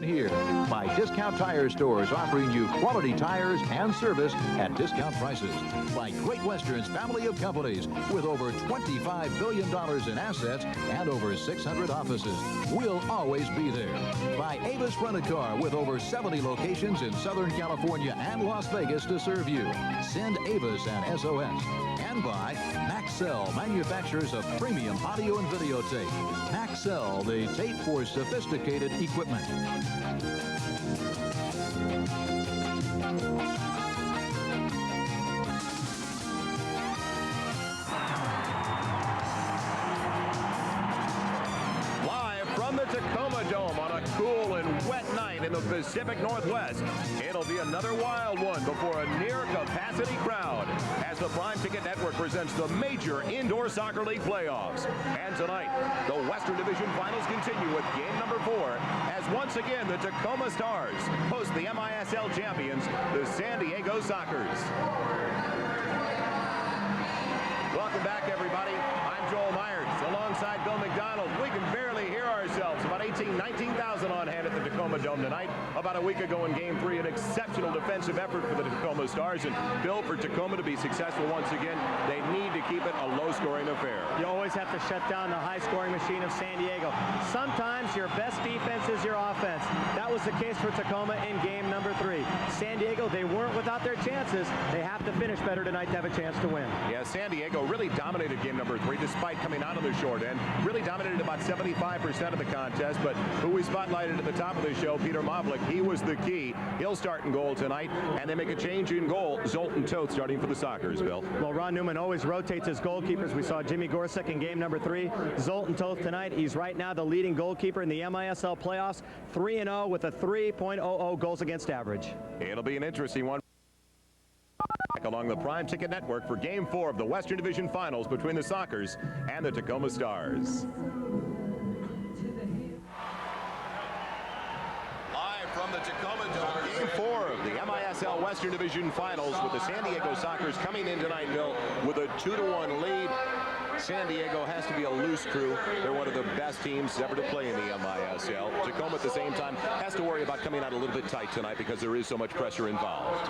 Begin here. By Discount Tire Stores, offering you quality tires and service at discount prices. By Great Western's family of companies with over $25 billion in assets and over 600 offices. We'll always be there. By Avis Rent-A-Car with over 70 locations in Southern California and Las Vegas to serve you. Send Avis and SOS. And by MISL, manufacturers of premium audio and videotape. MISL, the tape for sophisticated equipment. Live from the Tacoma Dome on a cool and wet night in the Pacific Northwest. It'll be another wild one before a near-capacity crowd as the Prime Ticket Network presents the major indoor soccer league playoffs. And tonight, the Western Division Finals continue with game number 4 as once again the Tacoma Stars host the MISL champions, the San Diego Sockers. Welcome back, everybody. I'm Joel Myers alongside Bill McDonald. We can barely hear ourselves. About 19,000 on hand at the Tacoma Dome tonight. About a week ago in Game 3, an exceptional defensive effort for the Tacoma Stars. And Bill, for Tacoma to be successful once again, they need to keep it a low-scoring affair. You always have to shut down the high-scoring machine of San Diego. Sometimes your best defense is your offense. That was the case for Tacoma in game number 3. San Diego, they weren't without their chances. They have to finish better tonight to have a chance to win. Yeah, San Diego really dominated game number 3 despite coming out on the short end. Really dominated about 75% of the contest, but who we spotlighted at the top of the show, Peter Mavlik, he was the key. He'll start in goal tonight, and they make a change in goal. Zoltan Toth starting for the Sockers, Bill. Well, Ron Newman always rotates his goalkeepers. We saw Jimmy Gorsuch in game number 3. Zoltan Toth tonight, he's right now the leading goalkeeper in the MISL playoffs, 3-0 with a 3.00 goals against average. It'll be an interesting one along the Prime Ticket Network for Game 4 of the Western Division Finals between the Sockers and the Tacoma Stars. Live from the Tacoma Dome, Game 4 of the MISL Western Division Finals with the San Diego Sockers coming in tonight, Bill, with a 2-1 lead. San Diego has to be a loose crew. They're one of the best teams ever to play in the MISL. Tacoma at the same time has to worry about coming out a little bit tight tonight because there is so much pressure involved.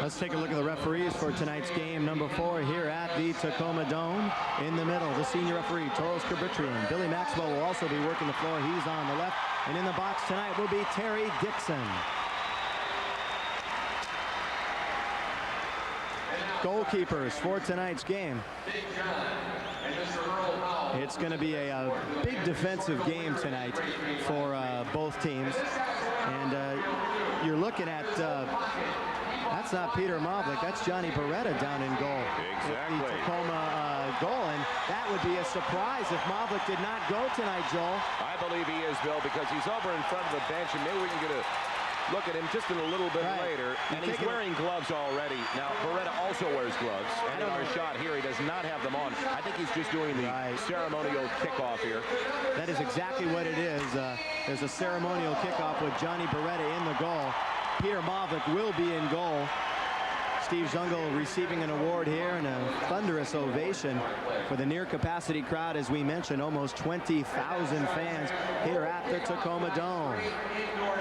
Let's take a look at the referees for tonight's game number 4 here at the Tacoma Dome. In the middle, the senior referee, Toros Kabritrian. Billy Maxwell will also be working the floor. He's on the left. And in the box tonight will be Terry Dixon. Goalkeepers for tonight's game. It's going to be a big defensive game tonight for both teams. And you're looking at, that's not Peter Mavlik, that's Johnny Beretta down in goal. Exactly. The Tacoma goal, and that would be a surprise if Mavlik did not go tonight, Joel. I believe he is, Bill, because he's over in front of the bench, and maybe we can get a look at him just in a little bit later. And he's wearing gloves already. Now, Beretta also wears gloves. And in our shot here, he does not have them on. I think he's just doing the ceremonial kickoff here. That is exactly what it is. There's a ceremonial kickoff with Johnny Beretta in the goal. Peter Mavlik will be in goal. Steve Zungel receiving an award here and a thunderous ovation for the near-capacity crowd. As we mentioned, almost 20,000 fans here at the Tacoma Dome.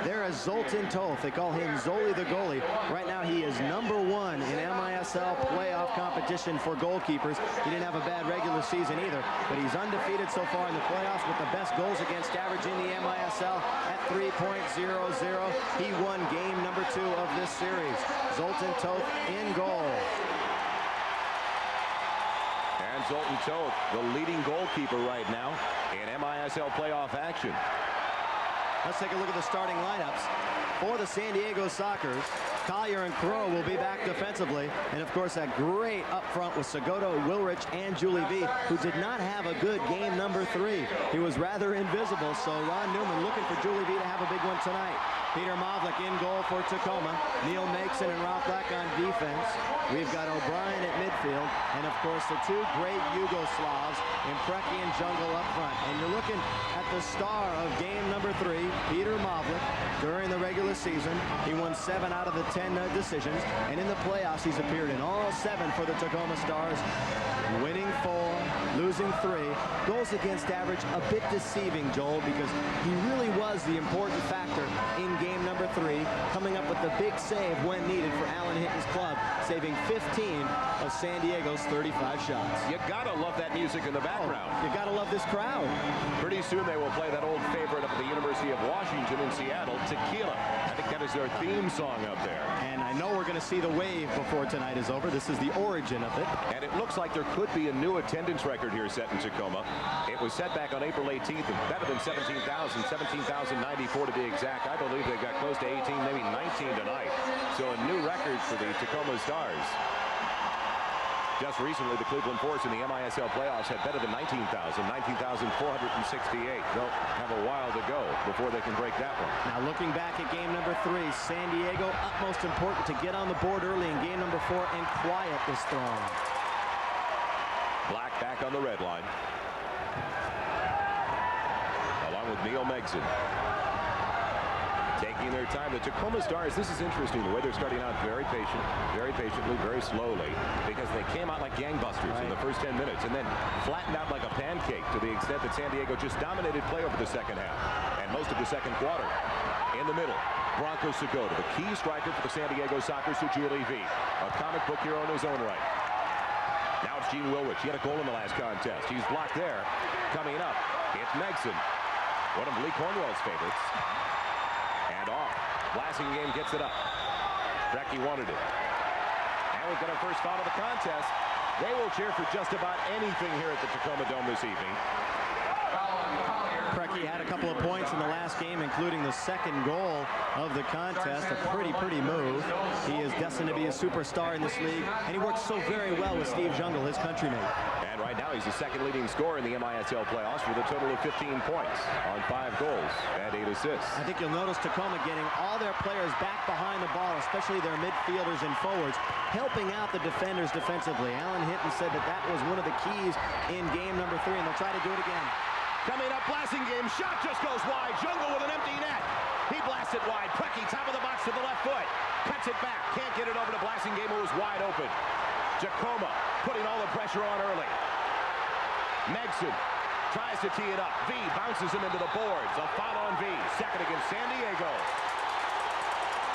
There is Zoltan Toth. They call him Zoli the goalie. Right now he is number 1 in MISL playoff competition for goalkeepers. He didn't have a bad regular season either, but he's undefeated so far in the playoffs with the best goals against average in the MISL at 3.00. He won game number 2 of this series. Zoltan Toth in goal. And Zoltan Toth, the leading goalkeeper right now in MISL playoff action. Let's take a look at the starting lineups for the San Diego Sockers. Collier and Crow will be back defensively. And, of course, that great up front with Segoto, Wilrich, and Julie V, who did not have a good game number 3. He was rather invisible, so Ron Newman looking for Julie V to have a big one tonight. Peter Mavlik in goal for Tacoma. Neil Makeson and Ralph Black on defense. We've got O'Brien at midfield. And, of course, the 2 great Yugoslavs, Impreki and Jungle up front. And you're looking at the star of game number 3, Peter Mavlik. During the regular season, he won 7 out of the 10 decisions. And in the playoffs, he's appeared in all 7 for the Tacoma Stars. Winning 4, losing 3. Goals against average, a bit deceiving, Joel, because he really was the important factor 3, coming up with the big save when needed for Alan Hinton's club, saving 15 of San Diego's 35 shots. You gotta love that music in the background. Oh, you gotta love this crowd. Pretty soon they will play that old favorite up at the University of Washington in Seattle, Tequila. I think that is their theme song up there. And I know we're going to see the wave before tonight is over. This is the origin of it. And it looks like there could be a new attendance record here set in Tacoma. It was set back on April 18th and better than 17,094 to be exact. I believe they got close to 18, maybe 19 tonight. So a new record for the Tacoma Stars. Just recently, the Cleveland Force in the MISL playoffs had better than 19,000, 19,468. They'll have a while to go before they can break that one. Now looking back at game number 3, San Diego, utmost important to get on the board early in game number 4 and quiet this throng. Black back on the red line. Along with Neil Megson. Taking their time. The Tacoma Stars, this is interesting, the way they're starting out very patiently, very slowly, because they came out like gangbusters in the first 10 minutes and then flattened out like a pancake to the extent that San Diego just dominated play over the second half and most of the second quarter. In the middle, Bronco Segota, the key striker for the San Diego Sockers, to Julie V, a comic book hero in his own right. Now it's Gene Wilrich. He had a goal in the last contest. He's blocked there. Coming up, it's Megson, one of Lee Cornwell's favorites. And off. Blasingame gets it up. Brecky wanted it. And we've got our first foul of the contest. They will cheer for just about anything here at the Tacoma Dome this evening. Brecky had a couple of points in the last game, including the second goal of the contest. A pretty move. He is destined to be a superstar in this league, and he works so very well with Steve Jungle, his countrymate. And right now he's the second leading scorer in the MISL playoffs with a total of 15 points on 5 goals and 8 assists. I think you'll notice Tacoma getting all their players back behind the ball, especially their midfielders and forwards, helping out the defenders defensively. Alan Hinton said that was one of the keys in game number 3, and they'll try to do it again. Coming up, Blasingame, shot just goes wide. Jungle with an empty net. He blasted wide. Brecky, top of the box to the left foot. Cuts it back. Can't get it over to Blasingame, who was wide open. Tacoma putting all the pressure on early. Megson tries to tee it up. V bounces him into the boards. A foul on V. Second against San Diego.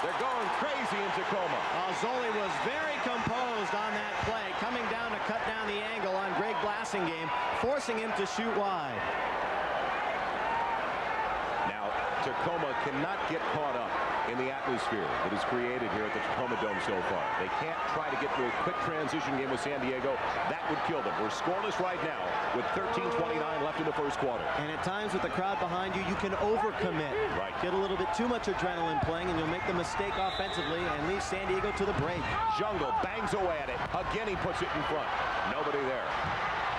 They're going crazy in Tacoma. Zoli was very composed on that play, coming down to cut down the angle on Greg Blasingame, forcing him to shoot wide. Now, Tacoma cannot get caught up in the atmosphere that is created here at the Tacoma Dome so far. They can't try to get to a quick transition game with San Diego. That would kill them. We're scoreless right now with 13:29 left in the first quarter. And at times with the crowd behind you, you can overcommit. Right. Get a little bit too much adrenaline playing, and you'll make the mistake offensively and leave San Diego to the break. Jungle bangs away at it. Again, he puts it in front. Nobody there.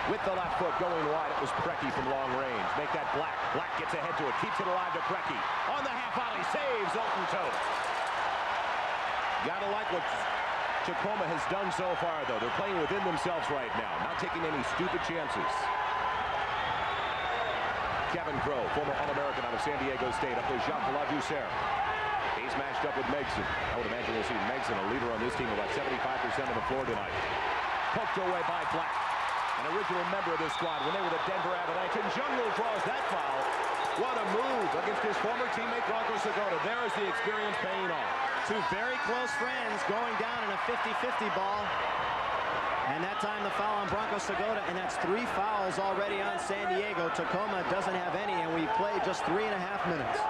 With the left foot going wide, it was Brecky from long range. Make that Black. Black gets ahead to it, keeps it alive to Brecky. On the half volley, saves Zoltan Toth. Gotta like what Tacoma has done so far, though. They're playing within themselves right now, not taking any stupid chances. Kevin Crow, former All-American out of San Diego State, up with Jacques Lavusser. He's matched up with Megson. I would imagine we'll see Megson, a leader on this team, about 75% of the floor tonight. Poked away by Black, an original member of this squad when they were the Denver Avalanche, and Jungle draws that foul. What a move against his former teammate Bronco Segota. There is the experience paying off. Two very close friends going down in a 50-50 ball. And that time the foul on Bronco Segota, and that's 3 fouls already on San Diego. Tacoma doesn't have any, and we played just 3.5 minutes.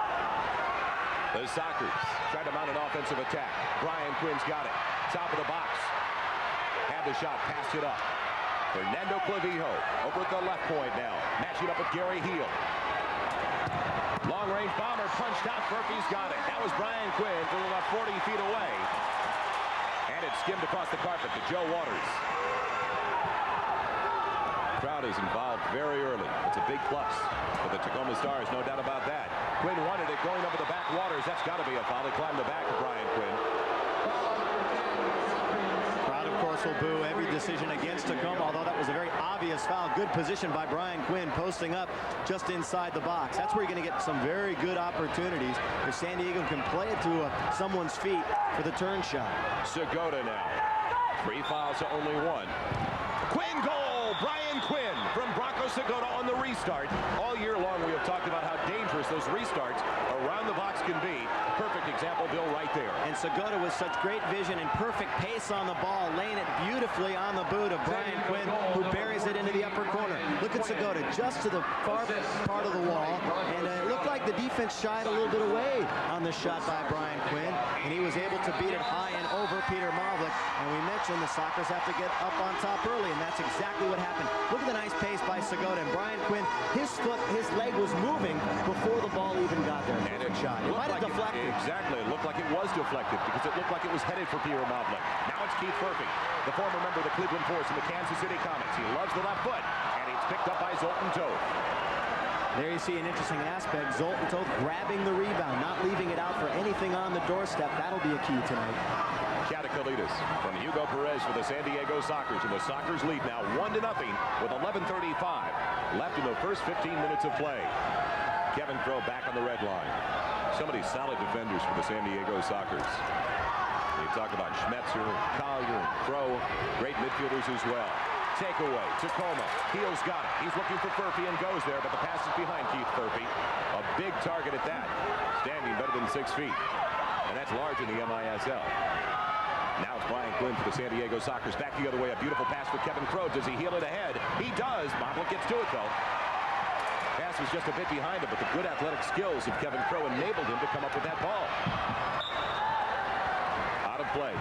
The Sockers tried to mount an offensive attack. Brian Quinn's got it. Top of the box. Had the shot, passed it up. Fernando Clavijo over at the left point now. Matching up with Gary Heel. Long-range bomber punched out. Murphy's got it. That was Brian Quinn from about 40 feet away. And it skimmed across the carpet to Joe Waters. Crowd is involved very early. It's a big plus for the Tacoma Stars, no doubt about that. Quinn wanted it going over the back. Waters, that's got to be a foul. He climbed the back of Brian Quinn. Crowd, of course, will boo every decision against Tacoma, although that was a very obvious foul. Good position by Brian Quinn, posting up just inside the box. That's where you're going to get some very good opportunities if San Diego can play it to someone's feet for the turn shot. Segota now. 3 fouls to only 1. Quinn goal! Brian Quinn from Bronco Segota on the restart. All year long we have talked about how dangerous those restarts around the box can be. perfect example, Bill, right there. And Segota with such great vision and perfect pace on the ball, laying it beautifully on the boot of Brian Quinn, who buries it into the upper corner. Look at Segota just to the far part of the wall, and it looked like the defense shied a little bit away on the shot by Brian Quinn, and he was able to beat it high and over Peter Mavlik. And we mentioned the Sockers have to get up on top early, and that's exactly what happened. Look at the nice pace by Segota, and Brian Quinn, his leg was moving before the ball even got there. And it shot. It might have deflected. Exactly. It looked like it was deflected because it looked like it was headed for Peter Mavlik. Now it's Keith Furphy, the former member of the Cleveland Force and the Kansas City Comets. He loves the left foot, and it's picked up by Zoltan Toth. There you see an interesting aspect. Zoltan Toth grabbing the rebound, not leaving it out for anything on the doorstep. That'll be a key tonight. Katakalitis from Hugo Perez for the San Diego Sockers, and the Sockers lead now 1-0 with 11:35 left in the first 15 minutes of play. Kevin Crow back on the red line. Some of these solid defenders for the San Diego Sockers. You talk about Schmetzer, Collier, and Crow. Great midfielders as well. Takeaway, Tacoma. Heel's got it. He's looking for Furphy and goes there, but the pass is behind Keith Furphy. A big target at that. Standing better than 6 feet. And that's large in the MISL. Now it's Brian Quinn for the San Diego Sockers. Back the other way. A beautiful pass for Kevin Crow. Does he heel it ahead? He does. Mavlik gets to it, though. Pass was just a bit behind him, but the good athletic skills of Kevin Crow enabled him to come up with that ball. Out of play.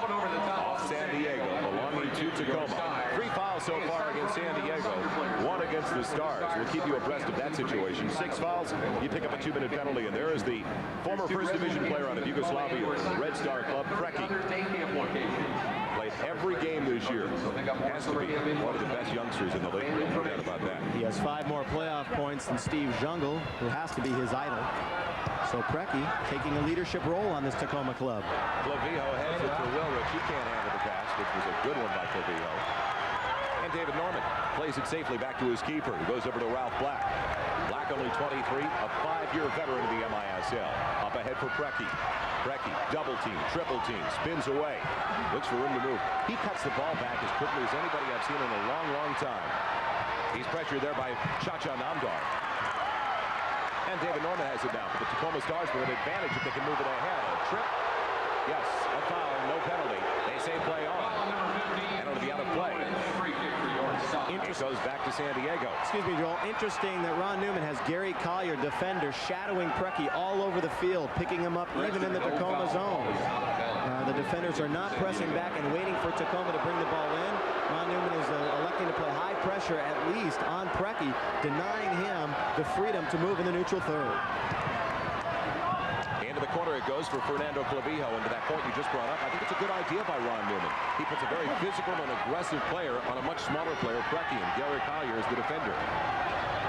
Off San Diego, belonging to Tacoma. 3 fouls so far against San Diego, 1 against the Stars. We'll keep you abreast of that situation. 6 fouls, you pick up a 2-minute penalty, and there is the former First Division player out of Yugoslavia, Red Star Club, Preki. Played every game this year. Has to be one of the best youngsters in the league. No doubt about that. He has 5 more playoff points than Steve Jungle, who has to be his idol. So Preki taking a leadership role on this Tacoma club. Clavijo heads it to Wilrich. He can't handle the pass, which was a good one by Clavijo. And David Norman plays it safely back to his keeper, who goes over to Ralph Black. Black only 23, a 5-year veteran of the MISL. Up ahead for Preki. Preki, double team, triple team, spins away. Looks for room to move. He cuts the ball back as quickly as anybody I've seen in a long, long time. He's pressured there by Chacha Namdar. And David Norman has it now. The Tacoma Stars with an advantage if they can move it ahead. A trip. Yes, a foul, no penalty. They say play on. And it'll be out of play. It goes back to San Diego. Excuse me, Joel. Interesting that Ron Newman has Gary Collier, defender, shadowing Preki all over the field, picking him up even in the Tacoma zone. The defenders are not pressing back and waiting for Tacoma to bring the ball in. Ron Newman is electing to play high pressure, at least, on Preki, denying him the freedom to move in the neutral third. Into the corner it goes for Fernando Clavijo. And to that point you just brought up, I think it's a good idea by Ron Newman. He puts a very physical and aggressive player on a much smaller player, Preki, and Gary Collier is the defender.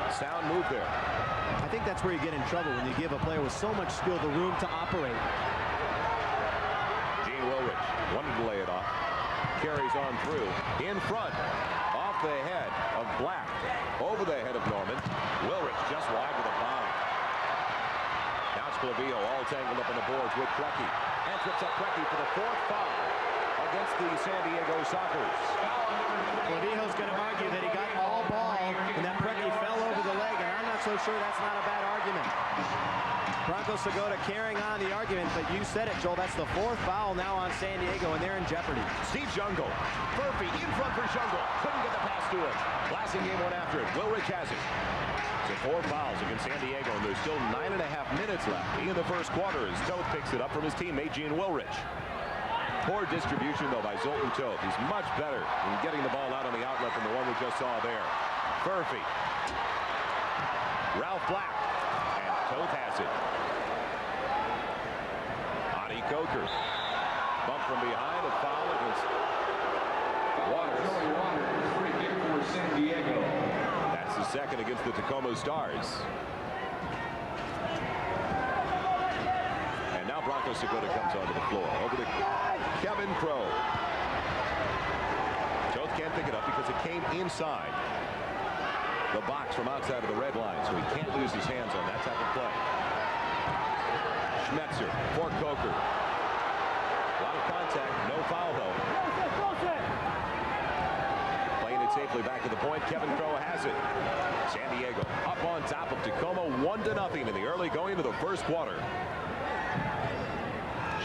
Sound move there. I think that's where you get in trouble, when you give a player with so much skill the room to operate. Gene Wilrich wanted to lay it off. Carries on through. In front. Off the head of Black. Over the head of Norman. Wilrich just wide with a bomb. Now it's Clavijo all tangled up on the boards with Preki. And trips up Preki for the 4th foul against the San Diego Sockers. Clavijo's going to argue that he got all ball and that Preki fell over the leg, and I'm not so sure that's not a bad argument. Bronco Segota carrying on the argument, but you said it, Joel. That's the 4th foul now on San Diego, and they're in jeopardy. Steve Jungle. Furphy in front for Jungle. Couldn't get the pass to it. Blasting game went after it. Wilrich has it. So 4 fouls against San Diego, and there's still 9.5 minutes left in the first quarter as Toth picks it up from his teammate Gene Wilrich. Poor distribution, though, by Zoltan Toth. He's much better in getting the ball out on the outlet than the one we just saw there. Furphy. Ralph Black. And Toth has it. Adi Coker. Bump from behind, a foul against Waters. Free kick for San Diego. That's the second against the Tacoma Stars. And now Bronco Segota comes onto the floor. Over to Kevin Crow. Toth can't pick it up because it came inside the box from outside of the red line, so he can't lose his hands on that type of play. Schmetzer for Coker. A lot of contact, no foul though. Playing it safely back to the point. Kevin Crow has it. San Diego up on top of Tacoma, 1-0 in the early going to the first quarter.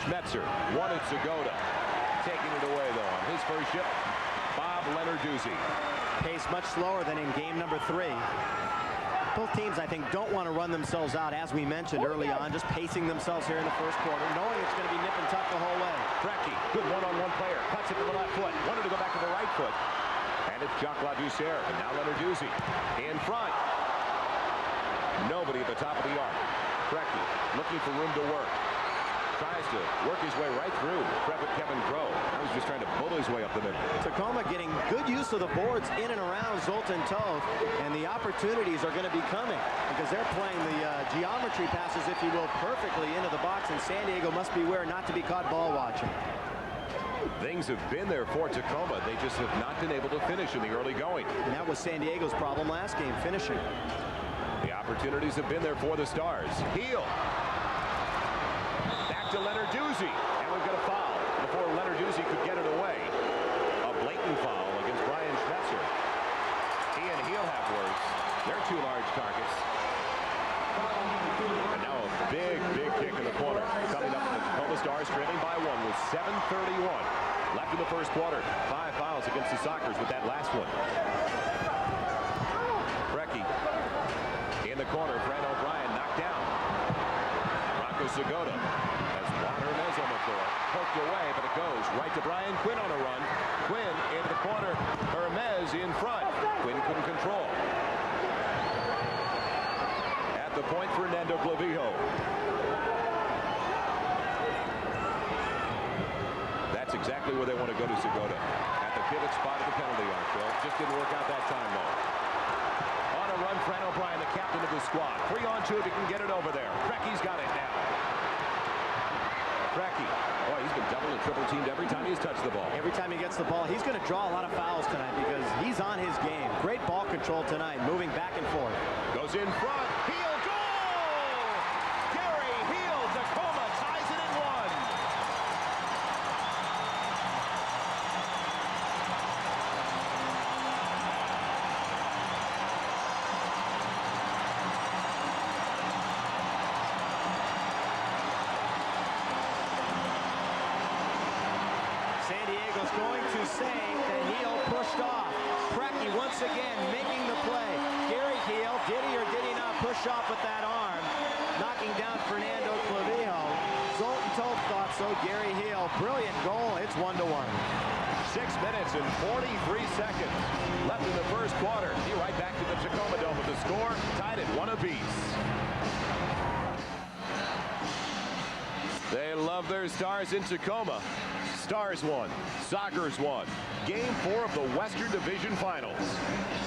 Schmetzer wanted Segota. Taking it away, though, on his first ship, Bob Lenarduzzi. Pace much slower than in game number 3. Both teams, I think, don't want to run themselves out, as we mentioned early on, just pacing themselves here in the first quarter, knowing it's going to be nip and tuck the whole way. Brecky, good one-on-one player, cuts it to the left foot, wanted to go back to the right foot. And it's Jacques Ladouceur, and now Lenarduzzi in front. Nobody at the top of the arc. Brecky looking for room to work. Tries to work his way right through Kevin Crow. I was just trying to bull his way up the middle. Tacoma getting good use of the boards in and around Zoltan Toth, and the opportunities are going to be coming because they're playing the geometry passes, if you will, perfectly into the box, and San Diego must beware not to be caught ball watching. Things have been there for Tacoma. They just have not been able to finish in the early going. And that was San Diego's problem last game, finishing. The opportunities have been there for the Stars. Heel. To Lenarduzzi, and we've got a foul before Lenarduzzi could get it away. A blatant foul against Brian Schmetzer. He and Heel have worse. They're two large targets. And now a big kick in the corner. Coming up, the Tacoma Stars trailing by 1 with 7:31 left in the first quarter. 5 fouls against the Sockers with that last one. Brecky in the corner. Fran O'Brien knocked down. Rocco Segota. Hermes on the floor, poked away, but it goes right to Brian Quinn on a run. Quinn into the corner, Hermes in front. Quinn couldn't control. At the point, Fernando Clavijo. That's exactly where they want to go to Segota. At the pivot spot of the penalty arc, Bill. Just didn't work out that time, though. On a run, Fran O'Brien, the captain of the squad. 3-on-2 if he can get it over there. Brecky's got it now. Brecky. Boy, he's been double and triple teamed every time he's touched the ball. Every time he gets the ball, he's going to draw a lot of fouls tonight because he's on his game. Great ball control tonight, moving back and forth. Goes in front. Heel goal! Gary Heel, Tacoma ties it at 1. San Diego's going to say that Heel pushed off. Brecky once again making the play. Gary Heel, did he or did he not push off with that arm? Knocking down Fernando Clavijo. Zoltan Toth thought so. Gary Heel, brilliant goal. It's 1-1. 6 minutes and 43 seconds left in the first quarter. Be right back to the Tacoma Dome with the score tied at 1 apiece. They love their Stars in Tacoma. Stars won. Sockers won. Game 4 of the Western Division Finals.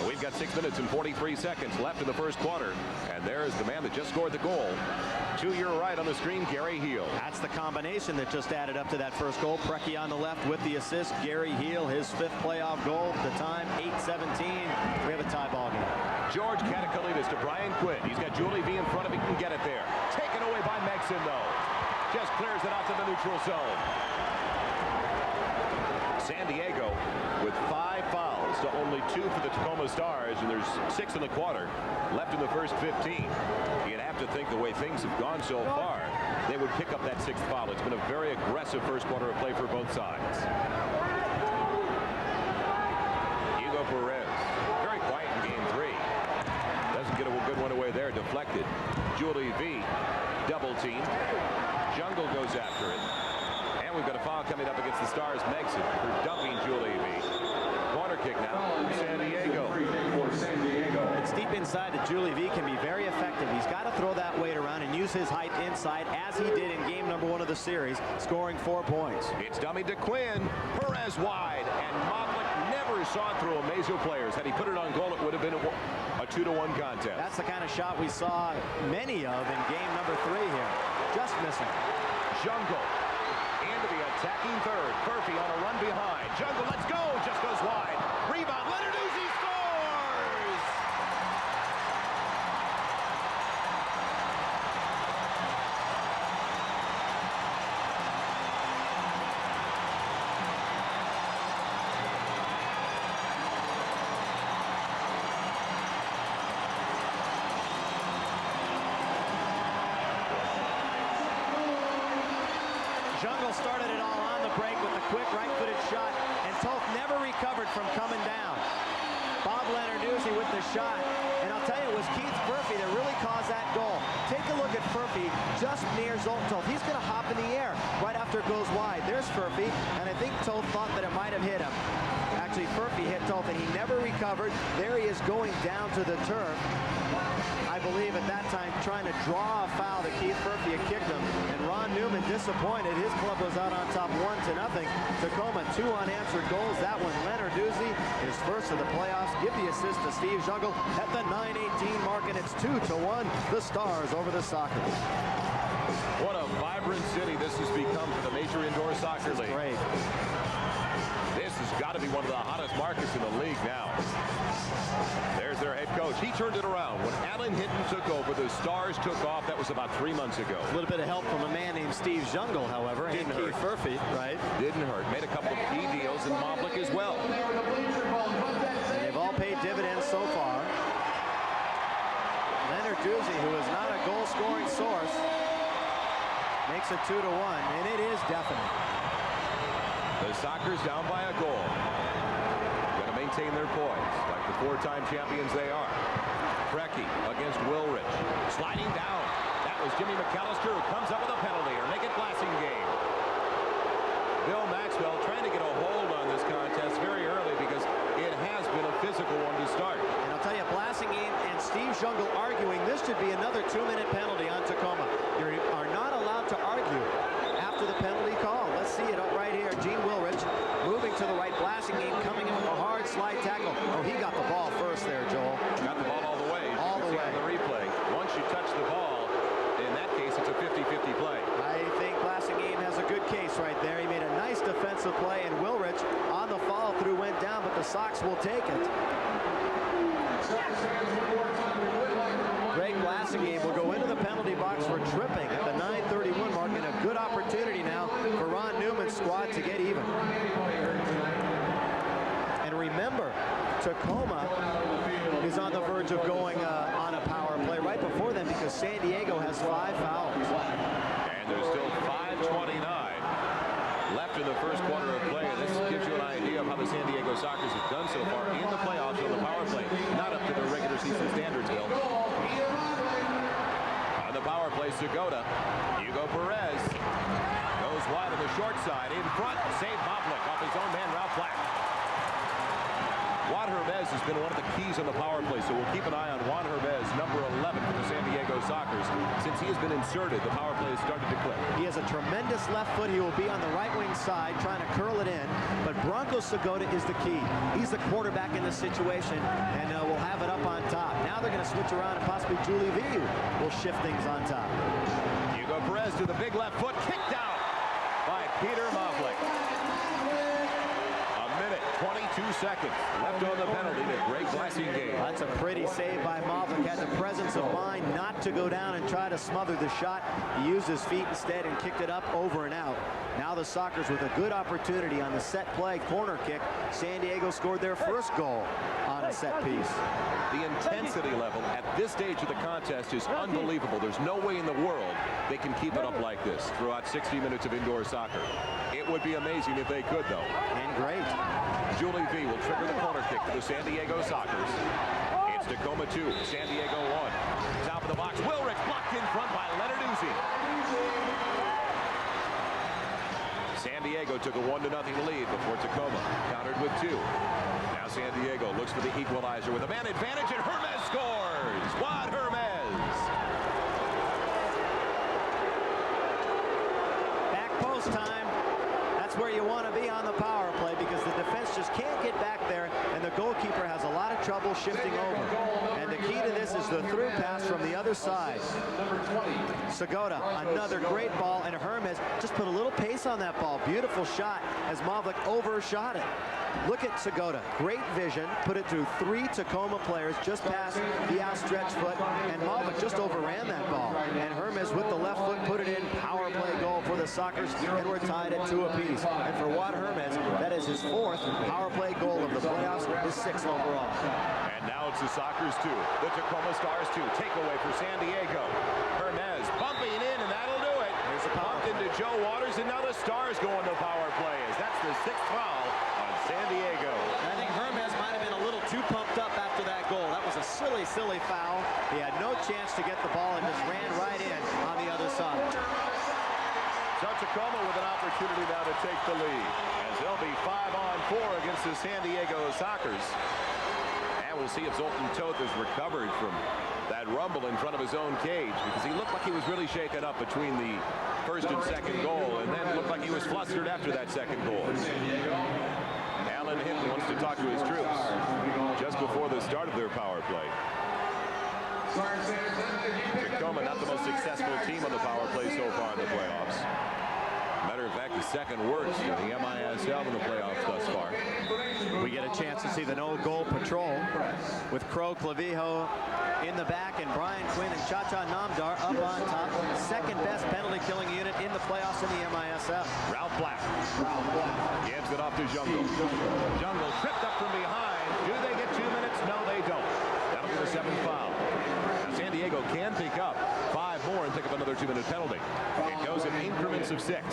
We've got 6 minutes and 43 seconds left in the first quarter. And there's the man that just scored the goal. To your right on the screen, Gary Heel. That's the combination that just added up to that first goal. Brecky on the left with the assist. Gary Heel, his 5th playoff goal. The time, 8:17. We have a tie ball game. George Katakalitis to Brian Quinn. He's got Julie V in front of him. He can get it there. Taken away by Megson, though. Just clears it out to the neutral zone. San Diego with 5 fouls to only 2 for the Tacoma Stars, and there's 6 in the quarter left in the first 15. You'd have to think the way things have gone so far, they would pick up that 6th foul. It's been a very aggressive first quarter of play for both sides. Hugo Perez, very quiet in game 3. Doesn't get a good one away there, deflected. Julie V, double team. Jungle goes after it. And we've got a foul coming up against the Stars. Megson for dumping Julie V. Corner kick now for San Diego. It's deep inside that Julie V can be very effective. He's got to throw that weight around and use his height inside, as he did in game number 1 of the series, scoring 4 points. It's dummy to Quinn. Perez wide. And Modlick never saw it through a Mazo players. Had he put it on goal, it would have been a 2-1 contest. That's the kind of shot we saw many of in game number 3 here. Just missing. Jungle into the attacking third. Murphy on a run behind. Jungle, let's go. Just goes wide. Rebound. Lenarduzzi scores! Jungle started it all on the break with a quick right-footed shot, and Toth never recovered from coming down. Bob Lenarduzzi with the shot, and I'll tell you, it was Keith Furphy that really caused that goal. Take a look at Furphy just near Zoltan Toth. He's going to hop in the air right after it goes wide. There's Furphy, and I think Toth thought that it might have hit him. Actually, Furphy hit Toth, and he never recovered. There he is going down to the turf. I believe at that time trying to draw a foul that Keith Furphy had kicked him, and Ron Newman disappointed. His club was out on top 1-0. Tacoma 2 unanswered goals. That one, Lenarduzzi, his first of the playoffs. Give the assist to Steve Jungle at the 9:18 mark, and it's 2-1. The Stars over the Sockers. What a vibrant city this has become for the Major Indoor Soccer League. Great. This has got to be one of the hottest markets in the league now. There's their head coach. He turned it around. When Alan Hinton took over, the Stars took off. That was about 3 months ago. A little bit of help from a man named Steve Jungle, however, and Keith Furphy, right? Didn't hurt. Made a couple of key deals in Moblik as well. And they've all paid dividends so far. Lenarduzzi, who is not a goal-scoring source, makes it 2-1, and it is definite. The Sockers down by a goal. Going to maintain their poise like the 4-time champions they are. Frecky against Wilrich. Sliding down. That was Jimmy McAllister, who comes up with a penalty, or make it Blasingame. Bill Maxwell trying to get a hold on this contest very early because it has been a physical one to start. And I'll tell you, Blasingame and Steve Jungle arguing this should be another 2-minute penalty on Tacoma. You are not allowed to argue after the penalty call. Let's see it right here. Gene Wilrich moving to the right. Blasingame coming in with a hard slide tackle. Oh, he got the ball first there, Joel. Got the ball all the way. All the way. On the replay. Once you touch the ball, in that case, it's a 50-50 play. I think Blasingame has a good case right there. He made a nice defensive play, and Wilrich on the follow-through went down, but the Sox will take it. Greg Blasingame will go into the penalty box for tripping at the 9:31 mark, and a good opportunity now for Ron Newman's squad to get even. And remember, Tacoma is on the verge of going on a power play right before them because San Diego has 5 fouls. And there's still 5:29 left in the first quarter of play. And this gives you an idea of how the San Diego Sockers have done so far in the playoffs on the power play. Not up to their regular season standards, Bill. On the power play, Segota. Hugo Perez goes wide on the short side. In front, save Moblik off his own man, Ralph Black. Juan Hermes has been one of the keys on the power play, so we'll keep an eye on Juan Hermes, number 11 for the San Diego Sockers. Since he has been inserted, the power play has started to click. He has a tremendous left foot. He will be on the right wing side trying to curl it in, but Bronco Segota is the key. He's the quarterback in this situation, and will have it up on top. Now they're going to switch around, and possibly Julie V will shift things on top. Hugo Perez to the big left foot, kicked out by Peter Moblik. 22 seconds left on the penalty to Greg Blasingame. That's a pretty save by Moblik. Had the presence of mind not to go down and try to smother the shot. He used his feet instead and kicked it up over and out. Now the Sockers with a good opportunity on the set play corner kick. San Diego scored their first goal on a set piece. The intensity level at this stage of the contest is unbelievable. There's no way in the world they can keep it up like this throughout 60 minutes of indoor soccer. It would be amazing if they could, though. And great. Julie V will trigger the corner kick for the San Diego Sockers. It's Tacoma 2, San Diego 1. Top of the box, Wilrich blocked in front by Lenarduzzi. San Diego took a 1-0 lead before Tacoma countered with 2. Now San Diego looks for the equalizer with a man advantage, and Hermes scores! Juan Hermes! Back post time. That's where you want to be on the power play because the defense just can't get back there, and the goalkeeper has a lot of trouble shifting over. And the key to this is the through pass from the other side. Segota, another great ball, and Hermes just put a little pace on that ball. Beautiful shot as Moblik overshot it. Look at Segota, great vision, put it through 3 Tacoma players just past the outstretched foot, and Moblik just overran that ball. And Hermes with the left foot put it in, power play goal for the Sockers, and we're tied at 2 apiece. And for Juan Hermes, that is his 4th power play goal of the playoffs, his 6th overall. And now it's the Sockers 2, the Tacoma Stars 2. Takeaway for San Diego. Hermes bumping in, and that'll do it. Here's a bumped into Joe Waters, and now the Stars go on the power play, as that's the 6th foul on San Diego. And I think Hermes might have been a little too pumped up after that goal. That was a silly, silly foul. He had no chance to get the ball and just ran right in on the other side. So Tacoma with an opportunity now to take the lead, as they'll be 5-on-4 against the San Diego Sockers. And we'll see if Zoltan Toth has recovered from that rumble in front of his own cage, because he looked like he was really shaken up between the first and second goal, and then looked like he was flustered after that second goal. Alan Hinton wants to talk to his troops just before the start of their power play. Tacoma, not the most successful team on the power play so far in the playoffs. Matter of fact, the second worst in the MISL in the playoffs thus far. We get a chance to see the no-goal patrol with Crow, Clavijo in the back, and Brian Quinn and Cha-Cha Namdar up on top. Second best penalty killing unit in the playoffs in the MISL. Ralph Black gives it off to Jungle. Jungle tripped up from behind. Do they get 2 minutes? No, they don't. That'll be the 7th foul. Now, San Diego can pick up 5 more and pick up another 2-minute penalty. It goes in increments of 6.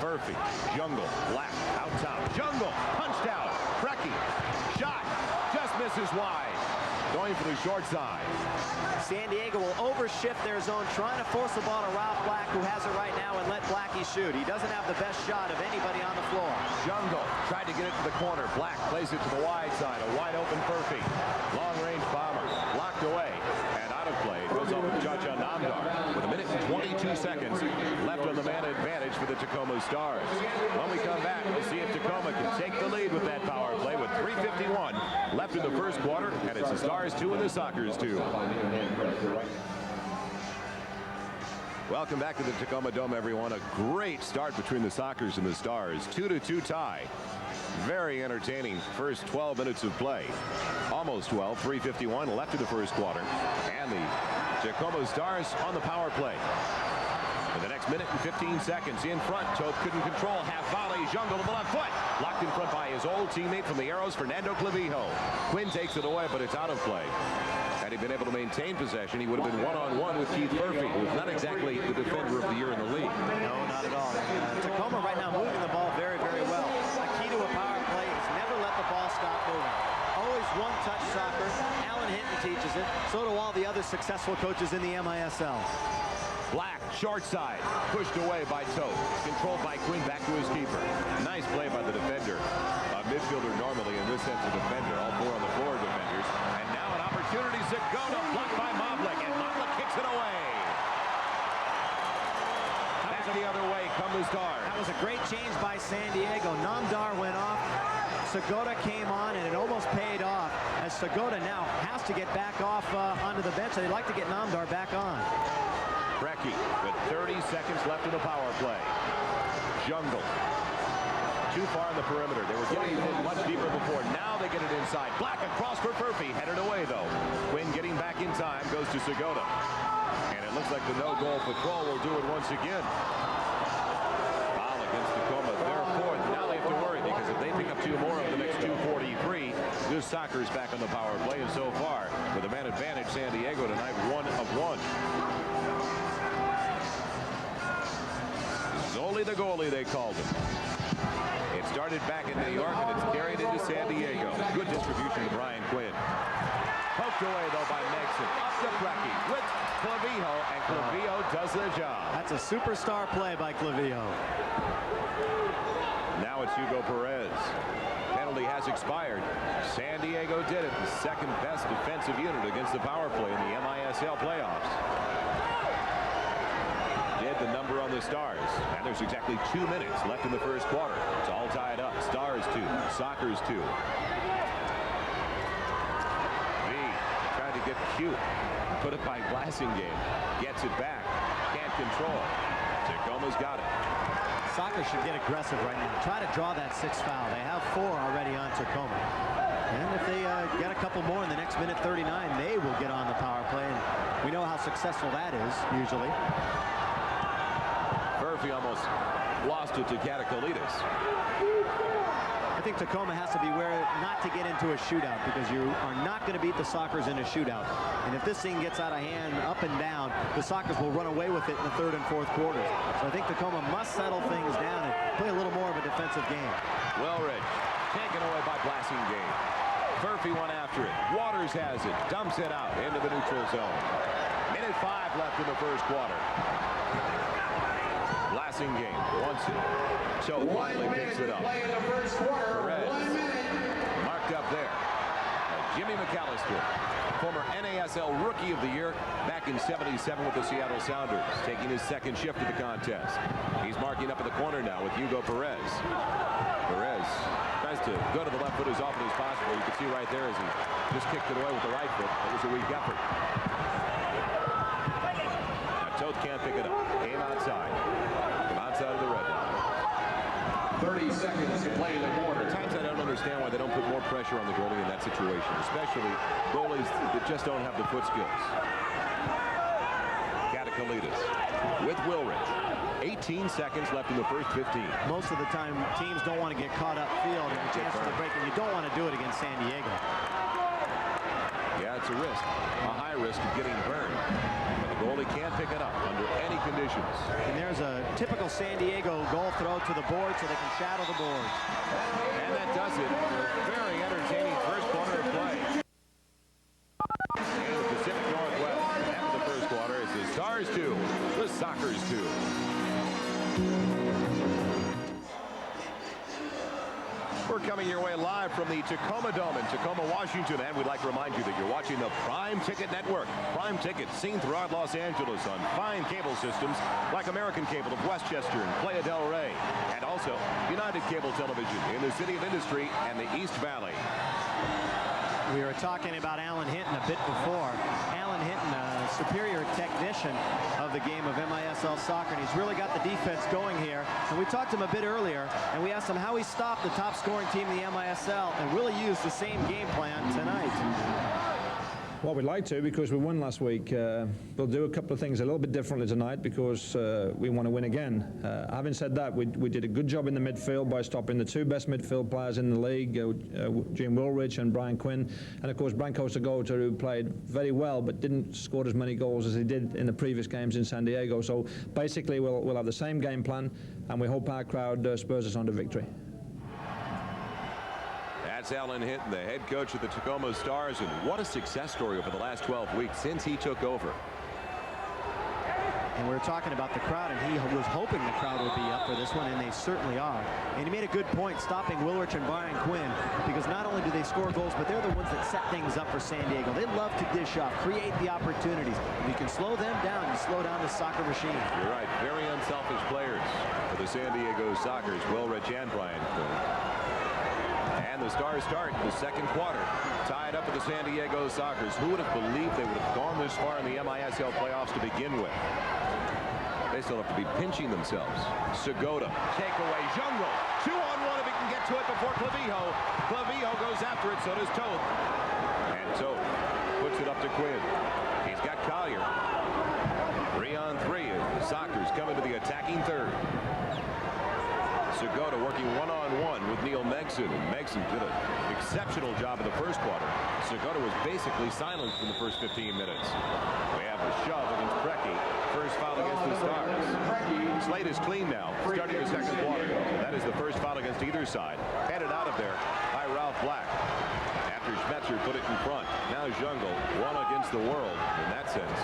Murphy, Jungle, Black, out top. Jungle, punched out. Brecky, shot, just misses wide. Going for the short side. San Diego will overshift their zone, trying to force the ball to Ralph Black, who has it right now, and let Blackie shoot. He doesn't have the best shot of anybody on the floor. Jungle tried to get it to the corner. Black plays it to the wide side. A wide open Murphy. Long-range bomber. Blocked away. And out of play. It goes off with Cha-Cha Namdar with 1 minute and 22 seconds left on the man advantage for the Tacoma Stars. When we come back, we'll see if Tacoma can take the lead with that power play with 3:51 left in the first quarter, and it's the Stars 2 and the Sockers 2. Welcome back to the Tacoma Dome, everyone. A great start between the Sockers and the Stars. 2-2 tie. Very entertaining first 12 minutes of play. Almost 12, 3:51 left in the first quarter. And the Tacoma Stars on the power play. In the next minute and 15 seconds in front, Toth couldn't control. Half volley, Jungle to the left foot. Blocked in front by his old teammate from the Arrows, Fernando Clavijo. Quinn takes it away, but it's out of play. Had he been able to maintain possession, he would have been one-on-one with Keith Murphy, who's not exactly the defender of the year in the league. No, not at all. Tacoma right now moving the ball very, very well. A key to a power play is never let the ball stop moving. Always one-touch soccer. Alan Hinton teaches it. So do all the other successful coaches in the MISL. Black, short side, pushed away by Toth. Controlled by Quinn, back to his keeper. Nice play by the defender. A midfielder normally, in this sense, a defender. All 4 on the floor defenders. And now an opportunity, Zagona, blocked by Moblik, and Moblik kicks it away. Back the other way come the Stars. That was a great change by San Diego. Namdar went off. Segota came on, and it almost paid off, as Segota now has to get back off onto the bench. They'd like to get Namdar back on. Brecky with 30 seconds left in the power play. Jungle. Too far on the perimeter. They were getting it much deeper before. Now they get it inside. Black across for Murphy. Headed away, though. Quinn getting back in time goes to Segota. And it looks like the no-goal patrol will do it once again. Foul against Tacoma. They're 4th. Now they have to worry, because if they pick up 2 more over the next 2:43, this Sockers back on the power play. And so far, with a man advantage, San Diego tonight 1 of 1. Zoli the goalie, they called him. It started back in New York, and it's carried into San Diego. Good distribution to Brian Quinn. Poked away, though, by Megson. Up to Brecky with Clavijo, and Clavijo does the job. That's a superstar play by Clavijo. Now it's Hugo Perez. Penalty has expired. San Diego did it. The second best defensive unit against the power play in the MISL playoffs. Did the number on the Stars. And there's exactly 2 minutes left in the first quarter. It's all tied up. Stars 2, Sockers 2. V trying to get cute. Put it by Glassingame. Gets it back. Can't control. Tacoma's got it. Soccer should get aggressive right now. Try to draw that 6th foul. They have 4 already on Tacoma. And if they get a couple more in the next minute 39, they will get on the power play. And we know how successful that is, usually. Murphy almost lost it to Katakalitis. I think Tacoma has to beware not to get into a shootout, because you are not going to beat the Sockers in a shootout. And if this thing gets out of hand, up and down, the Sockers will run away with it in the third and fourth quarters. So I think Tacoma must settle things down and play a little more of a defensive game. Wilrich taken away by Blassingame. Murphy went after it. Waters has it. Dumps it out into the neutral zone. Minute 5 left in the first quarter. Blassingame wants it. So finally picks it up. Perez marked up there. Jimmy McAllister, former NASL Rookie of the Year back in '77 with the Seattle Sounders, taking his second shift of the contest. He's marking up in the corner now with Hugo Perez. Perez tries to go to the left foot as often as possible. You can see right there as he just kicked it away with the right foot. That was a weak effort. Now Toth can't pick it up. Came outside. From outside of the red line. 30 seconds to play in the quarter. At times I don't understand why they don't put more pressure on the goalie in that situation, especially goalies that just don't have the foot skills. Katakalitis with Wilrich. 18 seconds left in the first 15. Most of the time, teams don't want to get caught up field and a chance for the break, and you don't want to do it against San Diego. Yeah, it's a risk, a high risk of getting burned. But the goalie can't pick it up under any conditions. And there's a typical San Diego goal throw to the board so they can shadow the board. And that does it for a very entertaining first quarter of play. In the Pacific Northwest, after the first quarter, it's the Stars 2, the Sockers 2. We're coming your way live from the Tacoma Dome in Tacoma, Washington, and we'd like to remind you that you're watching the Prime Ticket Network. Prime Ticket seen throughout Los Angeles on fine cable systems like American Cable of Westchester and Playa del Rey, and also United Cable Television in the City of Industry and the East Valley. We were talking about Alan Hinton a bit before. Alan Hinton, a superior technician of the game of MISL soccer, and he's really got the defense going here. And we talked to him a bit earlier, and we asked him how he stopped the top scoring team in the MISL and really used the same game plan tonight. Well, we'd like to, because we won last week. We'll do a couple of things a little bit differently tonight because we want to win again. Having said that, we did a good job in the midfield by stopping the two best midfield players in the league, Jim Wilrich and Brian Quinn. And of course, Branko Segota, who played very well but didn't score as many goals as he did in the previous games in San Diego. So basically, we'll have the same game plan, and we hope our crowd spurs us on to victory. That's Alan Hinton, the head coach of the Tacoma Stars, and what a success story over the last 12 weeks since he took over. And we were talking about the crowd, and he was hoping the crowd would be up for this one, and they certainly are. And he made a good point stopping Wilrich and Brian Quinn, because not only do they score goals, but they're the ones that set things up for San Diego. They love to dish off, create the opportunities. If you can slow them down, you slow down the soccer machine. You're right, very unselfish players for the San Diego Sockers, Wilrich and Brian Quinn. And the Stars start the second quarter, tied up with the San Diego Sockers. Who would have believed they would have gone this far in the MISL playoffs to begin with? They still have to be pinching themselves. Segota, takeaway, Jungle, 2-on-1 if he can get to it before Clavijo. Clavijo goes after it, so does Toth. And Toth puts it up to Quinn. He's got Collier. 3-on-3 as the Sockers come into the attacking third. Segota working one-on-one with Neil Megson, and Megson did an exceptional job in the first quarter. Segota was basically silent in the first 15 minutes. We have a shove against Brecky. First foul against the Stars. Slate is clean now, starting the second quarter. That is the first foul against either side. Headed out of there by Ralph Black. After Schmetzer put it in front. Now Jungle, one against the world in that sense.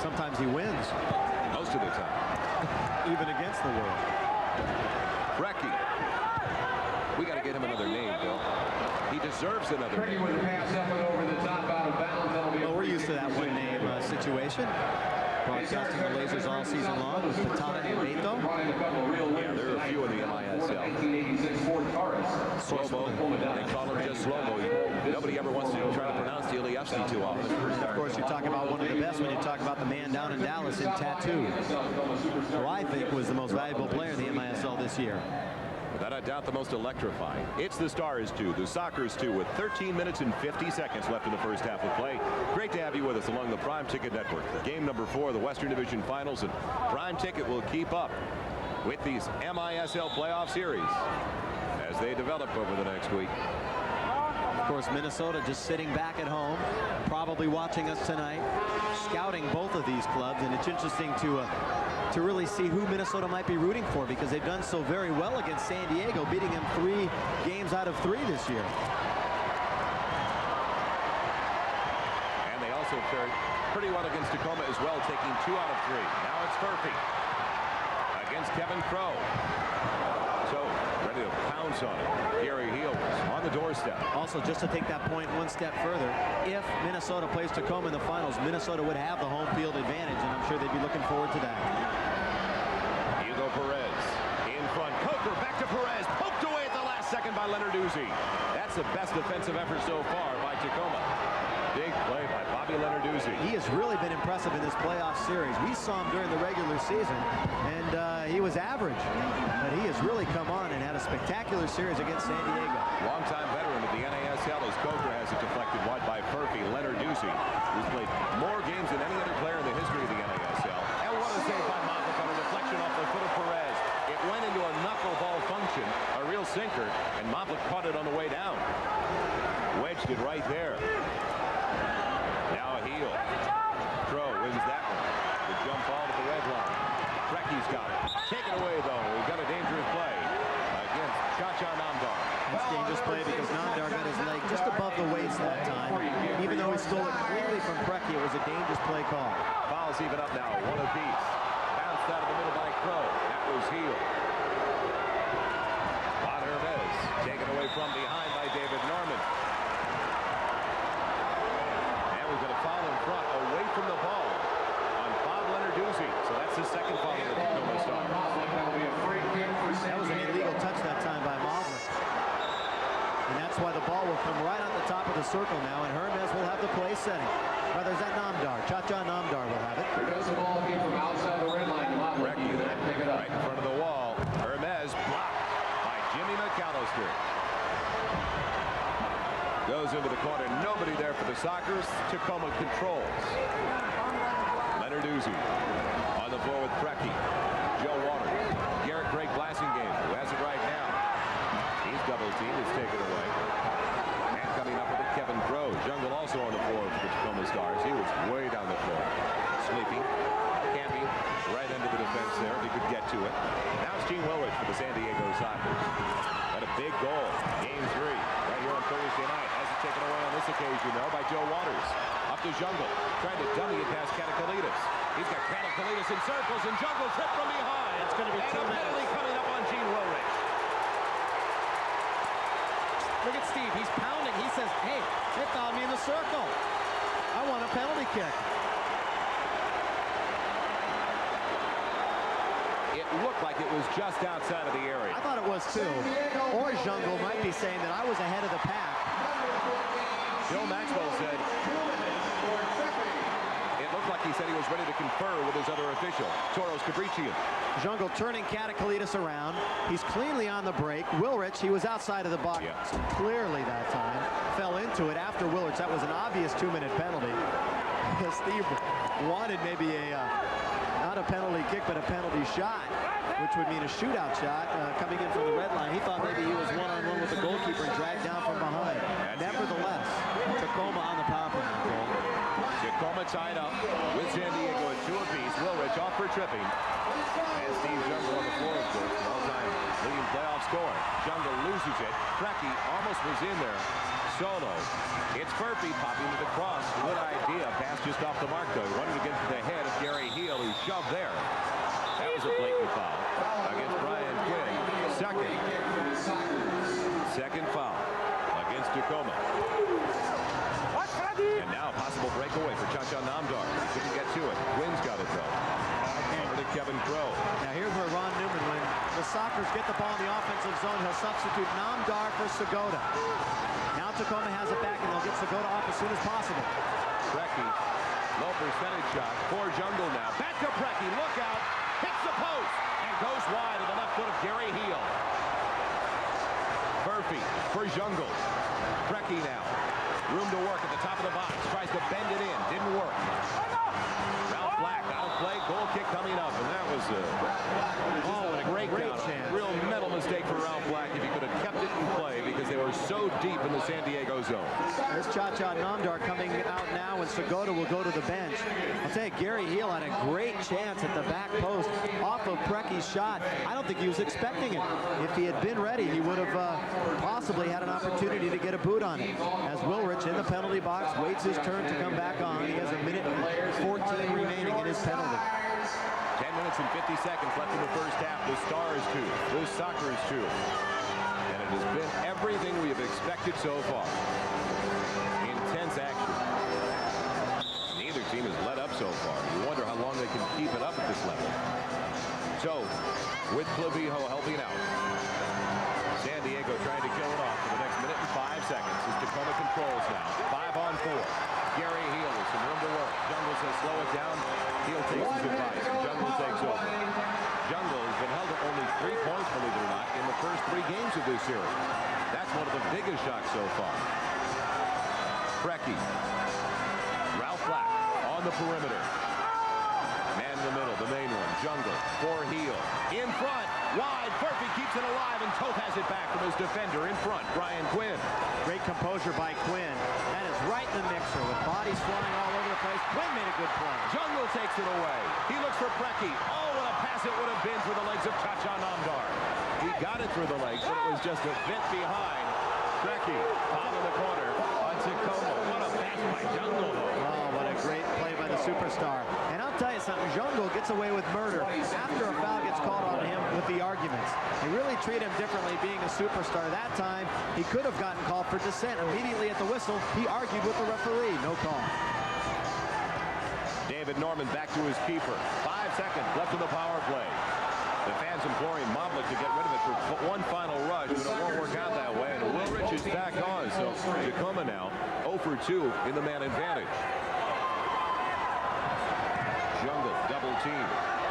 Sometimes he wins. Most of the time. Even against the world. Brecky. We got to get him another name, Bill. He deserves another Brecky name. with a pass up and over the top out of bounds. That'll be Well, we're used to that one-name situation. Broadcasting the lasers all season long with Patana and Beto. Yeah, there are a few in the MISL. Slow-mo. They call him just slow-mo. Nobody ever wants to try to pronounce the Ilievsky too often. Of course, you talk about one of the best when you talk about the man down in Dallas in Tattoo, who I think was the most valuable player in the MISL this year. Without a doubt, the most electrifying. It's the Stars 2, the Sockers 2, with 13 minutes and 50 seconds left in the first half of play. Great to have you with us along the Prime Ticket Network for game number 4 of the Western Division Finals, and Prime Ticket will keep up with these MISL playoff series. as they develop over the next week. Of course, Minnesota just sitting back at home, probably watching us tonight, scouting both of these clubs, and it's interesting to really see who Minnesota might be rooting for, because they've done so very well against San Diego, beating them 3 games out of 3 this year. And they also fared pretty well against Tacoma as well, taking 2 out of 3. Now it's Murphy against Kevin Crow. So ready to pounce on it. Gary Heel on the doorstep. Also, just to take that point one step further, if Minnesota plays Tacoma in the finals, Minnesota would have the home field advantage, and I'm sure they'd be looking forward to that. Hugo Perez in front. Coker back to Perez. Poked away at the last second by Lenarduzzi. That's the best defensive effort so far by Tacoma. Big play by Bobby Lenarduzzi. He has really been impressive in this playoff series. We saw him during the regular season, and he was average. But he has really come on and had a spectacular series against San Diego. Longtime veteran of the NASL as Coker has it deflected wide by Murphy. Lenarduzzi, who's played more games than any other player in the history of the NASL. And what a save by Moffat on a deflection off the foot of Perez. It went into a knuckleball function, a real sinker, and Moffat caught it on the way down. Wedged it right there. Now a heel. Crow wins that one. The jump ball to the red line. Trekky's got it. Taken away, though. We've got a dangerous play against Cha-Cha Namdar. It's dangerous play because Namdar got his leg just above the waist that time. Even though he stole it cleanly from Precky, it was a dangerous play call. Fouls even up now. One apiece. Bounced out of the middle by Crow. That was heel. Juan Hermes taken away from behind by David Norman. And we've got a foul in front away from the ball on Bob Lenarduzzi. So that's his second foul in the Tacoma Stars. That was an illegal touch that time by Maverick. And that's why the ball will come right on the top of the circle now, and Hermes will have the play setting. Rather, is that Namdar? Cha-Cha Namdar will have it. Because the ball came from outside the red line, Recky pick it up right in front of the wall. Hermes blocked by Jimmy McAllister. Goes into the corner. Nobody there for the Sockers. Tacoma controls. Lenarduzzi on the floor with Precky. Joe Waters. Garrett Drake Blassingame, who has it right now. He's double teamed. It's taken away. And coming up with it, Kevin Crow. Jungle also on the floor for the Tacoma Stars. He was way down the floor. Sleeping. Camping. Right into the defense there if he could get to it. Now it's Gene Willrich for the San Diego Sockers. Got a big goal. Game 3. Right here on Thursday night. Has it taken away on this occasion, though, by Joe Waters. Up to Jungle. Trying to dummy it past Katakalitis. He's got Katakalitis in circles, and Jungle tripped from behind. It's going to be and 2 a minutes. penalty coming up on Gene Willrich. Look at Steve. He's pounding. He says, hey, they fouled me in the circle. I want a penalty kick. It looked like it was just outside of the area. I thought it was too. Or Jungle might be saying that I was ahead of the pack. Bill Maxwell said it looked like he said he was ready to confer with his other official, Toros Cabrician. Jungle turning Katakalitis around. He's cleanly on the break. Willrich, he was outside of the box clearly that time. Fell into it after Willrich. That was an obvious 2-minute penalty. Steve wanted maybe not a penalty kick, but a penalty shot, which would mean a shootout shot coming in from the red line. He thought maybe he was one-on-one with the goalkeeper and dragged down from behind. Nevertheless, Tacoma on the power play. Tacoma tied up with San Diego at 2 apiece. Willrich off for tripping. And Steve Jungle on the floor, of course, all-time leading playoff scorer. Jungle loses it. Precky almost was in there. Solo. It's Murphy popping to the cross. Good idea. Pass just off the mark, though. He wanted to get to the head of Gary Heel, who shoved there. That was a blatant foul against Brian Quinn. Second foul against Tacoma. And now a possible breakaway for Cha-Cha Namdar. He couldn't get to it. Quinn's got it, though. Over to Kevin Crow. Now here's where Ron Newman, when the Sockers get the ball in the offensive zone, he'll substitute Namdar for Segota. Now Tacoma has it back, and they'll get Segota off as soon as possible. Precky, low percentage shot for Jungle now. Back to Precky, look out, hits the post, and goes wide to the left foot of Gary Heel. Murphy for Jungle. Precky now, room to work at the top of the box, tries to bend it in, didn't work. Ralph Black out of play, goal kick coming up, and that was a great breakdown. chance. Real mental mistake for Ralph Black if he could have kept it in play because they were so deep in the San Diego zone. There's Cha-Cha Namdar coming out now, and Segota will go to the bench. I'll tell you, Gary Heel had a great chance at the back post off of Precky's shot. I don't think he was expecting it. If he had been ready, he would have possibly had an opportunity to get a boot on it. As Wilrich in the penalty box waits his turn to come back on. He has a minute and 14 remaining in his penalty. 10 minutes and 50 seconds left in the first half. The Stars 2, the Sockers 2. And it has been everything we have expected so far. Intense action. Neither team has let up so far. You wonder how long they can keep it up at this level. So, with Clavijo helping out, San Diego trying to kill it off for the next minute and 5 seconds as Tacoma controls now. 5 on 4. Gary Heel with some room to work. Jungle says slow it down. Heel takes his advice. Jungle takes over. Jungle has been held to only 3 points, believe it or not, in the first 3 games of this series. That's one of the biggest shocks so far. Brecky. Ralph Black on the perimeter. Man in the middle, the main one. Jungle for Heel. In front, wide. Murphy keeps it alive, and Toth has it back from his defender in front, Brian Quinn. Great composure by Quinn. That is right in the mixer with bodies flying all over the place. Quinn made a good play. Jungle takes it away. He looks for Brecky. Oh, what a pass it would have been through the legs of Cha-Cha Namdar. He got it through the legs, but it was just a bit behind. Brecky, top of the corner on Tacoma. What a pass by Jungle, though. Oh, what a great play by the superstar. And I'll tell you something, Jungle gets away with murder after a foul gets called on him with the arguments. They really treat him differently being a superstar. That time, he could have gotten called for dissent. Immediately at the whistle, he argued with the referee. No call. David Norman back to his keeper. 5 seconds left in the power play. The fans imploring Moblik to get rid of it for one final rush, but it won't work out that way. And Wilrich is back on, so Tacoma now 0 for 2 in the man advantage. Jungle double team.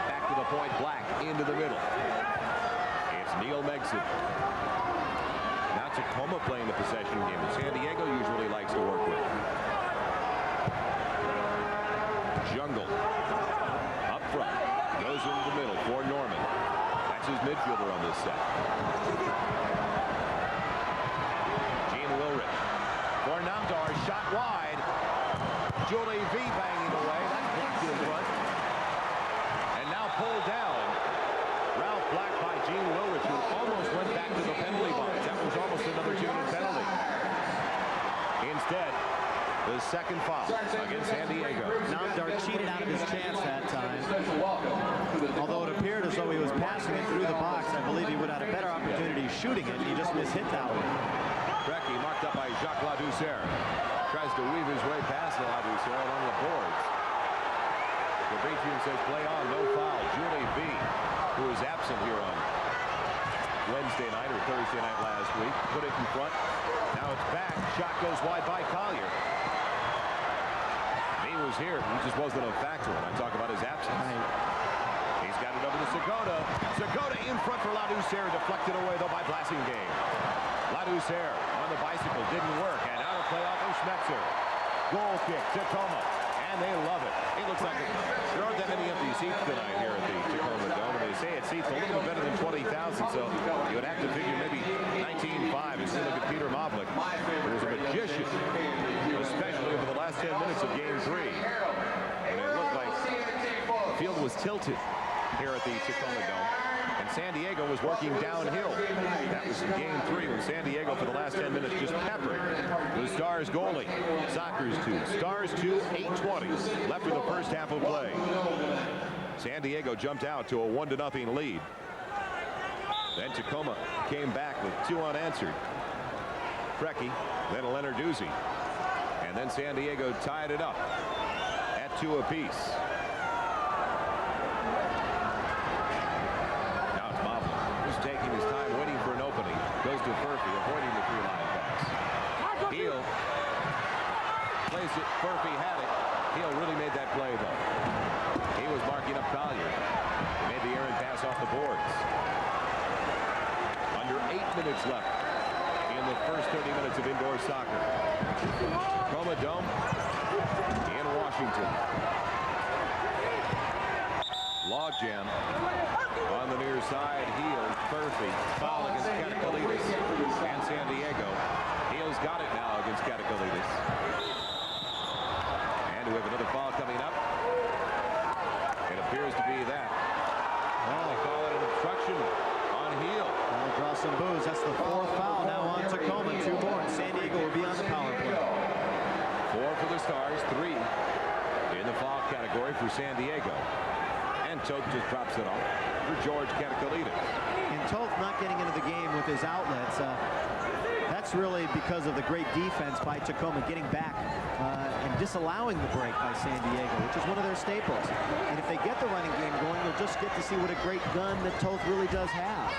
Back to the point, Black into the middle. It's Neil Megson. Now Tacoma playing the possession game that San Diego usually likes to work with. Jungle up front, goes into the middle for Norman. That's his midfielder on this set. Gene Wilrich for Namdar, shot wide. Julie V banging away. That's blocked in front. And now pulled down. Ralph Black by Gene Wilrich, who almost went back to the penalty box. That was almost another 2-minute penalty. Instead, the second foul against San Diego. Namdar cheated out of his chance that time. Although it appeared as though he was passing it through the box, I believe he would have had a better opportunity shooting it. He just mishit that one. Brecky marked up by Jacques Ladouceur. Tries to weave his way past Ladouceur on the boards. The Patriot says play on, no foul. Julie V, who was absent here on Wednesday night or Thursday night last week, put it in front. Now it's back. Shot goes wide by Collier. He was here. He just wasn't a factor when I talk about his absence. Right. He's got it over to Segota. Segota in front for Ladouceur. Deflected away, though, by Blasingame. Ladouceur on the bicycle. Didn't work. And out of play off of Schmetzer. Goal kick. Tacoma. And they love it. It looks like there aren't that many empty seats tonight here at the Tacoma Dome. And they say it seats a little bit better than 20,000. So you would have to figure maybe 19.5. As you look at Peter Moblik, who was a magician, especially over the last 10 minutes of Game 3. And it looked like the field was tilted here at the Tacoma Dome. And San Diego was working downhill. That was in Game 3 when San Diego for the last 10 minutes just peppered the Stars goalie. Sockers 2, Stars 2, 8:20 left in the first half of play. San Diego jumped out to a 1-0 lead. Then Tacoma came back with 2 unanswered. Brecky, then Lenarduzzi. And then San Diego tied it up at 2 apiece. Now it's Moblik, who's taking his time waiting for an opening. Goes to Furphy, avoiding the 3-line pass. Heel plays it. Furphy had it. Heel really made that play, though. He was marking up Collier. He made the errant pass off the boards. Under 8 minutes left in the first 30 minutes of indoor soccer. Tacoma Dome in Washington. Logjam on the near side. He action on Heel. That'll draw some boos. That's the 4th foul now on Tacoma. 2 more, and San Diego will be on the power play. 4 for the Stars, 3 in the foul category for San Diego. And Toth just drops it off for George Katakalitis. And Toth not getting into the game with his outlets. That's really because of the great defense by Tacoma getting back and disallowing the break by San Diego, which is one of their staples. And if they get the running game going, you'll just get to see what a great gun that Toth really does have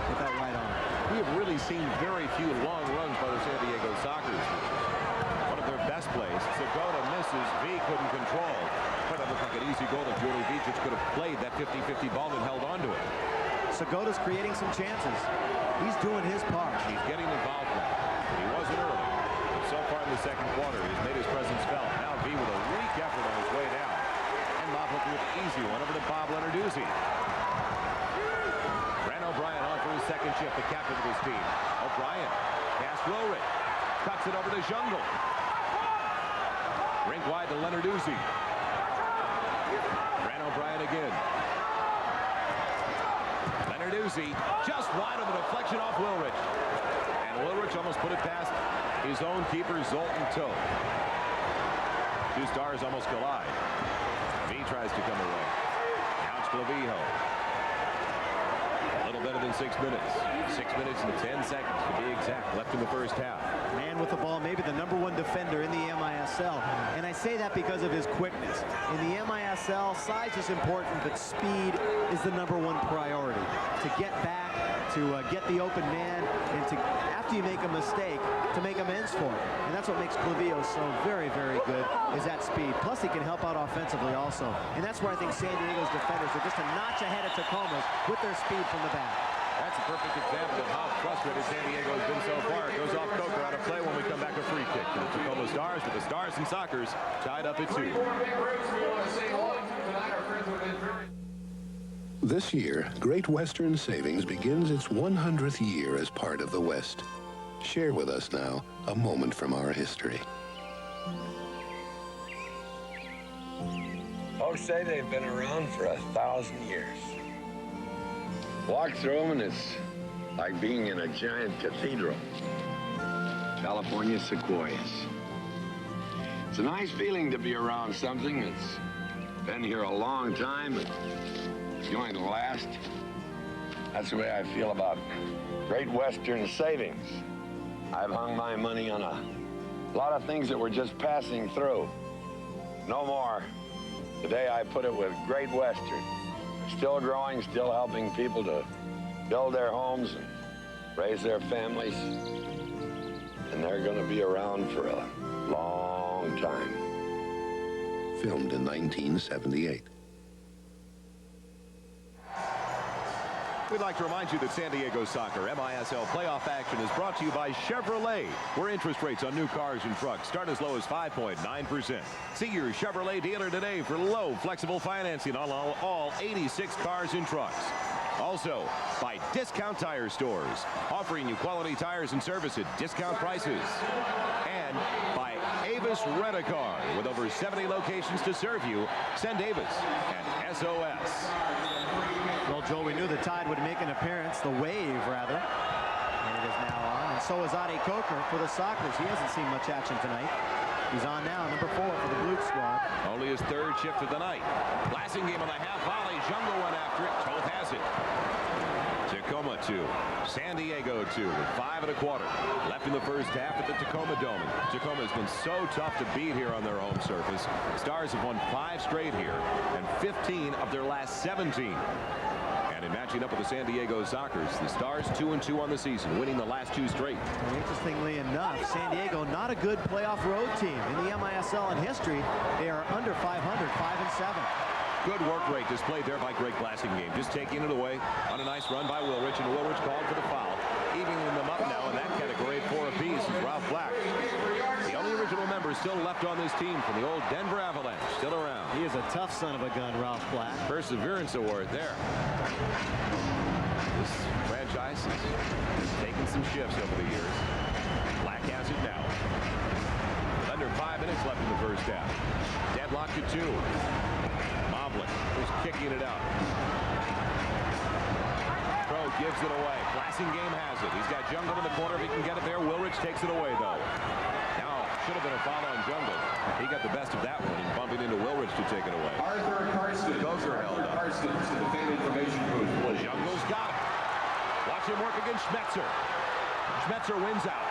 with that right arm. We have really seen very few long runs by the San Diego Sockers. One of their best plays. Segota misses. V couldn't control. But it looked like an easy goal if Julie V just could have played that 50-50 ball and held onto it. Segota's creating some chances. He's doing his part. He's getting involved now. He wasn't early, but so far in the second quarter, he's made his presence felt. Now V with a weak effort on his way down. And Mobley with an easy one over to Bob Lenarduzzi. Brent O'Brien on for his second shift, the captain of his team. O'Brien, pass Wilrich. Cuts it over to Jungle. Rink wide to Lenarduzzi. Brent O'Brien again. Lenarduzzi just wide of the deflection off Wilrich. And Wilrich almost put it past his own keeper, Zoltan Toth. 2 Stars almost collide. V tries to come away. Now it's Clavijo. A little better than 6 minutes. 6 minutes and 10 seconds to be exact left in the first half. Man with the ball, maybe the #1 defender in the MISL. And I say that because of his quickness. In the MISL, size is important, but speed is the #1 priority. To get back, to get the open man, and to, after you make a mistake, to make amends for it. And that's what makes Clavijo so very, very good, is that speed. Plus, he can help out offensively also. And that's where I think San Diego's defenders are just a notch ahead of Tacoma's with their speed from the back. That's a perfect example of how frustrated San Diego has been so far. It goes off Coker out of play when we come back. A free kick to the Tacoma Stars, with the Stars and Sockers tied up at 2. This year, Great Western Savings begins its 100th year as part of the West. Share with us now a moment from our history. Folks say they've been around for 1,000 years. Walk through them and it's like being in a giant cathedral. California sequoias. It's a nice feeling to be around something that's been here a long time and it's going to last. That's the way I feel about Great Western Savings. I've hung my money on a lot of things that were just passing through. No more. Today I put it with Great Western. Still growing, still helping people to build their homes and raise their families. And they're going to be around for a long time. Filmed in 1978. We'd like to remind you that San Diego Soccer MISL playoff action is brought to you by Chevrolet, where interest rates on new cars and trucks start as low as 5.9%. See your Chevrolet dealer today for low, flexible financing on all 86 cars and trucks. Also, by Discount Tire Stores, offering you quality tires and service at discount prices. And by Avis Rent-A-Car, with over 70 locations to serve you. Send Avis and SOS. Well, Joel, we knew the Tide would make an appearance, the wave, rather. And it is now on. And so is Adi Coker for the Sockers. He hasn't seen much action tonight. He's on now, number 4 for the Blue Squad. Only his 3rd shift of the night. Blasting game on the half volley. Jungle went after it. Toth has it. Tacoma 2. San Diego 2 with 5 1/4 left in the first half at the Tacoma Dome. Tacoma has been so tough to beat here on their home surface. Stars have won 5 straight here and 15 of their last 17. And in matching up with the San Diego Sockers, the Stars 2-2 on the season, winning the last 2 straight. And interestingly enough, San Diego not a good playoff road team. In the MISL in history, they are under 500, 5-7. Good work rate displayed there by Greg Blasingame, just taking it away on a nice run by Wilrich, and Wilrich called for the foul. Evening them up now in that category at 4 apiece is Ralph Black. The only original member still left on this team from the old Denver Avalanche, still around. He is a tough son of a gun, Ralph Black. Perseverance Award there. This franchise has taken some shifts over the years. Black has it now. With under 5 minutes left in the first half. Deadlocked at 2. Mobley was kicking it out. gives it away. Blasingame has it. He's got Jungle in the corner. If he can get it there, Wilrich takes it away, though. Now, should have been a foul on Jungle. He got the best of that one and bumping into Wilrich to take it away. Arthur Carson. Gozer held up. Carson to the fan information booth. Jungle's got it. Watch him work against Schmetzer. Schmetzer wins out.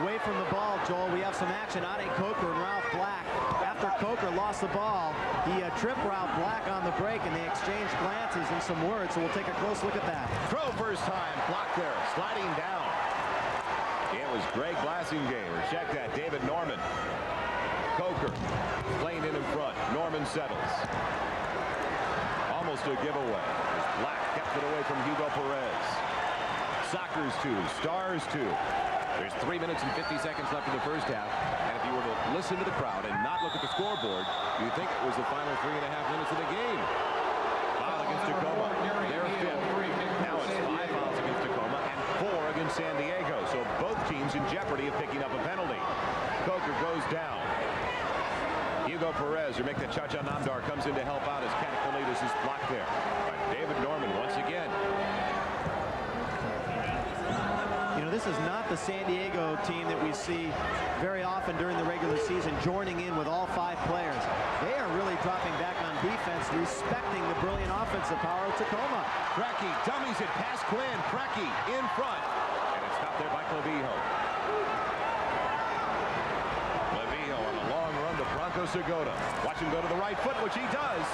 Away from the ball, Joel, we have some action. Ade Coker and Ralph Black. After Coker lost the ball, he tripped Ralph Black on the break, and they exchanged glances and some words, so we'll take a close look at that. Throw first time. Blocked there. Sliding down. It was Greg Blasingame. Check that. David Norman. Coker playing in front. Norman settles. Almost a giveaway. Black kept it away from Hugo Perez. Sockers 2. Stars 2. There's 3 minutes and 50 seconds left in the first half, and if you were to listen to the crowd and not look at the scoreboard, you'd think it was the final 3.5 minutes of the game. Foul against Tacoma. They're fifth. Now it's 5 fouls against Tacoma and 4 against San Diego, so both teams in jeopardy of picking up a penalty. Coker goes down. Hugo Perez, who make the cha-cha Namdar, comes in to help out as Katakolitis is blocked there by David Norman once again. You know, this is not the San Diego team that we see very often during the regular season, joining in with all 5 players. They are really dropping back on defense, respecting the brilliant offensive power of Tacoma. Cracky dummies it past Quinn. Cracky in front. And it's stopped there by Clavijo. Clavijo on a long run to Bronco Segota. Watch him go to the right foot, which he does.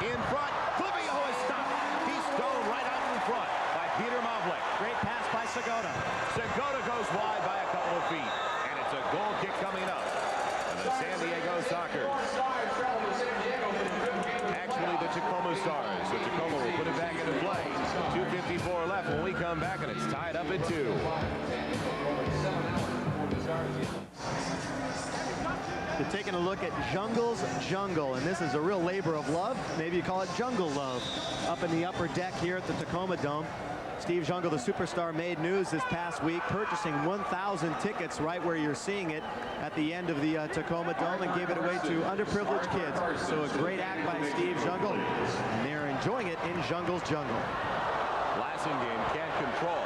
In front. Clavijo is stopped. He's stoned right out in front by Peter Mavlik. Great pass by Segota. Segota goes wide by a couple of feet. And it's a goal kick coming up. And the San Diego Sockers. Actually, the Tacoma Stars. So Tacoma will put it back into play. 2:54 left when we come back, and it's tied up at 2. They're taking a look at Jungle's Jungle, and this is a real labor of love. Maybe you call it jungle love. Up in the upper deck here at the Tacoma Dome. Steve Jungle, the superstar, made news this past week, purchasing 1,000 tickets right where you're seeing it at the end of the Tacoma Dome, and gave it away to underprivileged kids. So a great act by Steve Jungle, and they're enjoying it in Jungle's Jungle. Blasingame can't control.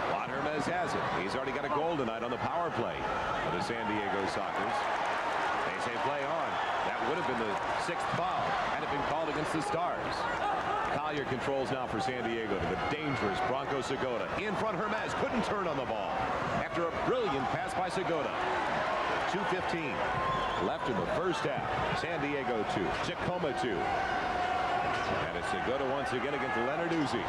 Juan Hermes has it. He's already got a goal tonight on the power play for the San Diego Sockers. They say play on. That would have been the 6th foul had it been called against the Stars. Collier controls now for San Diego to the dangerous Bronco Segota. In front, Hermes couldn't turn on the ball after a brilliant pass by Segota. 2:15 left in the first half. San Diego 2, Tacoma 2. And it's Segota once again against Leonarduzzi.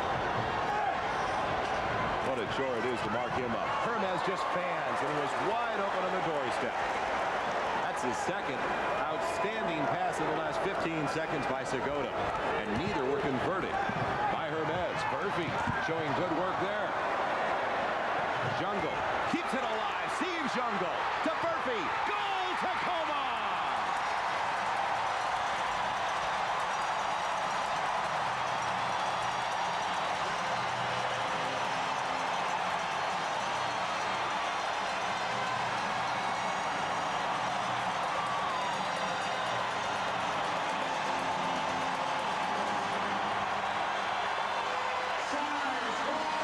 What a chore it is to mark him up. Hermes just fans, and he was wide open on the doorstep. That's his second outstanding pass in the last 15 seconds by Segota, and neither were converted by Hermes. Murphy showing good work there. Jungle keeps it alive. Steve Jungle to Murphy. Goal, Tacoma!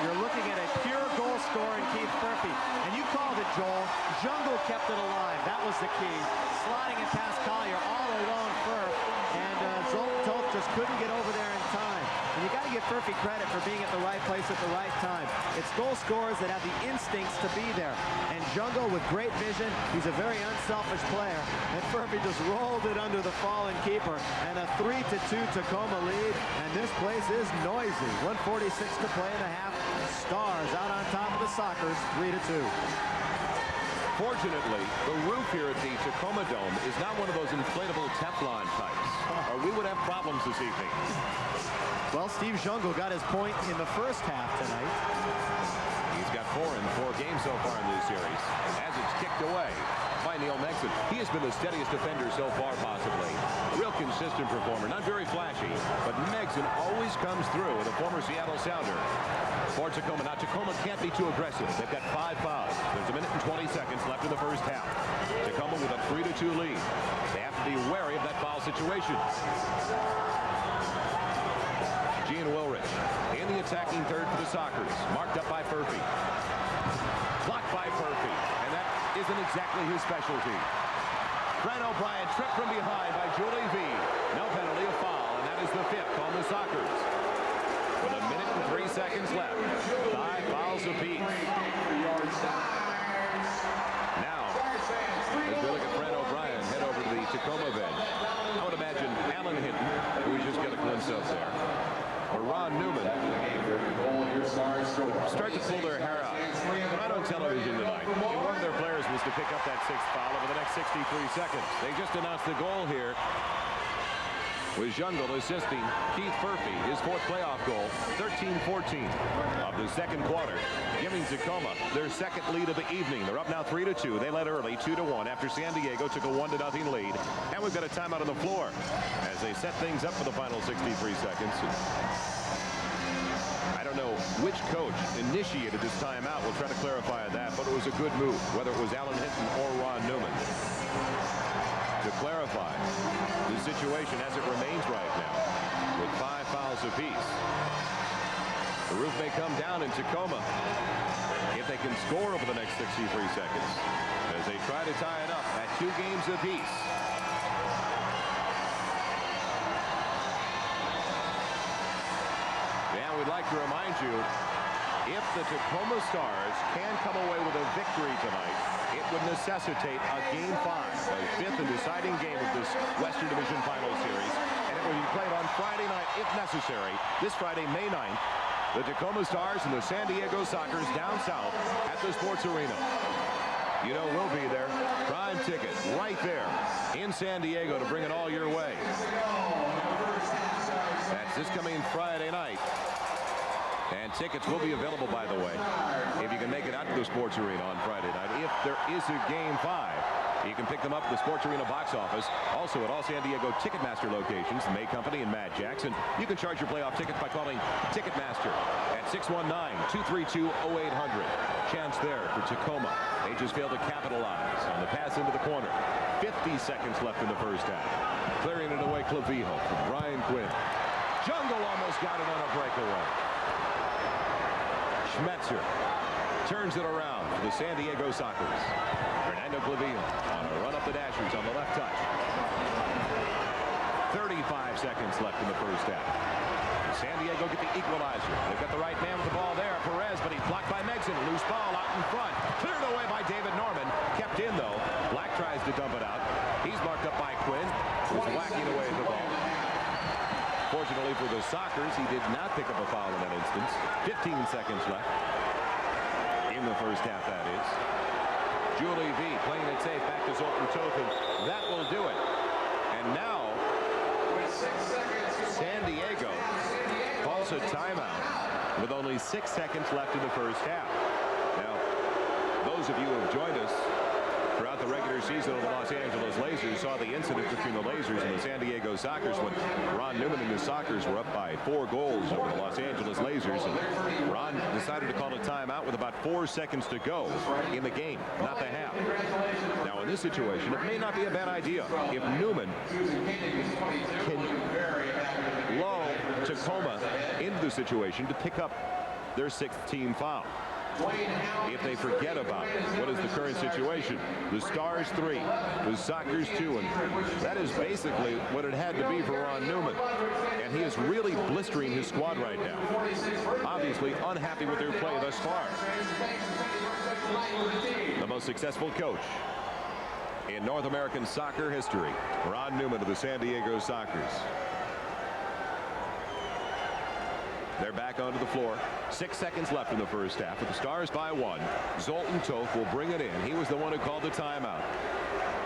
You're looking at a pure goal scorer in Keith Murphy. And you called it, Joel. Jungle kept it alive. That was the key. Sliding it past Collier all alone Furf. And Zoltov just couldn't get over there in time. And you got to give Murphy credit for being at the right place at the right time. It's goal scorers that have the instincts to be there. And Jungle with great vision. He's a very unselfish player. And Murphy just rolled it under the fallen keeper. And a 3-2 Tacoma lead. And this place is noisy. 1:46 to play in the half. Stars out on top of the Sockers, 3-2. Fortunately, the roof here at the Tacoma Dome is not one of those inflatable Teflon types, or we would have problems this evening. Well, Steve Jungle got his point in the first half tonight. He's got 4 in 4 games so far in this series. As it's kicked away by Neil Megson. He has been the steadiest defender so far, possibly. A real consistent performer. Not very flashy, but Megson always comes through with a former Seattle Sounder. For Tacoma. Now, Tacoma can't be too aggressive. They've got 5 fouls. There's a minute and 20 seconds left in the first half. Tacoma with a 3-2 lead. They have to be wary of that foul situation. Gene Wilrich attacking third for the Sockers. Marked up by Furphy. Blocked by Furphy. And that isn't exactly his specialty. Fran O'Brien tripped from behind by Julie V. No penalty, a foul, and that is the 5th on the Sockers. With a minute and 3 seconds left. 5 fouls apiece. Now, as we look at Fran O'Brien head over to the Tacoma bench, I would imagine Alan Hinton, who we just got a glimpse of there, or Ron Newman, start to pull their hair out. Not on television tonight. One of their players was to pick up that 6th foul over the next 63 seconds. They just announced the goal here, with Jungle assisting Keith Furphy, his 4th playoff goal, 13-14 of the 2nd quarter, giving Tacoma their 2nd lead of the evening. They're up now 3-2. They led early 2-1 after San Diego took a 1-0 lead. And we've got a timeout on the floor as they set things up for the final 63 seconds. I don't know which coach initiated this timeout. We'll try to clarify that, but it was a good move, whether it was Alan Hinton or Ron Newman, to clarify the situation as it remains right now with 5 fouls apiece. The roof may come down in Tacoma if they can score over the next 63 seconds as they try to tie it up at 2 games apiece. And we'd like to remind you, if the Tacoma Stars can come away with a victory tonight, it would necessitate a Game 5, a 5th and deciding game of this Western Division Final Series, and it would be played on Friday night if necessary. This Friday, May 9th, the Tacoma Stars and the San Diego Sockers down south at the Sports Arena. You know we'll be there. Prime ticket right there in San Diego to bring it all your way. That's this coming Friday night. And tickets will be available, by the way, if you can make it out to the Sports Arena on Friday night. If there is a Game 5, you can pick them up at the Sports Arena box office. Also at all San Diego Ticketmaster locations, the May Company and Mad Jackson. You can charge your playoff tickets by calling Ticketmaster at 619-232-0800. Chance there for Tacoma. They just failed to capitalize on the pass into the corner. 50 seconds left in the first half. Clearing it away, Clavijo from Brian Quinn. Jungle almost got it on a breakaway. Schmetzer turns it around for the San Diego Sockers. Fernando Clavijo on a run up the dashers on the left touch. 35 seconds left in the first half. San Diego get the equalizer. They've got the right man with the ball there, Perez, but he's blocked by Megson. Loose ball out in front. Cleared away by David Norman. Kept in, though. Black tries to dump it out. He's marked up by Quinn, who's whacking away at the ball. Fortunately for the Sockers, he did not pick up a foul in that instance. 15 seconds left in the first half, that is. Julie V playing it safe back to Zoltan Token. That will do it. And now, San Diego calls a timeout with only 6 seconds left in the first half. Now, those of you who have joined us throughout the regular season of the Los Angeles Lasers saw the incident between the Lasers and the San Diego Sockers when Ron Newman and his Sockers were up by 4 goals over the Los Angeles Lasers, and Ron decided to call a timeout with about 4 seconds to go in the game, not the half. Now in this situation, it may not be a bad idea if Newman can lull Tacoma into the situation to pick up their 6th team foul. If they forget about what is the current situation, the Stars 3, the Sockers 2, and that is basically what it had to be for Ron Newman. And he is really blistering his squad right now. Obviously unhappy with their play thus far. The most successful coach in North American soccer history, Ron Newman of the San Diego Sockers. They're back onto the floor. 6 seconds left in the first half with the Stars by 1. Zoltan Toth will bring it in. He was the one who called the timeout.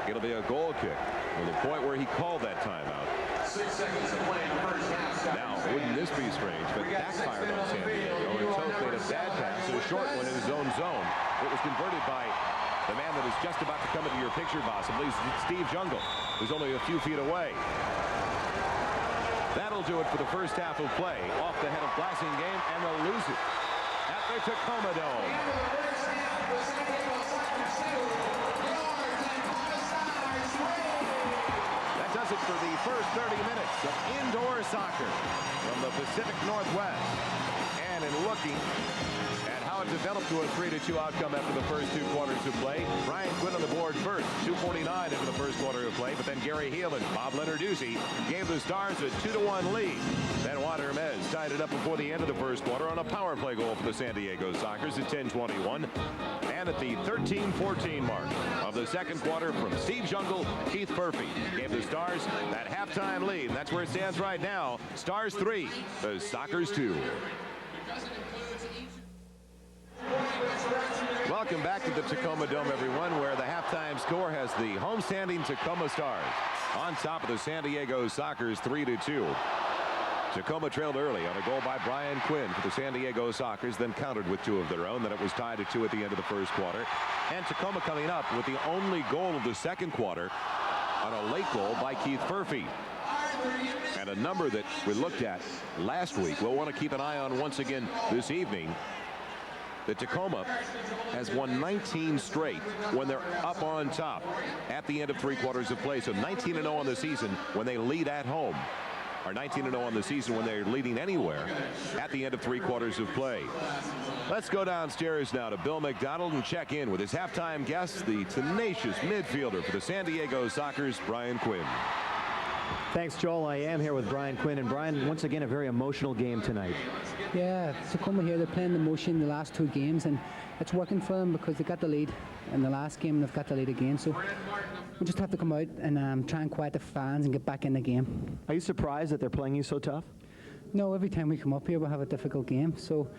It'll be a goal kick from the point where he called that timeout. 6 seconds to play in the first half. Now, wouldn't this be strange, but backfired on San Diego. And Toth made a bad pass, a short one in his own zone. It was converted by the man that is just about to come into your picture, possibly, Steve Jungle, who's only a few feet away. That'll do it for the first half of play. Off the head of Blassingame, and they'll lose it at the Tacoma Dome. That does it for the first 30 minutes of indoor soccer from the Pacific Northwest. Brian, and looking at how it developed to a 3-2 outcome after the first 2 quarters of play. Brian Quinn on the board first, 2:49 into the first quarter of play, but then Gary Heel and Bob Leonarduzzi gave the Stars a 2-1 lead. Then Juan Hermez tied it up before the end of the first quarter on a power play goal for the San Diego Sockers at 10:21. And at the 13-14 mark of the second quarter from Steve Jungle, Keith Murphy gave the Stars that halftime lead. And that's where it stands right now. Stars 3, the Sockers 2. Welcome back to the Tacoma Dome, everyone, where the halftime score has the homestanding Tacoma Stars on top of the San Diego Sockers 3-2. Tacoma trailed early on a goal by Brian Quinn for the San Diego Sockers, then countered with 2 of their own. Then it was tied at 2 at the end of the first quarter. And Tacoma coming up with the only goal of the second quarter on a late goal by Keith Murphy. And a number that we looked at last week, we'll want to keep an eye on once again this evening. That Tacoma has won 19 straight when they're up on top at the end of 3 quarters of play. So 19-0 on the season when they lead at home. Or 19-0 on the season when they're leading anywhere at the end of 3 quarters of play. Let's go downstairs now to Bill McDonald and check in with his halftime guest, the tenacious midfielder for the San Diego Sockers, Brian Quinn. Thanks, Joel. I am here with Brian Quinn. And Brian, once again, a very emotional game tonight. Yeah, Tacoma here, they're playing the motion the last 2 games, and it's working for them because they got the lead in the last game, and they've got the lead again. So we just have to come out and try and quiet the fans and get back in the game. Are you surprised that they're playing you so tough? No, every time we come up here, we'll have a difficult game. So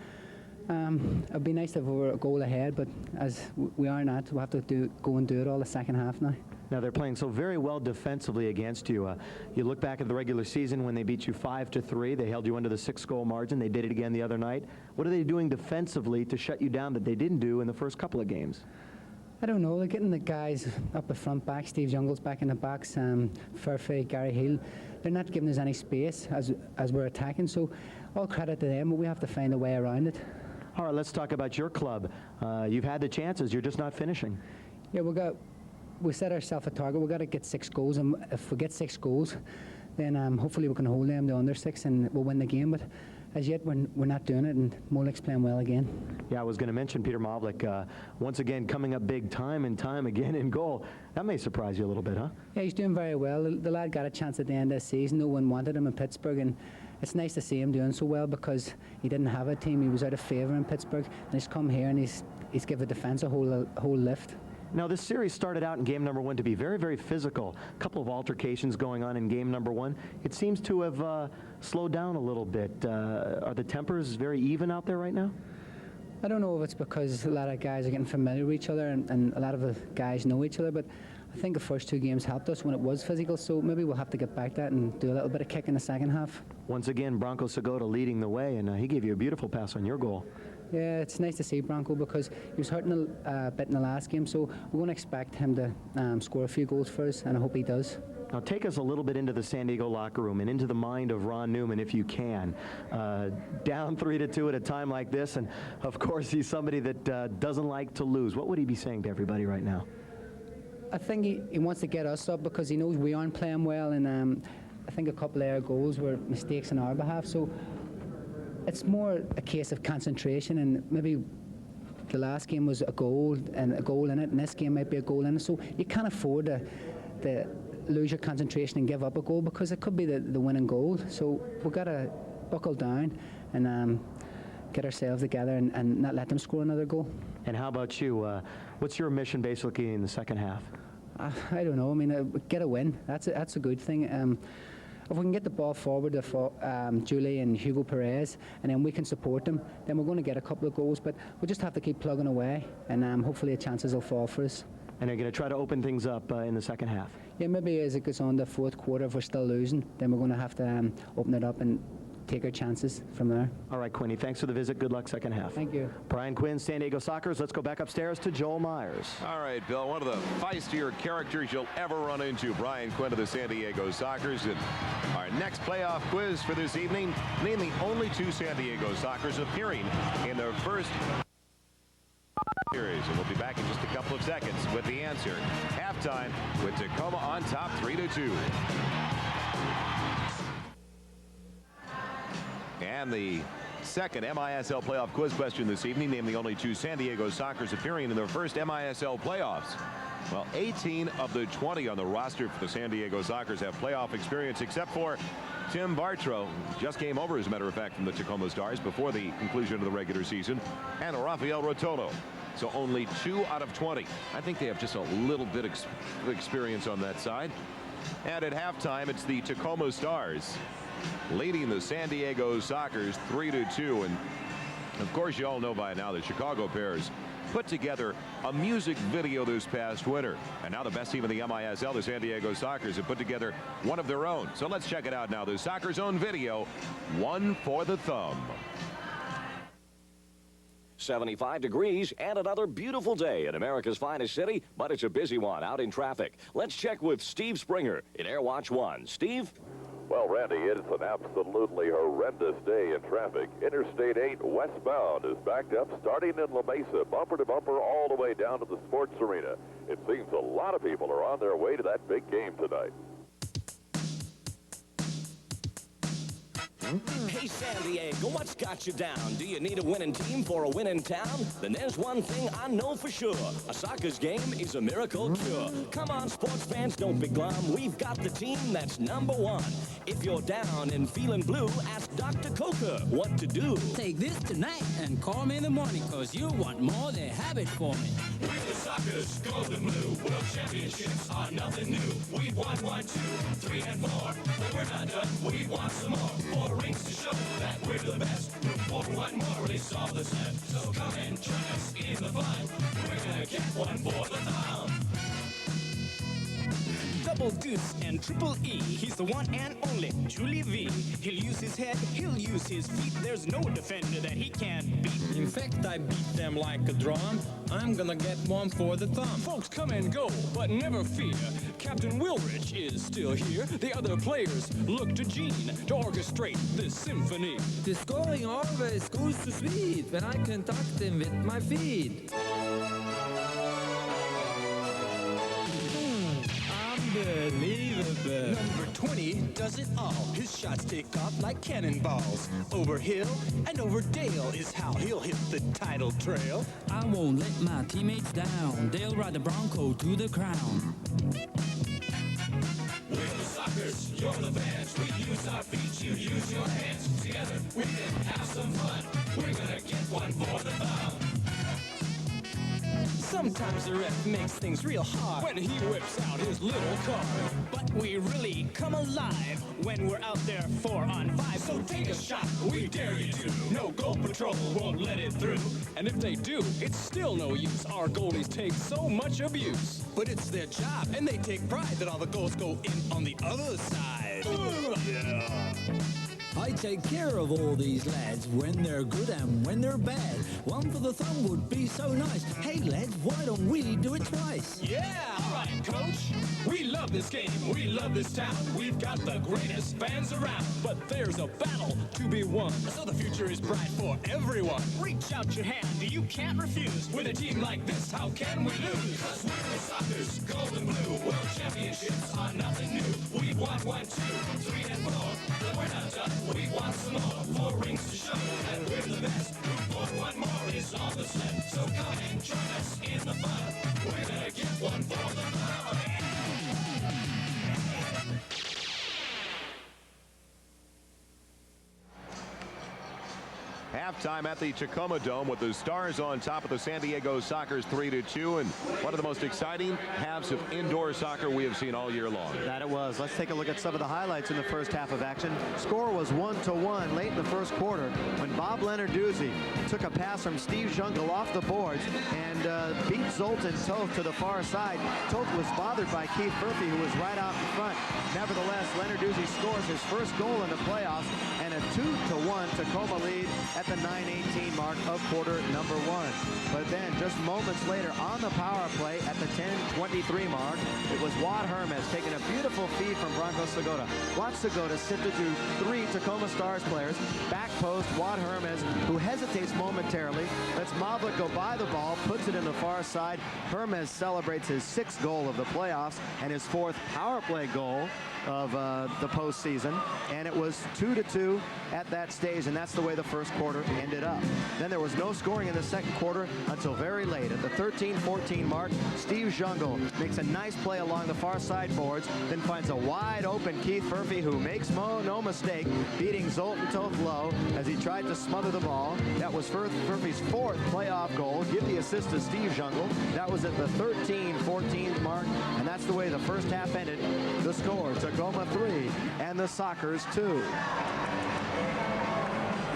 it'd be nice if we were a goal ahead, but as we are not, we'll have to go and do it all the second half now. Now, they're playing so very well defensively against you. You look back at the regular season when they beat you 5-3. They held you under the 6-goal margin. They did it again the other night. What are they doing defensively to shut you down that they didn't do in the first couple of games? I don't know. They're getting the guys up the front back. Steve Jungle's back in the backs. Furphy, Gary Hill. They're not giving us any space as we're attacking. So all credit to them, but we have to find a way around it. All right, let's talk about your club. You've had the chances. You're just not finishing. Yeah, we set ourselves a target. We've got to get 6 goals, and if we get 6 goals, then hopefully we can hold them to under 6 and we'll win the game. But as yet, we're not doing it, and Molik's playing well again. Yeah, I was going to mention Peter Mavlik, once again coming up big time and time again in goal. That may surprise you a little bit, huh? Yeah, he's doing very well. The lad got a chance at the end of the season. No one wanted him in Pittsburgh, and it's nice to see him doing so well because he didn't have a team. He was out of favour in Pittsburgh, and he's come here and he's given the defence a whole lift. Now, this series started out in game number 1 to be very, very physical. A couple of altercations going on in game number 1. It seems to have slowed down a little bit. Are the tempers very even out there right now? I don't know if it's because a lot of guys are getting familiar with each other and a lot of the guys know each other, but I think the first 2 games helped us when it was physical, so maybe we'll have to get back to that and do a little bit of kick in the second half. Once again, Bronco Segota leading the way, and he gave you a beautiful pass on your goal. Yeah, it's nice to see Bronco because he was hurting a bit in the last game, so we're going to expect him to score a few goals for us, and I hope he does. Now take us a little bit into the San Diego locker room and into the mind of Ron Newman, if you can. Down 3-2 at a time like this, and of course he's somebody that doesn't like to lose. What would he be saying to everybody right now? I think he wants to get us up because he knows we aren't playing well, and I think a couple of our goals were mistakes on our behalf, so it's more a case of concentration, and maybe the last game was a goal and a goal in it, and this game might be a goal in it, so you can't afford to lose your concentration and give up a goal because it could be the winning goal. So we've got to buckle down and get ourselves together and not let them score another goal. And how about you? What's your mission basically in the second half? I don't know. I mean, get a win. That's a good thing. If we can get the ball forward to Julie and Hugo Perez, and then we can support them, then we're going to get a couple of goals. But we'll just have to keep plugging away, and hopefully the chances will fall for us. And they're going to try to open things up in the second half? Yeah, maybe as it goes on the fourth quarter, if we're still losing, then we're going to have to open it up and take our chances from there. All right, Quinny, thanks for the visit. Good luck second half. Thank you. Brian Quinn, San Diego Sockers. Let's go back upstairs to Joel Myers. All right, Bill, one of the feistier characters you'll ever run into, Brian Quinn of the San Diego Sockers. And our next playoff quiz for this evening, name the only 2 San Diego Sockers appearing in their first series. And we'll be back in just a couple of seconds with the answer. Halftime with Tacoma on top 3-2. And the second MISL playoff quiz question this evening. Name the only two San Diego Sockers appearing in their first MISL playoffs. Well, 18 of the 20 on the roster for the San Diego Sockers have playoff experience, except for Tim Bartro, just came over, as a matter of fact, from the Tacoma Stars before the conclusion of the regular season, and Rafael Rotolo. So only 2 out of 20. I think they have just a little bit of experience on that side. And at halftime, it's the Tacoma Stars leading the San Diego Sockers 3-2. And of course, you all know by now the Chicago Bears put together a music video this past winter. And now the best team in the MISL, the San Diego Sockers, have put together one of their own. So let's check it out now. The Sockers' own video, One for the Thumb. 75 degrees and another beautiful day in America's finest city, but it's a busy one out in traffic. Let's check with Steve Springer in Airwatch 1. Steve? Well, Randy, it's an absolutely horrendous day in traffic. Interstate 8 westbound is backed up starting in La Mesa, bumper to bumper all the way down to the sports arena. It seems a lot of people are on their way to that big game tonight. Hey, San Diego, what's got you down? Do you need a winning team for a winning town? Then there's one thing I know for sure. A Sockers game is a miracle cure. Come on, sports fans, don't be glum. We've got the team that's #1. If you're down and feeling blue, ask Dr. Coker what to do. Take this tonight and call me in the morning, cause you want more, they have it for me. We're the Sockers, gold and blue. World championships are nothing new. We've won 1, 2, 3, and 4. But we're not done, we want some more. 4 rings to show that we're the best. Room for 1 more is all that's left. So come and join us in the fun. We're gonna get 1 for the thumb. Double deuce and triple E. He's the one and only Julie V. He'll use his head, he'll use his feet. There's no defender that he can't beat. In fact, I beat them like a drum. I'm gonna get 1 for the thumb. Folks come and go, but never fear. Captain Wilrich is still here. The other players look to Gene to orchestrate this symphony. The scoring always goes to sweet when I conduct them with my feet. Unbelievable. Number 20 does it all. His shots take off like cannonballs. Over hill and over dale is how he'll hit the title trail. I won't let my teammates down. They'll ride the Bronco to the crown. We're the Sockers, you're the fans. We use our feet, you use your hands. Together we can have some fun. We're gonna get 1 for the thumb. Sometimes the ref makes things real hard when he whips out his little car. But we really come alive when we're out there 4 on 5. So take a shot, we dare you to. No goal patrol won't let it through. And if they do, it's still no use. Our goalies take so much abuse. But it's their job, and they take pride that all the goals go in on the other side. Yeah. I take care of all these lads when they're good and when they're bad. 1 for the thumb would be so nice. Hey lads, why don't we do it twice? Yeah, all right, coach. We love this game. We love this town. We've got the greatest fans around. But there's a battle to be won. So the future is bright for everyone. Reach out your hand. You can't refuse. With a team like this, how can we lose? Cause we're the Sockers, gold and blue. World championships are nothing new. We've won 1, 2, 3, and 4. But we're not done. We want some more. 4 rings to show that we're the best. Room for 1 more is all that's left. So come and join us in the fun. We're gonna get 1 for the thumb. Halftime at the Tacoma Dome with the Stars on top of the San Diego Sockers 3-2, and one of the most exciting halves of indoor soccer we have seen all year long. That it was. Let's take a look at some of the highlights in the first half of action. Score was 1-1 late in the first quarter when Bob Leonarduzzi took a pass from Steve Jungle off the boards and beat Zoltan Toth to the far side. Toth was bothered by Keith Murphy, who was right out in front. Nevertheless, Leonarduzzi scores his first goal in the playoffs and a 2-1 Tacoma lead at the 9:18 mark of quarter number 1. But then just moments later on the power play at the 10:23 mark, it was Wad Hermes taking a beautiful feed from Bronco Segota. Watch Segota sifted through 3 Tacoma Stars players. Back post, Wad Hermes, who hesitates momentarily, lets Mavlik go by the ball, puts it in the far side. Hermes celebrates his 6th goal of the playoffs and his 4th power play goal of the postseason, and it was 2-2 at that stage, and that's the way the first quarter ended up. Then there was no scoring in the second quarter until very late. At the 13-14 mark, Steve Jungle makes a nice play along the far side boards, then finds a wide open Keith Furphy, who makes no mistake, beating Zoltan Toth low as he tried to smother the ball. That was Furphy's fourth playoff goal. Give the assist to Steve Jungle. That was at the 13-14 mark, and that's the way the first half ended. The score, Tacoma 3 and the Sockers 2.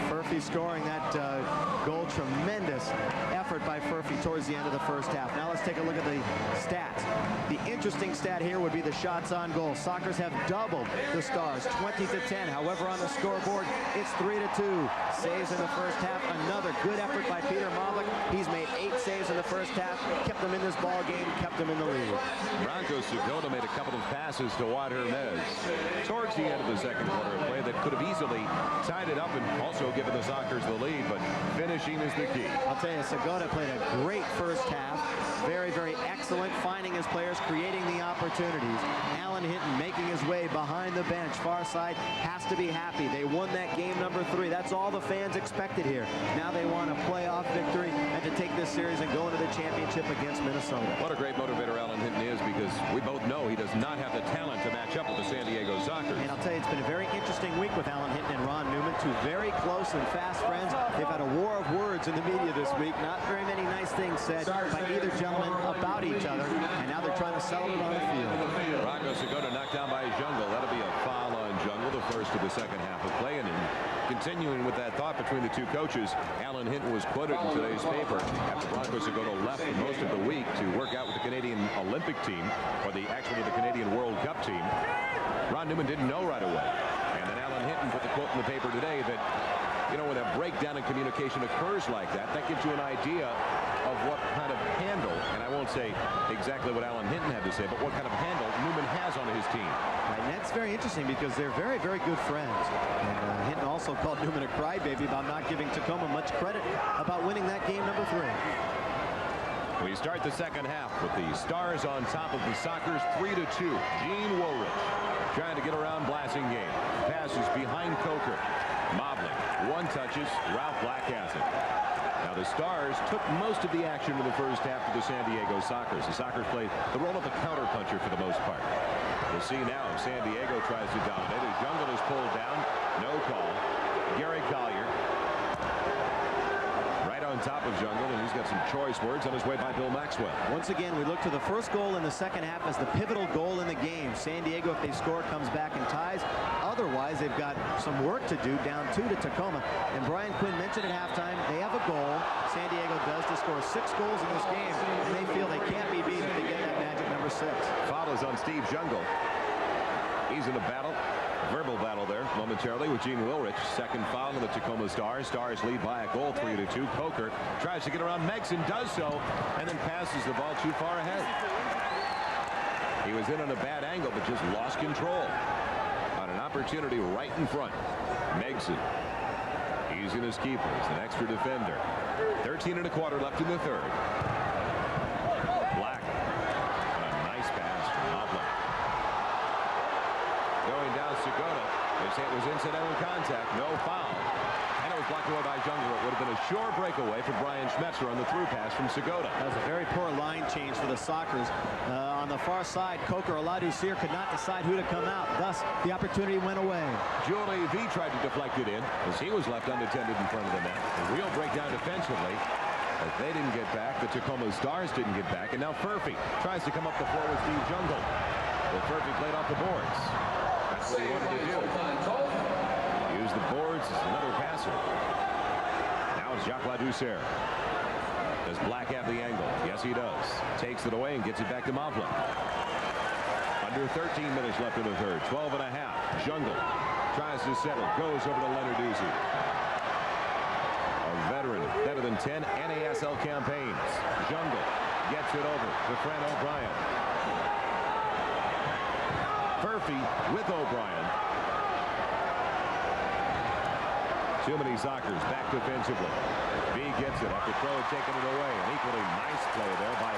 Furphy scoring that goal. Tremendous effort by Furphy towards the end of the first half. Now let's take a look at the stats. The interesting stat here would be the shots on goal. Sockers have doubled the Stars, 20-10. However, on the scoreboard, it's 3-2. Saves in the first half. Another good effort by Peter Mavlik. He's made 8 saves in the first half, kept them in this ball game, kept them in the lead. Bronco Segota made a couple of passes to Juan Hermes towards the end of the second quarter, a play that could have easily tied it up and also given the Sockers the lead, but finishing is the key. I'll tell you, Segota played a great first half. Very, very excellent, finding his players, creating the opportunities. Alan Hinton making his way behind the bench. Far side has to be happy. They won that game number 3. That's all the fans expected here. Now they want a playoff victory and to take this series and go into the championship against Minnesota. What a great motivator Alan Hinton is, because we both know he does not have the talent to match up with the San Diego Sockers. And I'll tell you, it's been a very interesting week with Alan Hinton and Ron Newman, two very close and fast friends. They've had a war of words in the media this week. Not very many nice things said by either gentleman about each other, and now they're trying to settle it on the field. Bronco Segota knocked down by Jungle. That'll be a foul on Jungle, the first of the second half of play. And continuing with that thought between the two coaches, Alan Hinton was quoted in today's paper after Bronco Segota left for most of the week to work out with the Canadian Olympic team, or actually the Canadian World Cup team. Ron Newman didn't know right away. And then Alan Hinton put the quote in the paper today that, you know, when a breakdown in communication occurs like that, that gives you an idea of what kind of handle, and I won't say exactly what Alan Hinton had to say, but what kind of handle Newman has on his team. Right, and that's very interesting because they're very, very good friends. And Hinton also called Newman a crybaby about not giving Tacoma much credit about winning that game number 3. We start the second half with the Stars on top of the Sockers, 3-2. Gene Woolrich trying to get around Blasingame. Passes behind Coker. Mobley, 1 touches. Ralph Black has it. Now the Stars took most of the action in the first half of the San Diego Sockers. The Sockers played the role of a counterpuncher for the most part. We'll see now if San Diego tries to dominate. As Jungle is pulled down. No call. Gary Collier right on top of Jungle, and he's got some choice words on his way by Bill Maxwell. Once again, we look to the first goal in the second half as the pivotal goal in the game. San Diego, if they score, comes back and ties. Otherwise, they've got some work to do, down 2 to Tacoma. And Brian Quinn mentioned at halftime, they have a goal, San Diego does, to score 6 goals in this game. And they feel they can't be beat if they get that magic number 6. Foul is on Steve Jungle. He's in a battle, verbal battle there momentarily with Gene Woolrich. Second foul on the Tacoma Stars. Stars lead by a goal, 3-2. Coker tries to get around Megson, does so, and then passes the ball too far ahead. He was in on a bad angle, but just lost control on an opportunity right in front. Megson, he's in his keeper. He's an extra defender. 13 1/4 left in the third. Black on a nice pass from Mobley. Going down Segota. They say it was incidental contact, no foul. And it was blocked away by Jungle. It would have been a sure breakaway for Brian Schmetzer on the through pass from Segota. That was a very poor line change for the Sockers. On the far side, Coker Oladusier could not decide who to come out. Thus, the opportunity went away. Julie V tried to deflect it in as he was left unattended in front of the net. A real breakdown defensively. But they didn't get back. The Tacoma Stars didn't get back. And now Furphy tries to come up the floor with Steve Jungle. Well, Furphy played off the boards. That's what he wanted to do. Use the boards as another passer. Now it's Jacques Ladouceur. Does Black have the angle? Yes, he does. Takes it away and gets it back to Mobley. Under 13 minutes left in the third. 12 1/2. Jungle tries to settle. Goes over to Lenarduzzi. A veteran, better than 10 NASL campaigns. Jungle gets it over to Fran O'Brien. Furphy with O'Brien. Too many Sockers back defensively. B gets it after Crow had taken it away. An equally nice play there by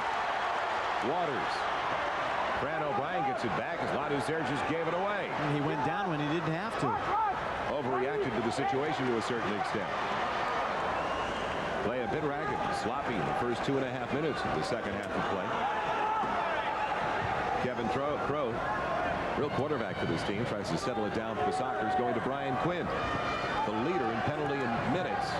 Waters. Fran O'Brien gets it back as Ladouceur just gave it away. And he went down when he didn't have to. overreacted to the situation to a certain extent. Play a bit ragged, sloppy in the first 2.5 minutes of the second half of play. Kevin Crow, real quarterback for this team, tries to settle it down for the Sockers, going to Brian Quinn, the leader in penalty in minutes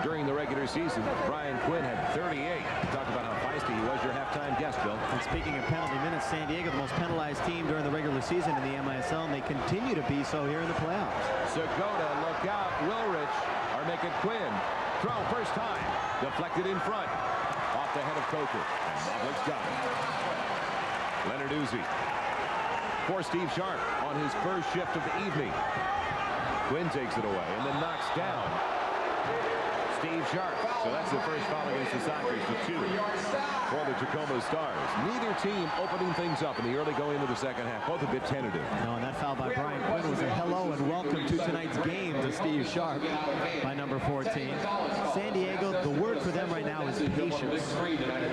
during the regular season. Brian Quinn had 38. Talk about how feisty he was. Your halftime guest, Bill. And speaking of penalty minutes, San Diego, the most penalized team during the regular season in the MISL, and they continue to be so here in the playoffs. Segota, look out. Wilrich are making Quinn throw first time. Deflected in front. Off the head of Coker. And Mavlick's got it. Leonard Uzi for Steve Sharp on his first shift of the evening. Quinn takes it away and then knocks down Steve Sharp. So that's the first foul against the Sockers, the 2 for the Tacoma Stars. Neither team opening things up in the early going into the second half. Both a bit tentative. No, and that foul by Brian Quinn was a hello and welcome to tonight's game to Steve Sharp by number 14. San Diego, the word for them right now is patience.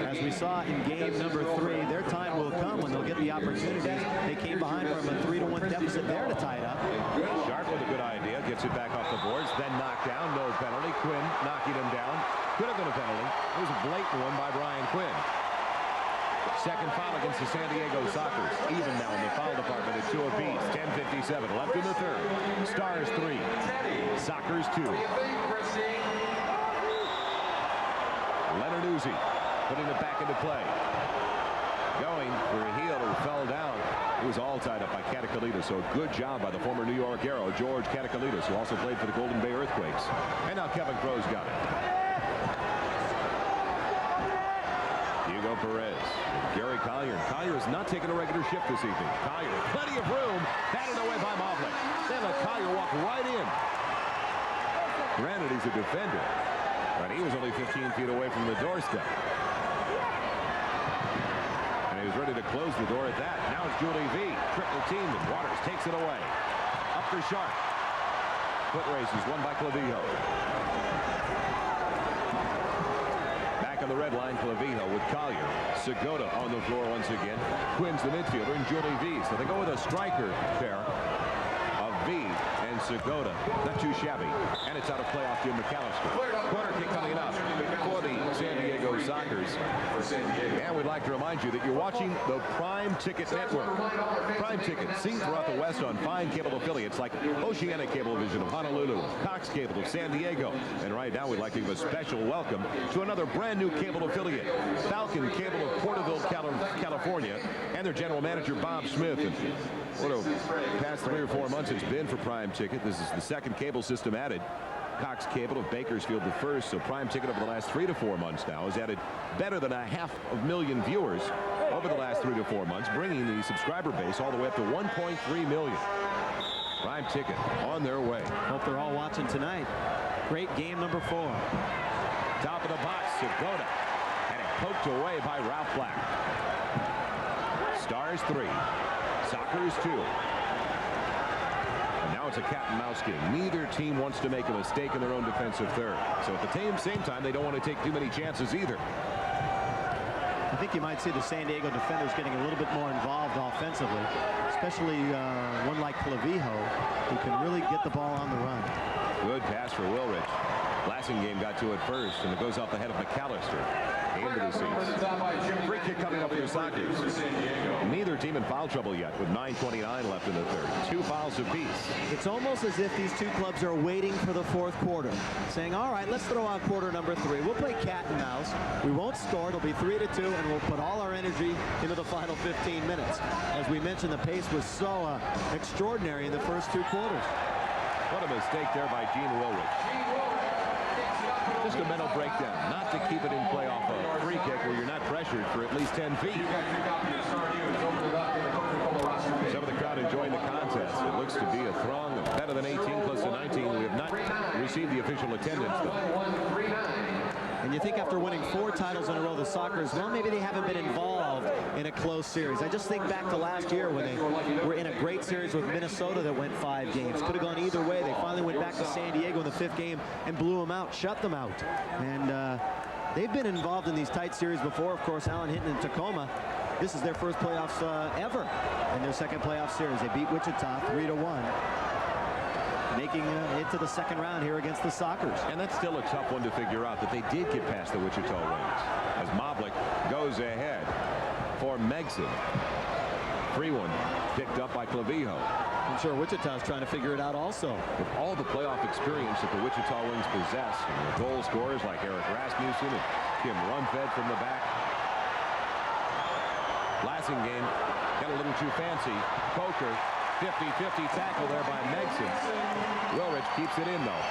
As we saw in game number 3, their time will come when they'll get the opportunities. They came behind from a 3-1 deficit there to tie it up. Sharp with a good idea, gets it back off the boards, then knocked down, no penalty. Quinn knocking him down. Could have been a penalty. It was a blatant one by Brian Quinn. Second foul against the San Diego Sockers. Even now in the foul department at 2 apiece. 10:57 left in the third. Stars 3. Sockers 2. Leonard Uzi putting it back into play. Going for a heel who fell down. It was all tied up by Katakalitis, so good job by the former New York Arrow, George Katakalitis, who also played for the Golden Bay Earthquakes. And now Kevin Crow's got it. Hugo Perez, Gary Collier. Collier is not taking a regular shift this evening. Collier, plenty of room, batted away by Mavlick. They let Collier walk right in. Granted, he's a defender, but he was only 15 feet away from the doorstep. He was ready to close the door at that. Now it's Julie V. Triple team, and Waters takes it away. Up for Sharp. Foot races won by Clavijo. Back on the red line, Clavijo with Collier. Segota on the floor once again. Quinn's the midfielder, and Julie V. So they go with a striker pair of V and Segota. Not too shabby. And it's out of play off Jim McAllister. Corner kick coming up for the San Diego Sockers. And we'd like to remind you that you're watching the Prime Ticket Network. Prime Ticket, seen throughout the West on fine cable affiliates like Oceanic Cablevision of Honolulu, Cox Cable of San Diego. And right now we'd like to give a special welcome to another brand new cable affiliate, Falcon Cable of Porterville, California, and their general manager, Bob Smith. And what a past 3 or 4 months it's been for Prime Ticket. This is the second cable system added. Cox Cable of Bakersfield the first, so Prime Ticket over the last 3 to 4 months now has added better than 500,000 viewers over the last 3 to 4 months, bringing the subscriber base all the way up to 1.3 million. Prime Ticket on their way. Hope they're all watching tonight. Great game number 4. Top of the box, Segota, and it poked away by Ralph Black. Stars 3, Sockers 2. Now it's a cat and mouse game. Neither team wants to make a mistake in their own defensive third. So at the same time, they don't want to take too many chances either. I think you might see the San Diego defenders getting a little bit more involved offensively, especially one like Clavijo, who can really get the ball on the run. Good pass for Wilrich. Lassing game got to it first, and it goes off the head of McAllister. Into the seats. Free kick coming up for the Sockers. Neither team in foul trouble yet, with 9:29 left in the third. 2 fouls apiece. It's almost as if these two clubs are waiting for the 4th quarter, saying, all right, let's throw out quarter number 3. We'll play cat and mouse. We won't score. It'll be 3-2, and we'll put all our energy into the final 15 minutes. As we mentioned, the pace was so extraordinary in the first 2 quarters. What a mistake there by Gene Wilrich. Just a mental breakdown, not to keep it in play off a free kick where you're not pressured for at least 10 feet. Some of the crowd enjoying the contest. It looks to be a throng of better than 18, close to 19. We have not received the official attendance, though. And you think after winning 4 titles in a row, the Sockers, well, maybe they haven't been involved in a close series. I just think back to last year when they were in a great series with Minnesota that went 5 games. Could have gone either way. They finally went back to San Diego in the 5th game and blew them out, shut them out. And they've been involved in these tight series before. Of course, Allen Hinton and Tacoma. This is their first playoffs ever in their 2nd playoff series. They beat Wichita 3-1. making it to the second round here against the Sockers. And that's still a tough one to figure out, that they did get past the Wichita Wings. As Moblik goes ahead for Megson. Free one picked up by Clavijo. I'm sure Wichita's trying to figure it out also. With all the playoff experience that the Wichita Wings possess, and the goal scorers like Eric Rasmussen and Kim Rundfed from the back. Blasingame got a little too fancy. Coker, 50-50 tackle there by Megson. Wilrich keeps it in, though.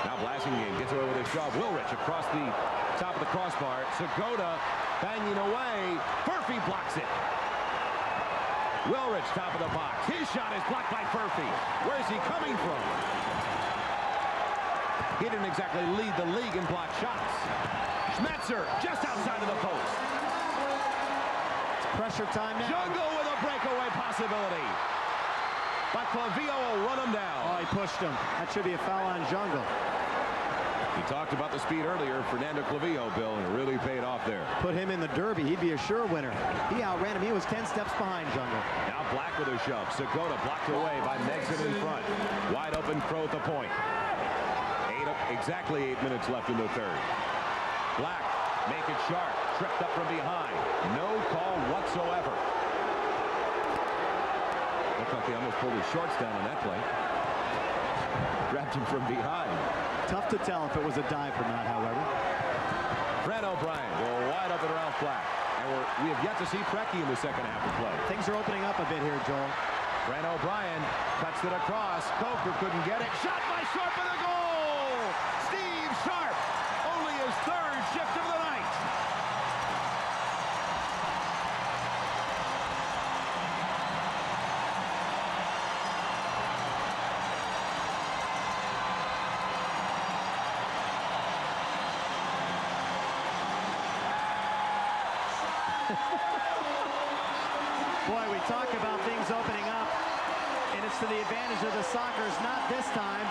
Now Blasingame gets away with a shove. Wilrich across the top of the crossbar. Segota banging away. Furphy blocks it. Wilrich, top of the box. His shot is blocked by Furphy. Where's he coming from? He didn't exactly lead the league in blocked shots. Schmetzer just outside of the post. It's pressure time now. Jungle with a breakaway possibility. But Clavijo will run him down. Oh, he pushed him. That should be a foul on Jungle. We talked about the speed earlier. Fernando Clavijo, Bill, and it really paid off there. Put him in the Derby. He'd be a sure winner. He outran him. He was 10 steps behind Jungle. Now Black with a shove. Segota blocked away by Megson in front. Wide open Crow at the point. Exactly 8 minutes left in the third. Black, make it sharp. Tripped up from behind. No call whatsoever. Looked like they almost pulled his shorts down on that play. Grabbed him from behind. Tough to tell if it was a dive or not, however. Fred O'Brien will wide open Ralph Black. And we have yet to see Preki in the second half of play. Things are opening up a bit here, Joel. Fred O'Brien cuts it across. Coker couldn't get it. Shot by Sharp for the goal! Steve Sharp, only his third shift of the night. Boy, we talk about things opening up, and it's to the advantage of the Sockers. Not this time.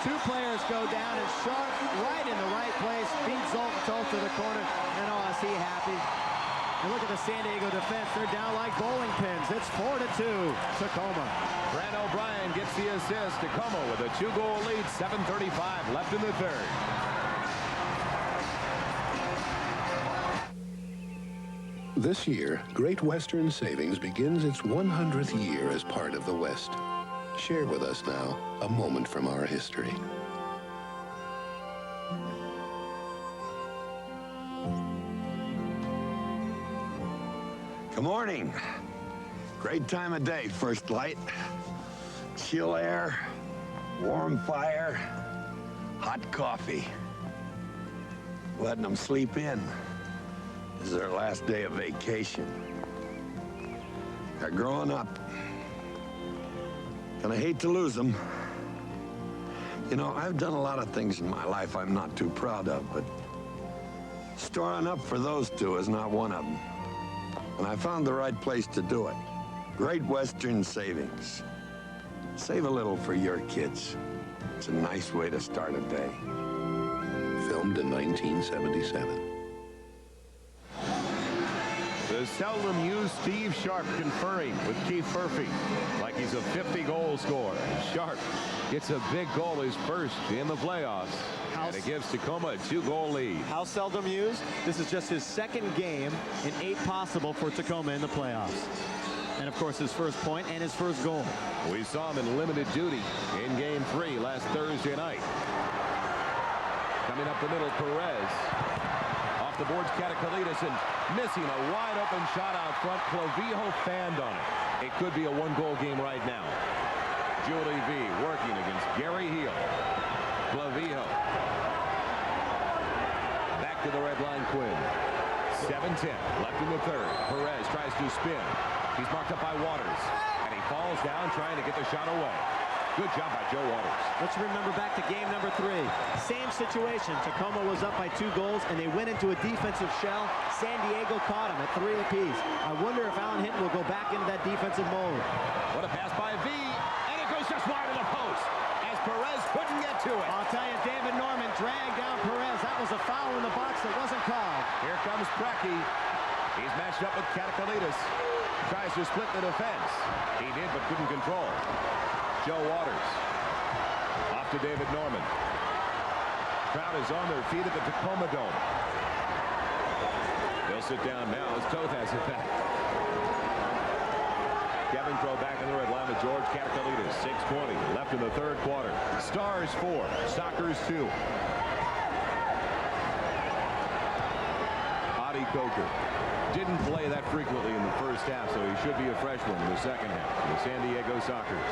Two players go down, and Sharp right in the right place, beats Zolt to the corner, and oh, is he happy. And look at the San Diego defense. They're down like bowling pins. It's 4-2, Tacoma. Fred O'Brien gets the assist. Tacoma with a 2-goal lead, 7:35 left in the third. This year, Great Western Savings begins its 100th year as part of the West. Share with us now a moment from our history. Good morning. Great time of day, first light. Chill air, warm fire, hot coffee. Letting them sleep in. This is their last day of vacation. They're growing up. And I hate to lose them. You know, I've done a lot of things in my life I'm not too proud of, but storing up for those two is not one of them. And I found the right place to do it. Great Western Savings. Save a little for your kids. It's a nice way to start a day. Filmed in 1977. The seldom used Steve Sharp conferring with Keith Furphy like he's a 50-goal scorer. Sharp gets a big goal, his first in the playoffs. And it gives Tacoma a 2-goal lead. How seldom used? This is just his second game in 8 possible for Tacoma in the playoffs. And of course his first point and his first goal. We saw him in limited duty in Game 3 last Thursday night. Coming up the middle, Perez. Off the boards, Katakalitis, and missing a wide open shot out front. Clavijo fanned on it. It could be a 1-goal game right now. Julie V working against Gary Heel. Clavijo. Back to the red line, Quinn. 7:10 left in the third. Perez tries to spin. He's marked up by Waters. And he falls down trying to get the shot away. Good job by Joe Waters. Let's remember back to game number 3. Same situation. Tacoma was up by 2 goals, and they went into a defensive shell. San Diego caught him at 3 apiece. I wonder if Alan Hinton will go back into that defensive mode. What a pass by V, and it goes just wide of the post as Perez couldn't get to it. I'll tell you, David Norman dragged down Perez. That was a foul in the box that wasn't called. Here comes Preki. He's matched up with Katakalitis. Tries to split the defense. He did, but couldn't control. Joe Waters. to David Norman. Crowd is on their feet at the Tacoma Dome. They'll sit down now as Toth has it back. Kevin Crow back in the red line with George Katakalitis. 6:20 left in the third quarter. Stars 4, Sockers 2. Adi Coker didn't play that frequently in the first half, so he should be a freshman in the second half for the San Diego Sockers.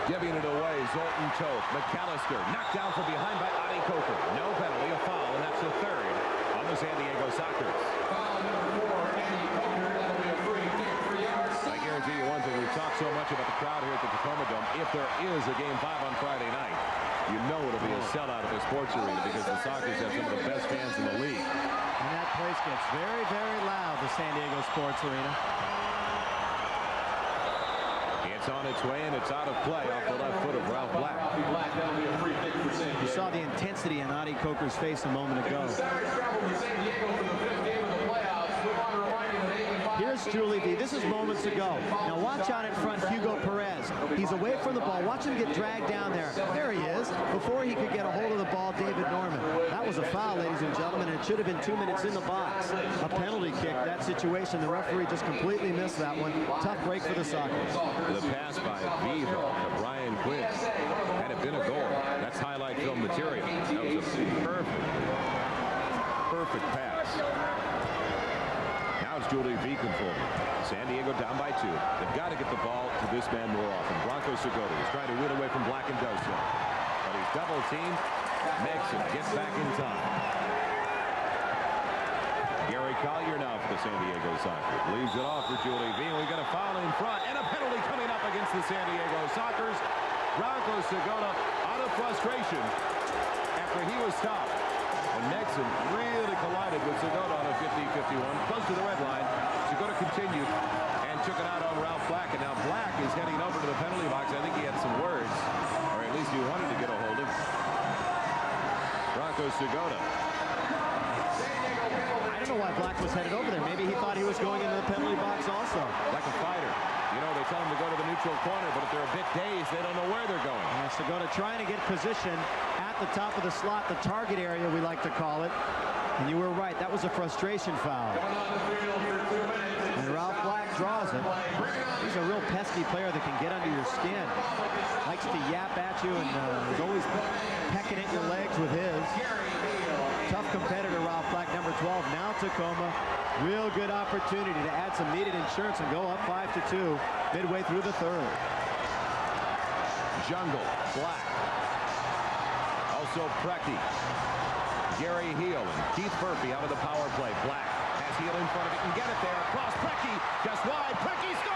Giving it away, Zoltan Toth. McAllister knocked down from behind by Adi Coker. No penalty, a foul, and that's the third on the San Diego Sockers. Foul number 4, Andy Coker. That'll be a free kick, 3 yards. I guarantee you one thing, we've talked so much about the crowd here at the Tacoma Dome. If there is a Game 5 on Friday night, you know it'll be a sellout of the sports arena because the Sockers have some of the best fans in the league. And that place gets very, very loud, the San Diego Sports Arena. It's on its way, and it's out of play off the left foot of Ralph Black. You saw the intensity in Adi Coker's face a moment ago. Here's Julie V. This is moments ago. Now watch out in front, Hugo Perez. He's away from the ball. Watch him get dragged down there. There he is. Before he could get a hold of the ball, David Norman. That was a foul, ladies and gentlemen, and it should have been 2 minutes in the box. A penalty kick, that situation. The referee just completely missed that one. Tough break for the Sockers. The pass by V to Brian Quinn. Had it been a goal, that's highlight film material. That was a perfect pass. Now it's Julie V controlling. San Diego down by 2. They've got to get the ball to this man more often. Bronco Segota is trying to wheel away from Black and does so. But he's double teamed. Mixon gets back in time. Gary Collier now for the San Diego Sockers. Leaves it off for Julie V. We got a foul in front and a penalty coming up against the San Diego Sockers. Bronco Segota out of frustration after he was stopped. And Mixon really collided with Segota on a 50-51, close to the red line. Segota continued and took it out on Ralph Black. And now Black is heading over to the penalty box. I think he had some words, or at least he wanted to get a hold of Bronco Segota. I don't know why Black was headed over there. Maybe he thought he was going into the penalty box also. Like a fighter. You know, they tell him to go to the neutral corner, but if they're a bit dazed, they don't know where they're going. Segota trying to get position at the top of the slot, the target area we like to call it. And you were right, that was a frustration foul. And Ralph Black draws it. He's a real pesky player that can get under your skin. Likes to yap at you and is always pecking at your legs with his. Tough competitor, Ralph Black, number 12. Now Tacoma. Real good opportunity to add some needed insurance and go up 5-2 midway through the third. Jungle, Black. Also Preki. Gary Heel and Keith Murphy out of the power play. Black has Heel in front of it and get it there. Across Preki, just wide. Preki scores!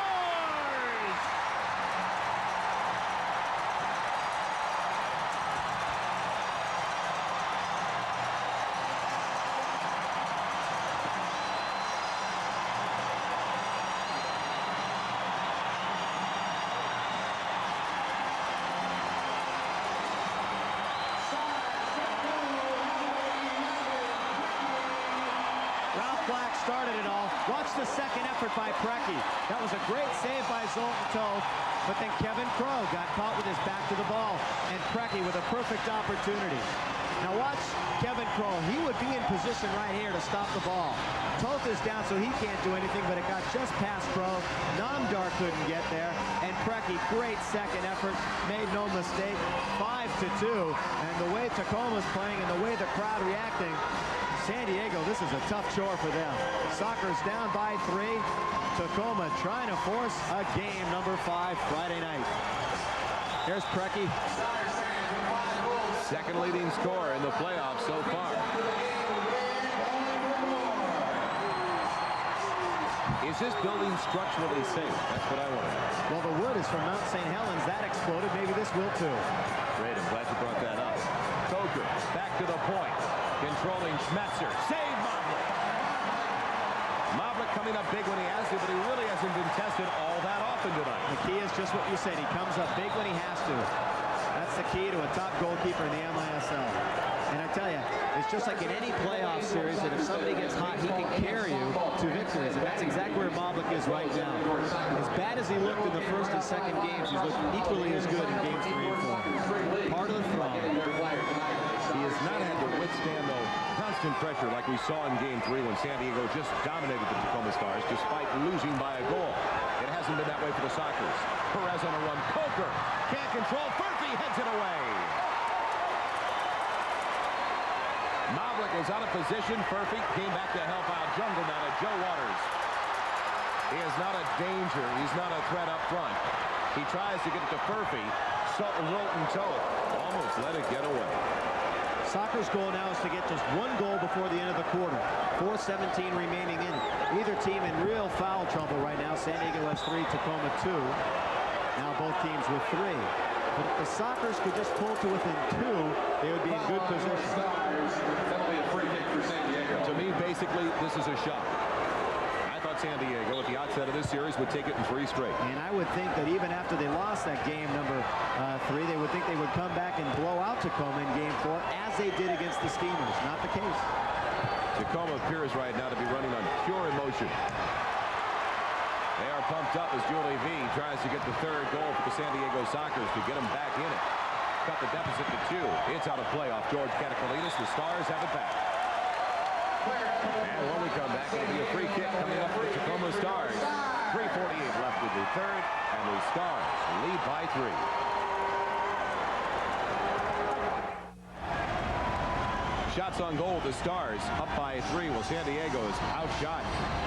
Black started it all. Watch the second effort by Preki. That was a great save by Zoltan Toth, but then Kevin Crow got caught with his back to the ball, and Preki with a perfect opportunity. Now watch Kevin Crow. He would be in position right here to stop the ball. Toth is down, so he can't do anything, but it got just past Crow. Namdar couldn't get there, and Preki, great second effort, made no mistake. 5-2, and the way Tacoma's playing and the way the crowd reacting, San Diego, this is a tough chore for them. Sockers down by 3. Tacoma trying to force a game number 5 Friday night. Here's Preki. Second leading scorer in the playoffs so far. Is this building structurally safe? That's what I want to know. Well, the wood is from Mount St. Helens. That exploded. Maybe this will too. Great. I'm glad you brought that up. Coker back to the point. Controlling Schmetzer. Save Mavlik. Mavlik coming up big when he has to, but he really hasn't been tested all that often tonight. The key is just what you said. He comes up big when he has to. That's the key to a top goalkeeper in the MISL. And I tell you, it's just like in any playoff series that if somebody gets hot, he can carry you to victories. And that's exactly where Mavlik is right now. As bad as he looked in the first and second games, he's looked equally as good in games 3 and 4. Part of the throne. He has not had to withstand, though, constant pressure like we saw in Game 3 when San Diego just dominated the Tacoma Stars despite losing by a goal. It hasn't been that way for the Sockers. Perez on a run. Coker can't control. Furphy heads it away. Mavlik was out of position. Furphy came back to help out. Jungle now to Joe Waters. He is not a danger. He's not a threat up front. He tries to get it to Furphy. Rolton toe. Almost let it get away. Sockers' goal now is to get just 1 goal before the end of the quarter. 4:17 remaining in it. Either team in real foul trouble right now. San Diego has 3, Tacoma 2. Now both teams with 3. But if the Sockers could just pull to within 2, they would be in good position. That'll be a free kick for San Diego. To me, basically, this is a shot. I thought San Diego at the outset of this series would take it in 3 straight. And I would think that even after they lost that game number 3, they would think they would come back and blow out Tacoma in game 4 as they did against the Steamers. Not the case. Tacoma appears right now to be running on pure emotion. They are pumped up as Julie V tries to get the 3rd goal for the San Diego Sockers to get them back in it. Cut the deficit to 2. It's out of play off George Katakalitis. The Stars have it back. And when we come back, it'll be a free kick coming up for the Tacoma Stars. 3:48 left with the 3rd, and the Stars lead by 3. Shots on goal, the Stars up by 3. Well, San Diego is outshot.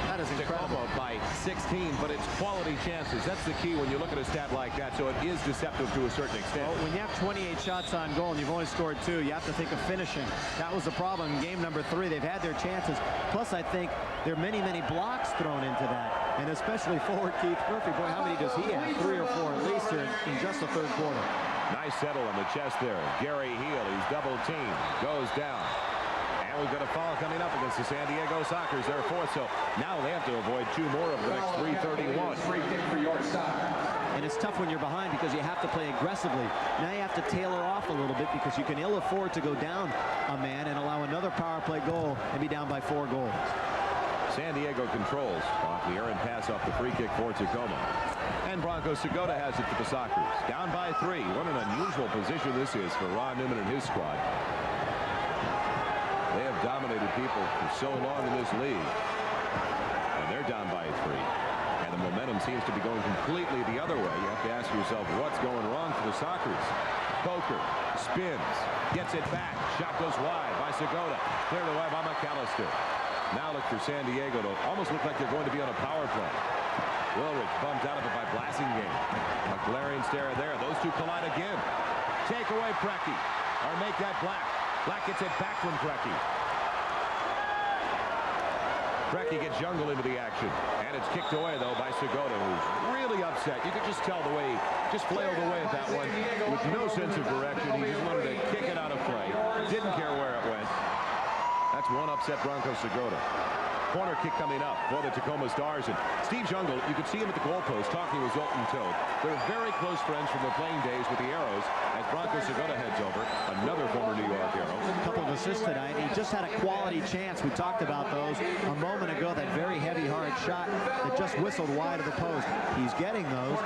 That is incredible. Tacoma by 16, but it's quality chances. That's the key when you look at a stat like that, so it is deceptive to a certain extent. Well, when you have 28 shots on goal and you've only scored 2, you have to think of finishing. That was the problem in game number 3. They've had their chances. Plus, I think there are many, many blocks thrown into that, and especially forward Keith Murphy. Boy, how many does he have? 3 or 4 at least here in just the 3rd quarter. Nice settle on the chest there. Gary Heel, he's double teamed, goes down. And we've got a foul coming up against the San Diego Sockers. They're 4th, so now they have to avoid 2 more of the next 3:31. Free kick for your side. And it's tough when you're behind because you have to play aggressively. Now you have to tailor off a little bit because you can ill afford to go down a man and allow another power play goal and be down by 4 goals. San Diego controls off the errant pass off the free kick for Tacoma. And Bronco Segota has it for the Sockers. Down by 3. What an unusual position this is for Ron Newman and his squad. They have dominated people for so long in this league. And they're down by 3. And the momentum seems to be going completely the other way. You have to ask yourself what's going wrong for the Sockers. Coker spins, gets it back. Shot goes wide by Segota. Clear the way by McAllister. Now look for San Diego to almost look like they're going to be on a power play. Wilrich bumped out of it by Blasingame. A glaring stare there. Those two collide again. Take away Preki. Or make that Black. Black gets it back from Preki. Preki gets Jungle into the action. And it's kicked away, though, by Segota, who's really upset. You could just tell the way he just flailed away at that one with no sense of direction. He just wanted to kick it out of play. Didn't care where it went. That's one upset Bronco Segota. Corner kick coming up for the Tacoma Stars. And Steve Jungle, you could see him at the goalpost talking with Zoltan Toad. They're very close friends from their playing days with the Arrows as Bronco Segota heads over. Another former New York Arrow. A couple of assists tonight. He just had a quality chance. We talked about those a moment ago. That very heavy, hard shot that just whistled wide of the post. He's getting those.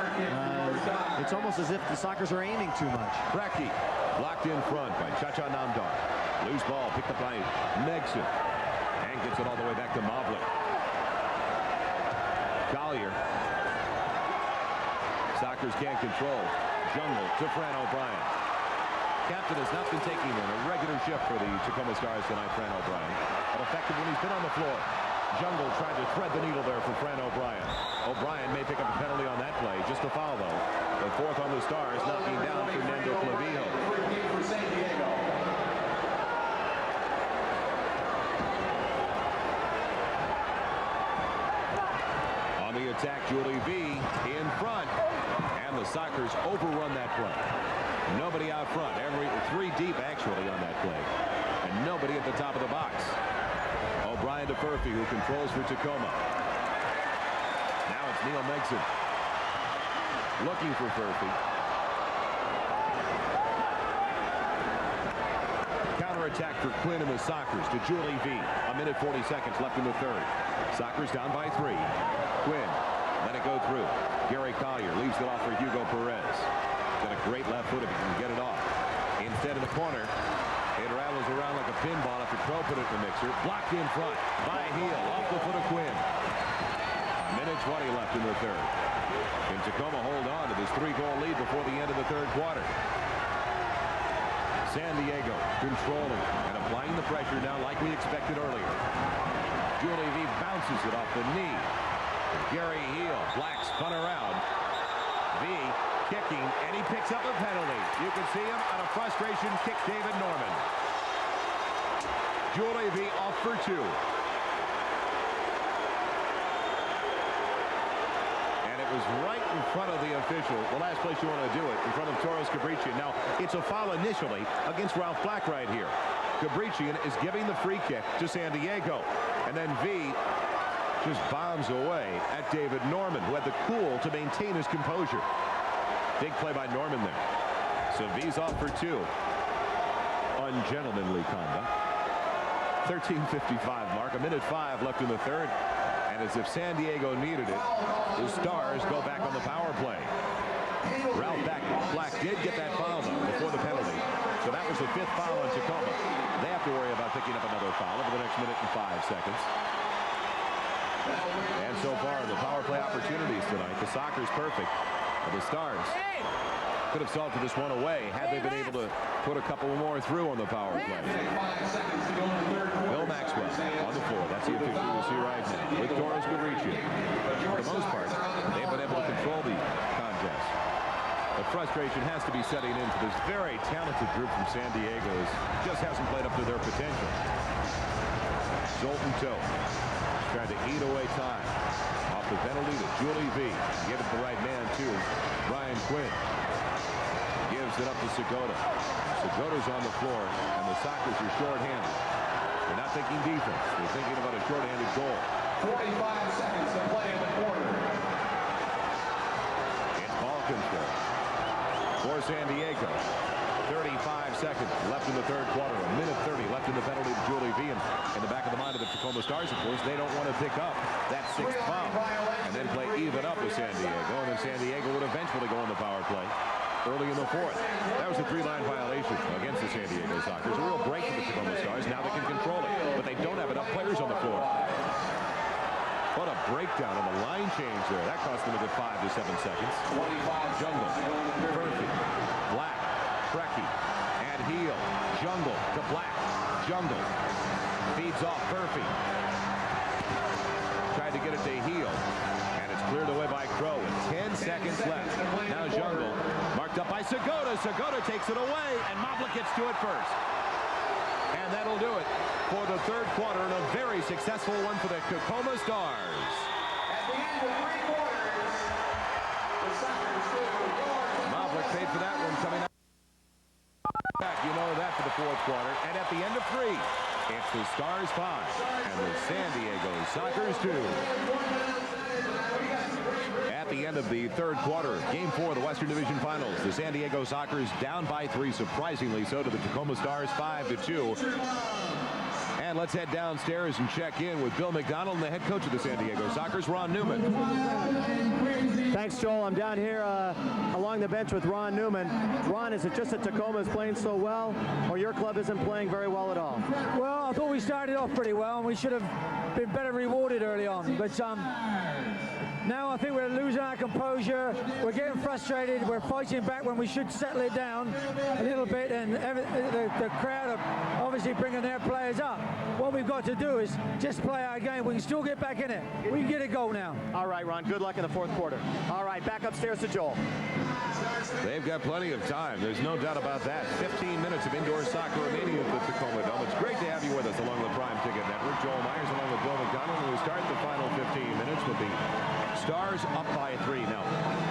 It's almost as if the Sockers are aiming too much. Preki blocked in front by Chacha Namdar. Loose ball picked up by Megson. And gets it all the way back to Mavlik. Collier. Sockers can't control. Jungle to Fran O'Brien. Captain has not been taking in a regular shift for the Tacoma Stars tonight, Fran O'Brien. But effective when he's been on the floor. Jungle tried to thread the needle there for Fran O'Brien. O'Brien may pick up a penalty on that play. Just a foul, though. The 4th on the Stars, knocking down Fernando Clavijo. For San Diego. On the attack, Julie V in front. And the Sockers overrun that play. Nobody out front. 3 deep, actually, on that play. And nobody at the top of the box. O'Brien to Furphy, who controls for Tacoma. Now it's Neil Megson. Looking for Furphy. counterattack for Quinn and the Sockers to Julie V. A minute 40 seconds left in the third. Sockers down by 3. Quinn let it go through. Gary Collier leaves it off for Hugo Perez. Got a great left foot if he can get it off. Instead of the corner, it rattles around like a pinball after Crow put it in the mixer. Blocked in front by Heel off the foot of Quinn. A minute 20 left in the third. Can Tacoma hold on to this 3-goal lead before the end of the third quarter? San Diego controlling and applying the pressure now like we expected earlier. Julie V bounces it off the knee. Gary Heel, Black spun around. V kicking, and he picks up a penalty. You can see him on a frustration kick David Norman. Julie V off for 2. Was right in front of the official, the last place you want to do it, in front of Toros Cabrician. Now, it's a foul initially against Ralph Black right here. Cabrician is giving the free kick to San Diego. And then V just bombs away at David Norman, who had the cool to maintain his composure. Big play by Norman there. So V's off for 2. Ungentlemanly conduct. 13:55 mark, a minute 5 left in the third. And as if San Diego needed it, the Stars go back on the power play. Ralph Black did get that foul, though, before the penalty. So that was the 5th foul on Tacoma. They have to worry about picking up another foul over the next minute and 5 seconds. And so far, the power play opportunities tonight. The Sockers perfect. But the Stars could have salted this one away had they been able to put a couple more through on the power play. Bill Maxwell on the floor. That's the official we see right now with Toros Cabrician. For the most part, they've been able to control the contest. The frustration has to be setting into this very talented group from San Diego who just hasn't played up to their potential. Zoltan Toe tried to eat away time off the penalty to Julie V. Give it the right man to Ryan Quinn. Gives it up to Segota. Segota's on the floor, and the Sockers are short-handed. They're not thinking defense. They're thinking about a short-handed goal. 45 seconds to play in the quarter. It's ball control for San Diego. 35 seconds left in the third quarter. A minute 30 left in the penalty to Julie V. And in the back of the mind of the Tacoma Stars, of course, they don't want to pick up that 6th foul and then play even up with San Diego. And then San Diego would eventually go on the power play early in the 4th. That was a 3-line violation against the San Diego Sockers. A real break for the Tacoma Stars. Now they can control it, but they don't have enough players on the floor. What a breakdown on the line change there. That cost them a good 5 to 7 seconds. Jungle, Murphy, Black, Brecky, and Heel. Jungle to Black. Jungle feeds off Murphy. Tried to get it to Heel. And it's cleared away by Crow with 10 seconds left. Now Jungle marked up by Segota. Segota takes it away, and Moblik gets to it first. And that'll do it for the third quarter, and a very successful one for the Tacoma Stars. At the end of 3 quarters, the Sockers scored. Moblik paid for that one coming out. You know that for the 4th quarter. And at the end of 3, it's the Stars 5 and the San Diego Sockers 2. At the end of the third quarter, Game 4 of the Western Division Finals, the San Diego Sockers down by 3, surprisingly so, to the Tacoma Stars 5-2. And let's head downstairs and check in with Bill McDonald and the head coach of the San Diego Sockers, Ron Newman. Thanks, Joel. I'm down here along the bench with Ron Newman. Ron, is it just that Tacoma is playing so well, or your club isn't playing very well at all? Well, I thought we started off pretty well, and we should have been better rewarded early on. But now I think we're losing our composure. We're getting frustrated. We're fighting back when we should settle it down a little bit, and the crowd are obviously bringing their players up. What we've got to do is just play our game. We can still get back in it. We can get a goal now. All right, Ron. Good luck in the 4th quarter. All right, back upstairs to Joel. They've got plenty of time. There's no doubt about that. 15 minutes of indoor soccer remaining at the Tacoma Dome. It's great to have you with us along the Prime Ticket Network. Joel Myers along with Bill McDonald. And we start the final 15 minutes with the Stars up by 3. Now,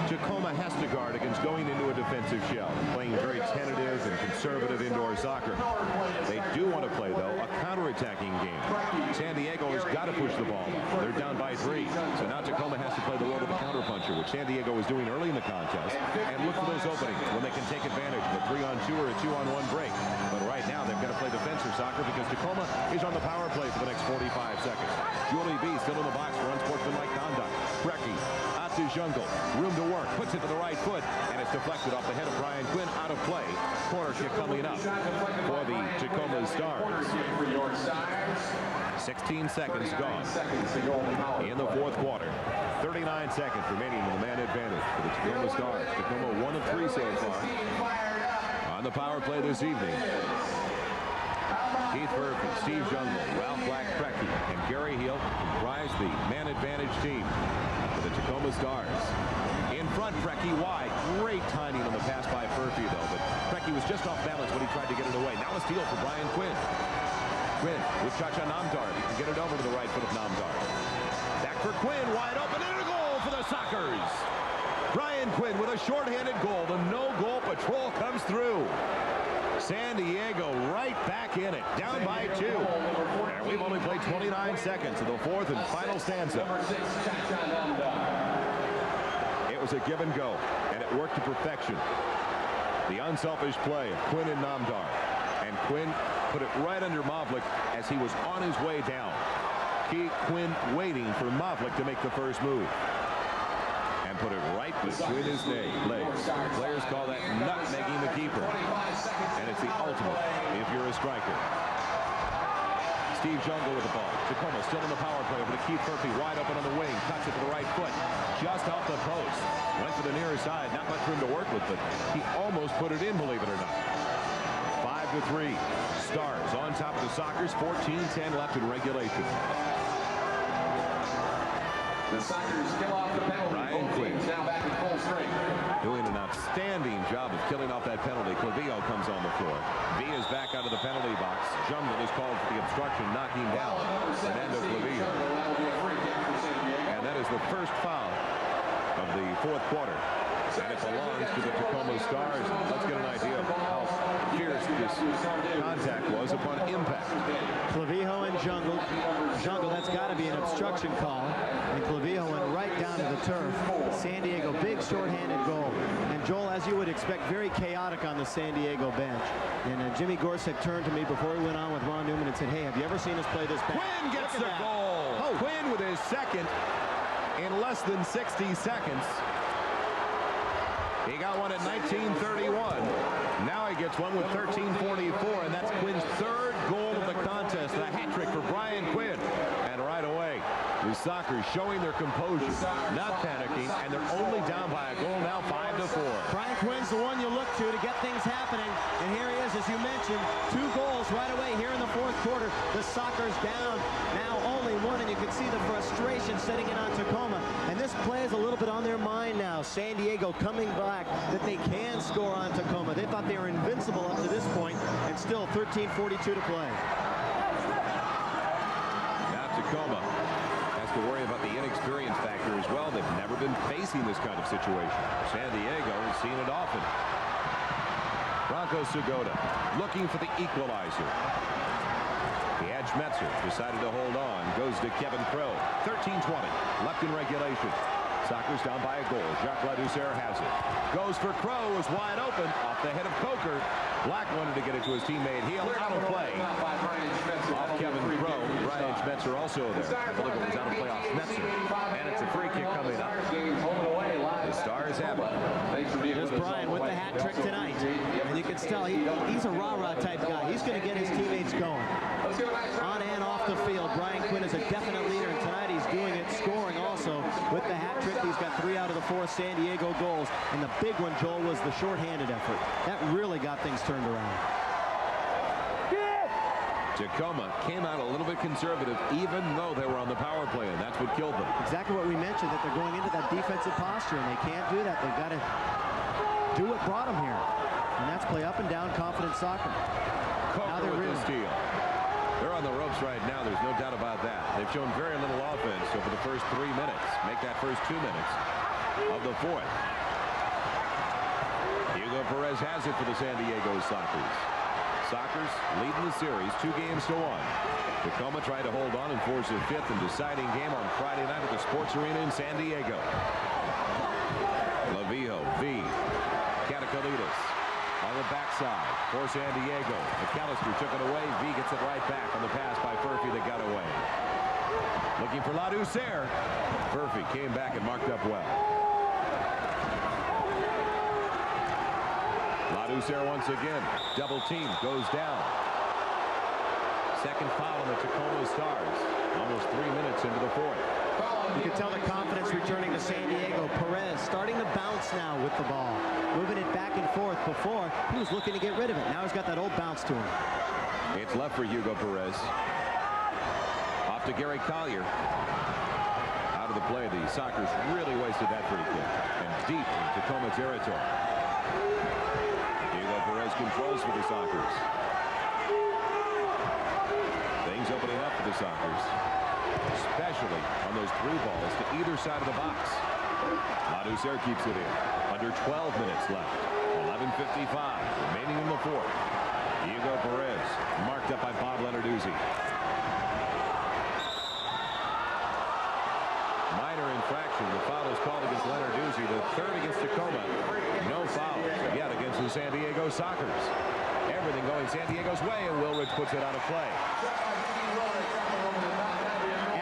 Tacoma has to guard against going into a defensive shell, playing very tentative and conservative indoor soccer. They do want to play, though, a counterattacking game. San Diego has got to push the ball. They're down by 3. So now Tacoma has to play the role of a counterpuncher, which San Diego was doing early in the contest, and look for those openings when they can take advantage of a 3-on-2 or a 2-on-1 break. But right now, they've got to play defensive soccer because Tacoma is on the power play for the next 45 seconds. Julie V still in the box for unsportsmanlike conduct. Brecky out to Jungle. Room to work. Puts it to the right foot. And it's deflected off the head of Brian Quinn. Out of play. Corner kick coming up for the Tacoma Stars. 16 seconds gone in the fourth quarter. 39 seconds remaining in the man advantage for the Tacoma Stars. Tacoma 1 of 3 so far on the power play this evening. Keith Murphy, Steve Jungle, Ralph Black-Brecky, and Gary Heel comprise the man advantage team for the Tacoma Stars. In front, Brecky wide. Great timing on the pass by Murphy, though, but Brecky was just off balance when he tried to get it away. Now a steal for Brian Quinn. Quinn with Chacha Namdar. He can get it over to the right foot of Namdar. Back for Quinn, wide open, and a goal for the Sockers. Brian Quinn with a shorthanded goal. The no-goal patrol comes through. San Diego right back in it, down by 2. And we've only played 29 seconds of the fourth and final stanza. It was a give and go, and it worked to perfection. The unselfish play of Quinn and Namdar. And Quinn put it right under Mavlik as he was on his way down. Quinn waiting for Mavlik to make the first move. And put it right between his legs. Players call that nutmegging the keeper. And it's the ultimate if you're a striker. Steve Jungle with the ball. Tacoma still in the power play over to Keith Murphy, wide open on the wing. Cuts it to the right foot. Just off the post. Went to the near side. Not much room to work with, but he almost put it in, believe it or not. 5-3. Stars on top of the Sockers. 14-10 left in regulation. The Sockers kill off the penalty. Brian Quinn now back in full strength. doing an outstanding job of killing off that penalty. Clavillo comes on the floor. V is back out of the penalty box. Jungle is called for the obstruction, knocking down Fernando Clavillo. And that is the first foul of the fourth quarter. And it belongs to the Tacoma Stars. Let's get an idea of how fierce this contact was upon impact. Clavillo and Jungle. Jungle, that's got to be an obstruction call. And Clavillo went right down to the turf. San Diego, big shorthanded goal. And Joel, as you would expect, very chaotic on the San Diego bench. And Jimmy Gorsuch turned to me before he went on with Ron Newman and said, hey, have you ever seen us play this bench? Quinn gets the goal. Oh. Quinn with his second in less than 60 seconds. He got one at 19:31. Now he gets one with 13:44, and that's Quinn's third goal of the contest. A hat trick for Brian Quinn. And right away, the Sockers showing their composure, not panicking, and they're only down by a goal now, 5-4. Brian Quinn's the one you look to get things happening. And here he is, as you mentioned, 2 goals right away here in the fourth quarter. The Sockers down now only 1, and you can see the frustration setting in on Tacoma. And this play is a little bit on their mind now. San Diego coming back, that they can score on Tacoma. They thought they were invincible up to this point, and still 13:42 to play. Now Tacoma has to worry about the inexperience factor as well. They've never been facing this kind of situation. San Diego has seen it often. Bronco Sugoda looking for the equalizer. He had Schmetzer, decided to hold on. Goes to Kevin Crow. 13:20 left in regulation. Sockers down by a goal. Jacques Ladouceur has it. Goes for Crow, is wide open off the head of Coker. Black wanted to get it to his teammate Heel. Out of play. Off Kevin Crow. Brian Schmetzer also there. I believe it was out of play off Schmetzer. And it's a free kick coming up. The Stars have it. There's Brian with the hat trick tonight. And you can tell he's a rah-rah type guy. He's going to get his teammates going. On and off the field, Brian Quinn is a definite leader, and tonight he's doing it, scoring also with the hat trick. He's got 3 out of the 4 San Diego goals, and the big one, Joel, was the shorthanded effort. That really got things turned around. Tacoma came out a little bit conservative, even though they were on the power play, and that's what killed them. Exactly what we mentioned, that they're going into that defensive posture, and they can't do that. They've got to do what brought them here, and that's play up and down, confident soccer. Now they're with reeling. the steal. They're on the ropes right now. There's no doubt about that. They've shown very little offense over the first 3 minutes. Make that first 2 minutes of the fourth. Hugo Perez has it for the San Diego Sockers. Sockers leading the series 2-1. Tacoma tried to hold on and force a 5th and deciding game on Friday night at the Sports Arena in San Diego. Clavillo, V, Katakalides. on the backside for San Diego. McAllister took it away. V gets it right back on the pass by Furphy that got away. Looking for Ladouceur. Furphy came back and marked up well. Ladouceur once again. Double team goes down. Second foul on the Tacoma Stars. Almost 3 minutes into the fourth. You can tell the confidence returning to San Diego. Perez starting to bounce now with the ball. Moving it back and forth. Before, he was looking to get rid of it. Now he's got that old bounce to him. It's left for Hugo Perez. Off to Gary Collier. Out of the play. The Sockers really wasted that free kick. And deep in Tacoma territory. Hugo Perez controls for the Sockers. Things opening up for the Sockers, especially on those through balls to either side of the box. Ladouceur keeps it in. Under 12 minutes left. 11:55 remaining in the fourth. Hugo Perez marked up by Bob Lenarduzzi. Minor infraction. The foul is called against Lenarduzzi. The third against Tacoma. No foul yet against the San Diego Sockers. Everything going San Diego's way, and Wilridge puts it out of play.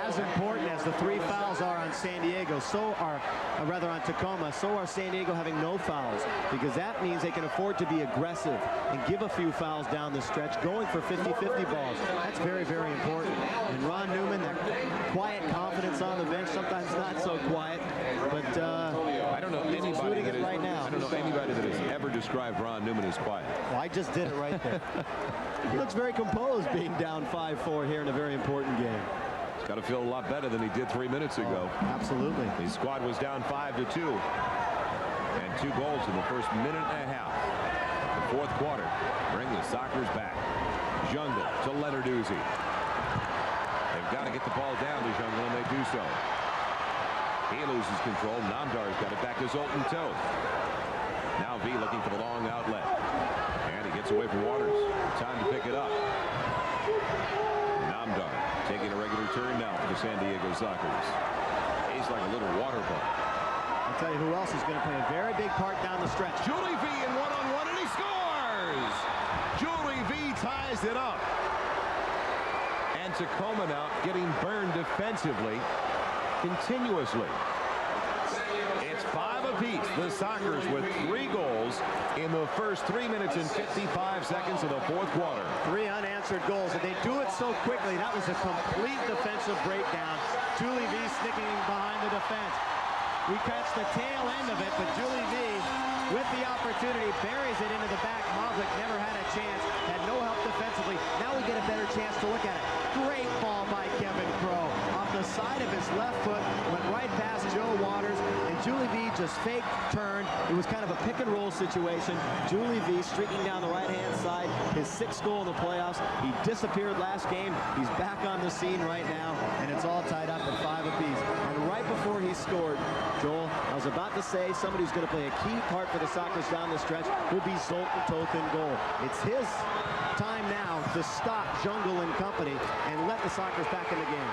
As important as the 3 fouls are on San Diego, so are, rather on Tacoma, so are San Diego having no fouls, because that means they can afford to be aggressive and give a few fouls down the stretch, going for 50-50 balls. That's very, very important. And Ron Newman, that quiet confidence on the bench, sometimes not so quiet, but I don't know anybody that is, right now. I don't know anybody that has ever described Ron Newman as quiet. Well, I just did it right there. He looks very composed being down 5-4 here in a very important game. Got to feel a lot better than he did 3 minutes ago. Absolutely. His squad was down 5-2. And 2 goals in the first minute and a half. The fourth quarter bring the Sockers back. Jungle to Lenarduzzi. They've got to get the ball down to Jungle, and they do so. He loses control. Namdar's got it back to Zoltan Toth. Now V looking for the long outlet. And he gets away from Waters. Time to pick it up. Namdar taking a regular turn now for the San Diego Sockers. He's like a little water ball. I'll tell you who else is going to play a very big part down the stretch. Julie V in one-on-one, and he scores! Julie V ties it up. And Tacoma now getting burned defensively continuously. It's 5 apiece. The Sockers with 3 goals in the first 3 minutes and 55 seconds of the fourth quarter. 3 unanswered goals, and they do it so quickly. That was a complete defensive breakdown. Julie V sticking behind the defense. We catch the tail end of it, but Julie V, with the opportunity, buries it into the back. Mavlik never had a chance, had no help defensively. Now we get a better chance to look at it. Great ball by Kevin Crowe. Off the side of his left foot, went right past Joe Waters, and Julie V just fake turned. It was kind of a pick and roll situation. Julie V streaking down the right-hand side, his 6th goal in the playoffs. He disappeared last game. He's back on the scene right now, and it's all tied up at 5 apiece. And right before he scored, Joel, I was about to say somebody who's going to play a key part for the Sockers down the stretch will be Zoltan Toth in goal. It's his time now to stop Jungle and company and let the Sockers back in the game.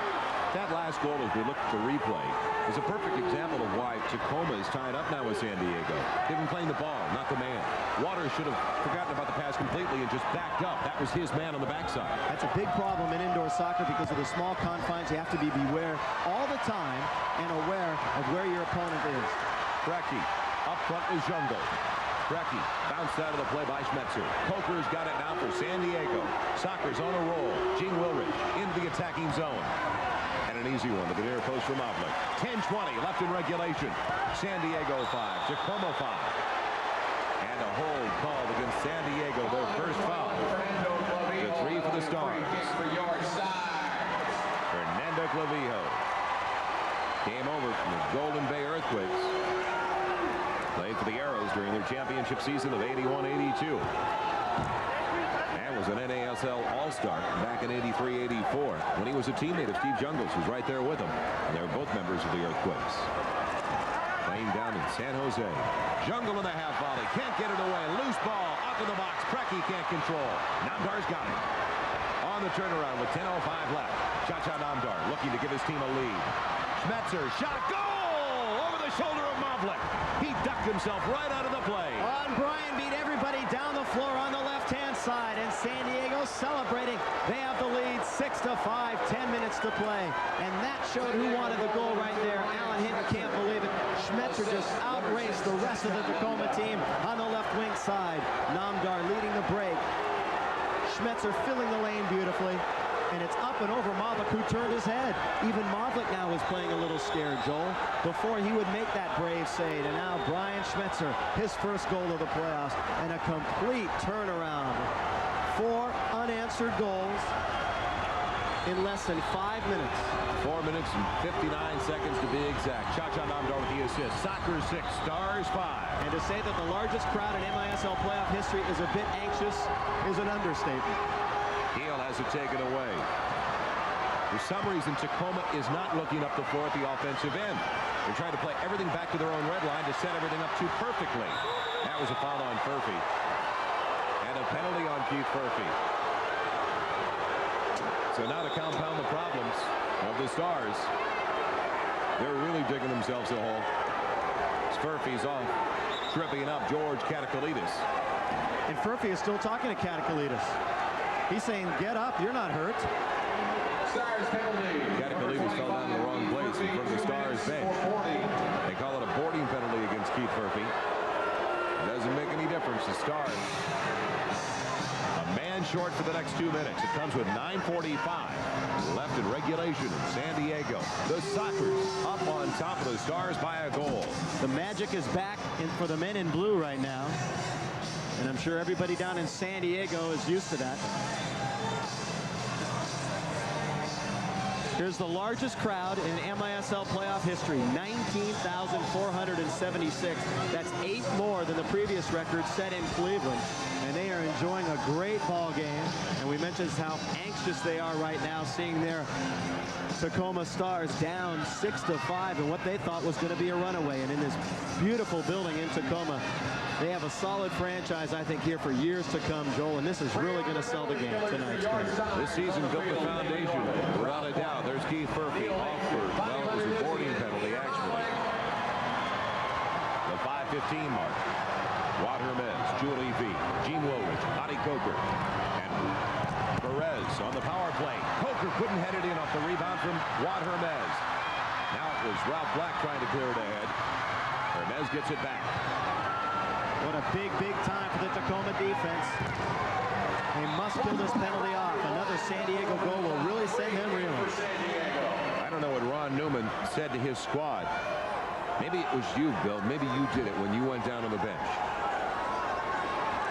That last goal, as we look at the replay, is a perfect example of why Tacoma is tied up now with San Diego. They've been playing the ball, not the man. Waters should have forgotten about the pass completely and just backed up. That was his man on the backside. That's a big problem in indoor soccer because of the small confines. You have to be beware all the time and aware of where your opponent is. Brecky up front with Jungle. Brecky bounced out of the play by Schmetzer. Coker's got it now for San Diego. Sockers on a roll. Gene Wilridge into the attacking zone. And an easy one to the near post from Mavlik. 10:20 left in regulation. San Diego 5, Tacoma 5. And a hold called against San Diego, their first foul. The 3 for the Stars. Fernando Clavijo came over from the Golden Bay Earthquakes. Played for the Arrows during their championship season of 81-82. And was an NASL All-Star back in 83-84 when he was a teammate of Steve Jungles, who's right there with him. And they were both members of the Earthquakes. Playing down in San Jose. Jungle in the half volley. Can't get it away. Loose ball up in the box. Brecky can't control. Namdar's got it. On the turnaround with 10:05 left. Cha-Cha Namdar looking to give his team a lead. Schmetzer shot. Goal! Over the shoulder of Mavlik. He ducked himself right out of the play. Bryan beat everybody down the floor on the left-hand side, and San Diego celebrating. They have the lead 6-5, 10 minutes to play. And that showed who wanted the goal right there. Alan Hinton can't believe it. Schmetzer just outraced the rest of the Tacoma team on the left wing side. Namdar leading the break. Schmetzer filling the lane beautifully. And it's up and over Mavlik, who turned his head. Even Mavlik now was playing a little scared, Joel, before he would make that brave save. And now Brian Schmetzer, his first goal of the playoffs, and a complete turnaround. 4 unanswered goals in less than 5 minutes. 4 minutes and 59 seconds to be exact. Cha-Cha Namdar with the assist. Soccer 6, Stars 5. And to say that the largest crowd in MISL playoff history is a bit anxious is an understatement. Heel has it taken away. For some reason, Tacoma is not looking up the floor at the offensive end. They're trying to play everything back to their own red line to set everything up too perfectly. That was a foul on Furphy. And a penalty on Keith Furphy. So now to compound the problems of the Stars, they're really digging themselves a hole. Furphy's off. Tripping up George Katakalidis. And Furphy is still talking to Katakalidis. He's saying, get up, you're not hurt. Stars penalty. Katakalidis fell down in the wrong place in front of the Stars bench. They call it a boarding penalty against Keith Furphy. Doesn't make any difference. The Stars, a man short for the next 2 minutes. It comes with 9:45 left in regulation in San Diego. The Sockers up on top of the Stars by a goal. The magic is back for the men in blue right now. And I'm sure everybody down in San Diego is used to that. Here's the largest crowd in MISL playoff history, 19,476. That's 8 more than the previous record set in Cleveland. And they are enjoying a great ball game. And we mentioned how anxious they are right now, seeing their Tacoma Stars down 6-5 in what they thought was going to be a runaway. And in this beautiful building in Tacoma, they have a solid franchise, I think, here for years to come, Joel, and this is really going to sell the game tonight. This season built the foundation, without a doubt. There's Keith Furphy off for, well, it was a boarding penalty, actually. The 5:15 mark. Wad Hermes, Julie V, Gene Woolridge, Adi Coker, and Perez on the power play. Coker couldn't head it in off the rebound from Wad Hermes. Now it was Ralph Black trying to clear it ahead. Hermes gets it back. What a big, big time for the Tacoma defense. They must kill this penalty off. Another San Diego goal will really send them reeling. I don't know what Ron Newman said to his squad. Maybe it was you, Bill. Maybe you did it when you went down on the bench.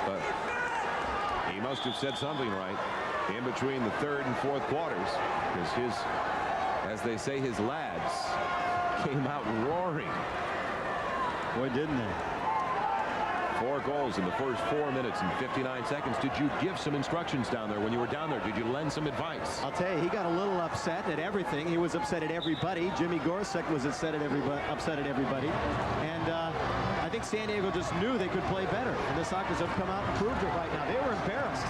But he must have said something right in between the third and fourth quarters, because his, as they say, his lads came out roaring. Boy, didn't they? 4 goals in the first 4 minutes and 59 seconds. Did you give some instructions down there when you were down there? Did you lend some advice? I'll tell you, he got a little upset at everything. He was upset at everybody. Jimmy Gorsek was upset at everybody. And I think San Diego just knew they could play better. And the Sockers have come out and proved it right now. They were embarrassed.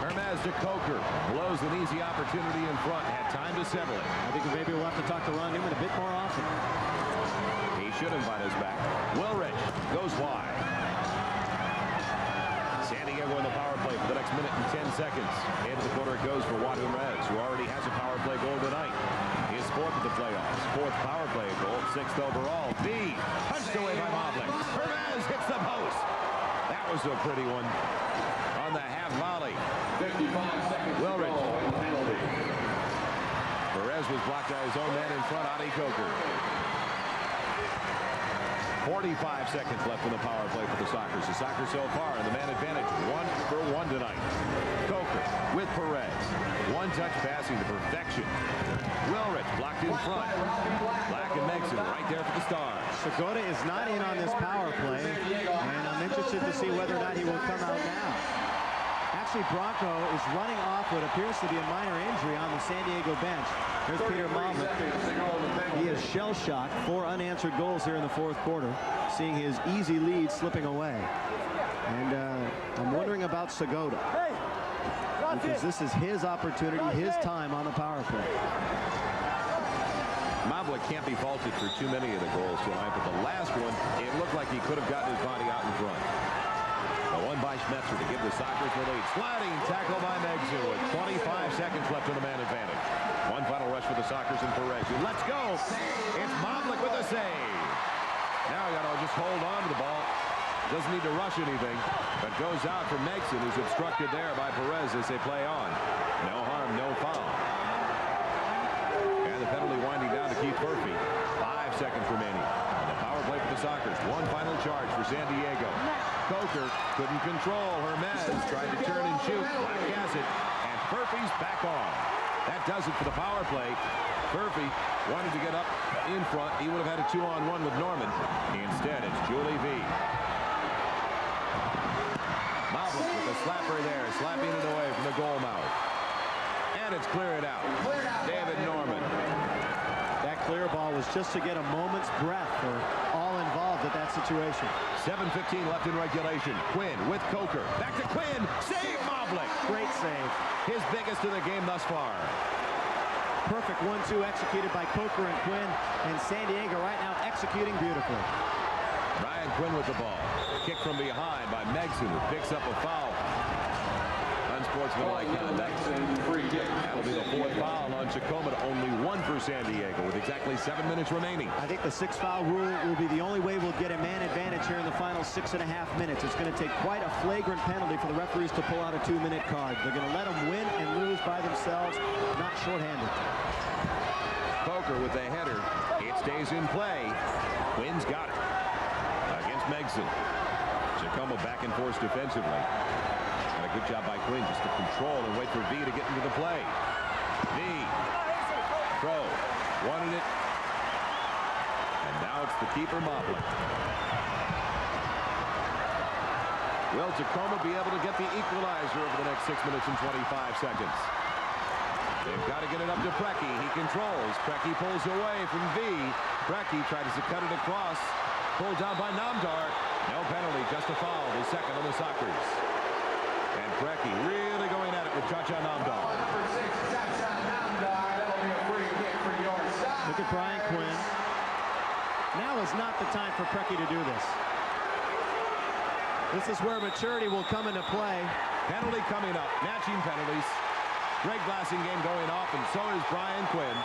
Hermes to Coker. Blows an easy opportunity in front. Had time to settle it. I think maybe we'll have to talk to Ron Newman a bit more often. He should invite us back. Willrich goes wide. San Diego in the power play for the next minute and 10 seconds. Into the corner it goes for Wad Hermes, who already has a power play goal tonight. His 4th of the playoffs. 4th power play goal, 6th overall. B punched away by Mavlik. Hermes hits the post. That was a pretty one on the half volley. 55 seconds. Willrich. Perez was blocked by his own man in front, Adi Coker. 45 seconds left in the power play for the Sockers. The Sockers so far in the man advantage, 1-for-1 tonight. Coker with Perez. One-touch passing to perfection. Willrich blocked in front. Black and Megson right there for the Stars. Segota is not in on this power play, and I'm interested to see whether or not he will come out now. Actually, Bronco is running off what appears to be a minor injury on the San Diego bench. There's Peter Mavlik. He is shell-shocked. 4 unanswered goals here in the 4th quarter, seeing his easy lead slipping away. And I'm wondering about Segota, because this is his opportunity, his time on the power play. Mavlik can't be faulted for too many of the goals tonight, but the last one, it looked like he could have gotten his body out in front. The one by Schmetzer to give the Sockers the lead. Sliding tackle by Megzu with 25 seconds left in the man advantage. One final rush for the Sockers and Perez. Let's go. It's Mavlik with a save. Now you got to just hold on to the ball. Doesn't need to rush anything, but goes out for Megson, who's obstructed there by Perez as they play on. No harm, no foul. And the penalty winding down to Keith Murphy. 5 seconds remaining. On the power play for the Sockers. One final charge for San Diego. Coker couldn't control. Hermes tried to turn and shoot. Black has it, and Murphy's back on. That does it for the power play. Murphy wanted to get up in front. He would have had a 2-on-1 with Norman. Instead, it's Julie V. Mavlik with a slapper there, slapping it away from the goal mouth. And it's cleared out. David Norman. That clear ball was just to get a moment's breath for all involved at that situation. 7:15 left in regulation. Quinn with Coker. Back to Quinn. Save Mavlik. Great save. His biggest of the game thus far. Perfect 1-2 executed by Coker and Quinn, and San Diego right now executing beautifully. Brian Quinn with the ball. Kick from behind by Megson, who picks up a foul. Unsportsmanlike conduct. That'll be the 4th foul on Tacoma. Only 1 for San Diego with exactly 7 minutes remaining. I think the 6-foul rule will be the only way we'll get a man advantage here in the final 6.5 minutes. It's going to take quite a flagrant penalty for the referees to pull out a 2-minute card. They're going to let them win and lose by themselves, not shorthanded. Coker with the header. It stays in play. Quinn's got it against Megson. Tacoma back and forth defensively. And a good job by Quinn just to control and wait for V to get into the play. V. Crow wanted it. And now it's the keeper, Mavlik. Will Tacoma be able to get the equalizer over the next 6 minutes and 25 seconds? They've got to get it up to Preki. He controls. Preki pulls away from V. Preki tries to cut it across. Pulled down by Namdar. No penalty, just a foul. The second on the Sockers. And Preki really going at it with Cha-Cha Namdar. Look at Brian Quinn. Now is not the time for Preki to do this. This is where maturity will come into play. Penalty coming up. Matching penalties. Greg Blassingame going off, and so is Brian Quinn.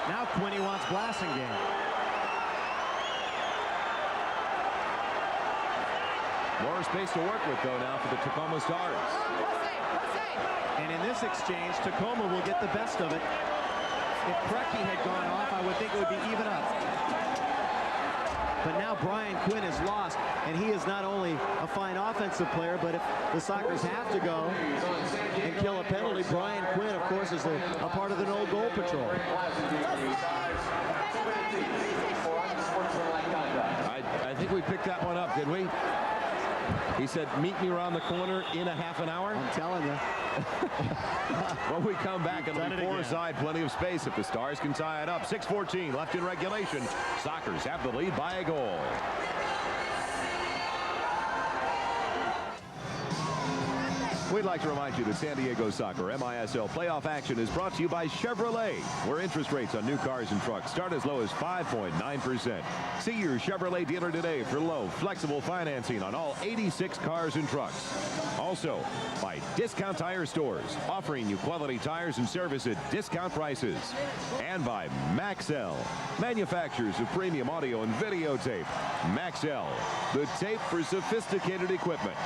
Now Quinn wants Blassingame. More space to work with, though, now for the Tacoma Stars. And in this exchange, Tacoma will get the best of it. If Preki had gone off, I would think it would be even up. But now Brian Quinn is lost, and he is not only a fine offensive player, but if the Sockers have to go and kill a penalty, Brian Quinn, of course, is a part of the no goal patrol. I think we picked that one up, did we? He said, meet me around the corner in a half an hour. I'm telling you. When we come back, it'll be four-side, plenty of space if the Stars can tie it up. 6:14 left in regulation. Sockers have the lead by a goal. We'd like to remind you that San Diego Soccer MISL playoff action is brought to you by Chevrolet, where interest rates on new cars and trucks start as low as 5.9%. See your Chevrolet dealer today for low, flexible financing on all 86 cars and trucks. Also, by Discount Tire Stores, offering you quality tires and service at discount prices. And by MISL, manufacturers of premium audio and videotape. MISL, the tape for sophisticated equipment.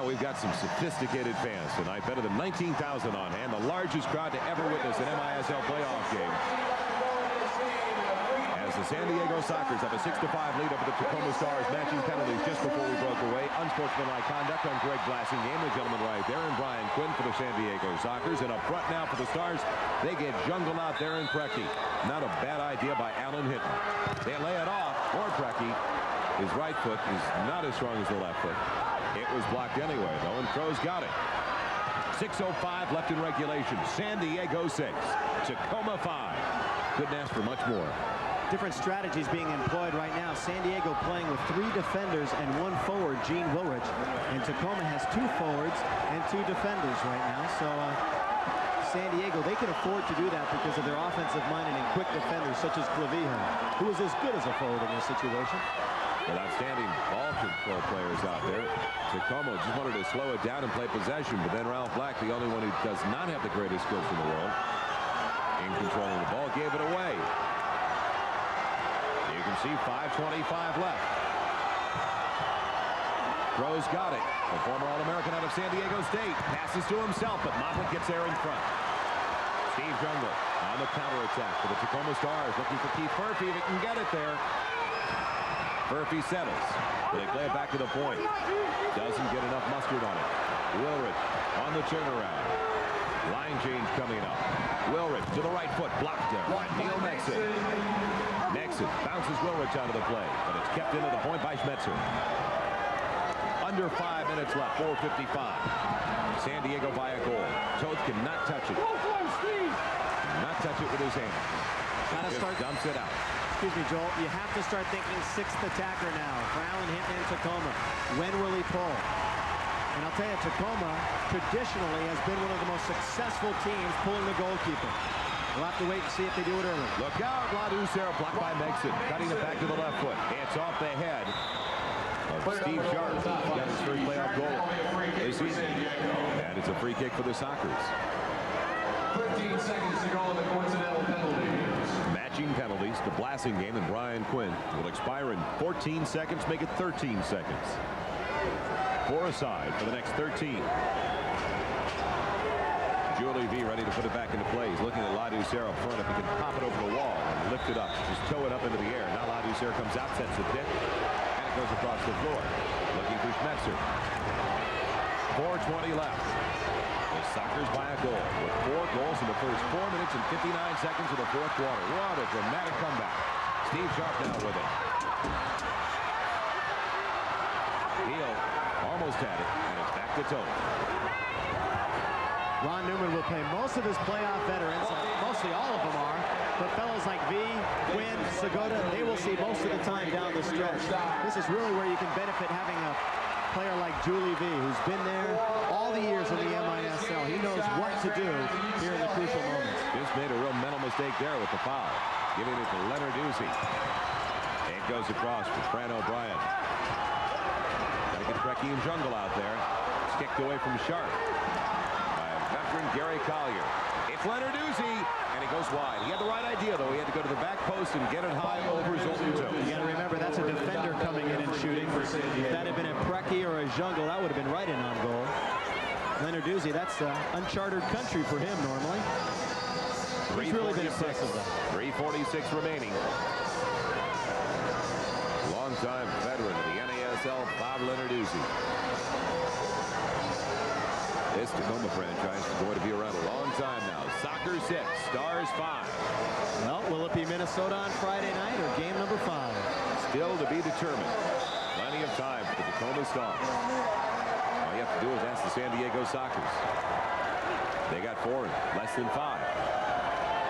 We've got some sophisticated fans tonight, better than 19,000 on hand, the largest crowd to ever witness an MISL playoff game. As the San Diego Sockers have a 6-5 lead over the Tacoma Stars, matching penalties just before we broke away. Unsportsmanlike conduct on Greg Blassingame, the gentleman right there, and Brian Quinn for the San Diego Sockers. And up front now for the Stars, they get jungled out there in Preki. Not a bad idea by Alan Hinton. They lay it off for Preki. His right foot is not as strong as the left foot. It was blocked anyway, though, and Crow's got it. 6:05 left in regulation. San Diego 6, Tacoma 5. Couldn't ask for much more. Different strategies being employed right now. San Diego playing with 3 defenders and 1 forward, Gene Wilrich. And Tacoma has 2 forwards and 2 defenders right now. So San Diego, they can afford to do that because of their offensive-minded and quick defenders such as Clavijo, who is as good as a forward in this situation. With outstanding ball control players out there. Tacoma just wanted to slow it down and play possession, but then Ralph Black, the only one who does not have the greatest skills in the world, in controlling the ball, gave it away. You can see 5:25 left. Crow's got it. The former All-American out of San Diego State passes to himself, but Moffett gets there in front. Steve Jungle on the counterattack for the Tacoma Stars, looking for Keith Murphy if he can get it there. Murphy settles. They play it back to the point. Doesn't get enough mustard on it. Wilrich on the turnaround. Line change coming up. Wilrich to the right foot, blocked there by Neil Nexon. Nexon bounces Wilrich out of the play, but it's kept into the point by Schmetzer. Under 5 minutes left, 4:55. San Diego by a goal. Toth cannot touch it. Not touch it with his hand. Just dumps it out. Excuse me, Joel. You have to start thinking sixth attacker now for Alan Hinton and Tacoma. When will he pull? And I'll tell you, Tacoma traditionally has been one of the most successful teams pulling the goalkeeper. We'll have to wait and see if they do it early. Look out, Ladouceur blocked by Megson. Cutting it back to the left foot. It's off the head of Steve Sharp. He got his first playoff goal this season. And it's a free kick for the Sockers. 15 seconds to go on the coincidental penalty. Matching penalties. The Blasting game and Brian Quinn will expire in 14 seconds, make it 13 seconds. 4 aside for the next 13. Julie V ready to put it back into play. He's looking at Ladouceur up front if he can pop it over the wall and lift it up. Just tow it up into the air. Now Ladouceur comes out, sets the tip, and it goes across the floor. Looking for Schmetzer. 4:20 left. The Sockers by a goal with 4 goals in the first 4 minutes and 59 seconds of the fourth quarter. What a dramatic comeback. Steve Sharp now with it. Heel almost had it, and it's back to Toth. Ron Newman will play most of his playoff veterans, mostly all of them are, but fellows like V, Quinn, Segota, they will see most of the time down the stretch. This is really where you can benefit having a player like Julie V, who's been there all the years in the MISL. He knows what to do here in the crucial moments. Just made a real mental mistake there with the foul. Giving it to Leonard Ducey. It goes across for Fran O'Brien. Got to get Brecky and Jungle out there. It's kicked away from Sharp. Veteran Gary Collier. It's Leonard Ducey, and he goes wide. He had the right idea, though. He had to go to the back post and get it high over Zoltan Toth. You got to remember, that's a defender coming in and shooting. If that had been a Brecky or a Jungle, that would have been right in on goal. Leonard Ducey, that's uncharted country for him normally. He's really been impressive, though. 3:46 remaining. Long-time veteran of the NASL, Bob Leonarduzzi. This Tacoma franchise is going to be around a long time now. Soccer 6, Stars 5. Well, will it be Minnesota on Friday night or game number 5? Still to be determined. Plenty of time for the Tacoma Stars. All you have to do is ask the San Diego Sockers. They got 4 in less than 5.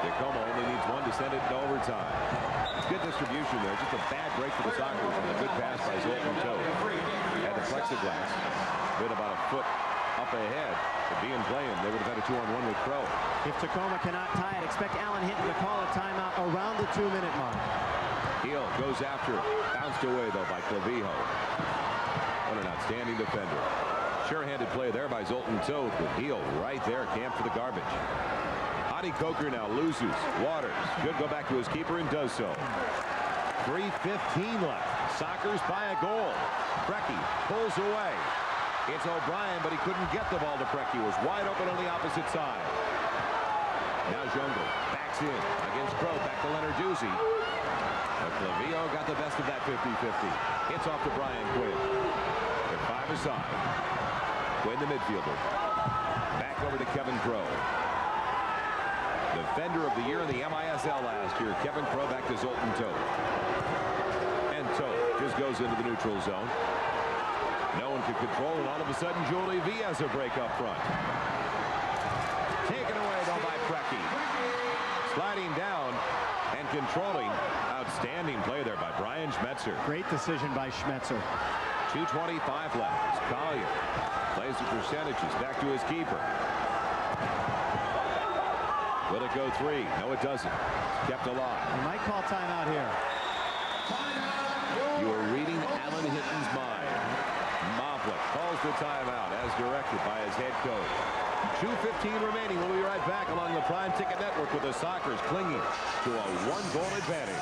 Tacoma only needs 1 to send it to overtime. Good distribution there. Just a bad break for the Sockers and a good pass by Zoltan Toth. Had the plexiglass. Been about a foot up ahead to be in play, and they would have had a 2-on-1 with Crow. If Tacoma cannot tie it, expect Alan Hinton to call a timeout around the 2-minute mark. Heel goes after it. Bounced away, though, by Clavijo. What an outstanding defender. Sure-handed play there by Zoltan Toth, with Heel right there, camped for the garbage. Hottie Coker now loses. Waters should go back to his keeper and does so. 3:15 left. Sockers by a goal. Brecky pulls away. It's O'Brien, but he couldn't get the ball to Brecky. He was wide open on the opposite side. Now Jungle backs in against Crow. Back to Leonarduzzi. But Clavijo got the best of that 50-50. It's off to Brian Quinn. They're 5 aside. Quinn, the midfielder. Back over to Kevin Crow. Defender of the year in the MISL last year. Kevin Crow back to Zoltan Toth. And Toth just goes into the neutral zone. No one could control it. All of a sudden, Julie V has a break up front. Taken away, though, by Brecky. Sliding down and controlling. Outstanding play there by Brian Schmetzer. Great decision by Schmetzer. 2:25 left. Collier plays the percentages back to his keeper. Will it go 3? No, it doesn't. It's kept alive. He might call timeout here. You are reading Alan Hinton's mind. Moplik calls the timeout as directed by his head coach. 2:15 remaining. We'll be right back along the Prime Ticket Network with the Sockers clinging to a 1-goal advantage.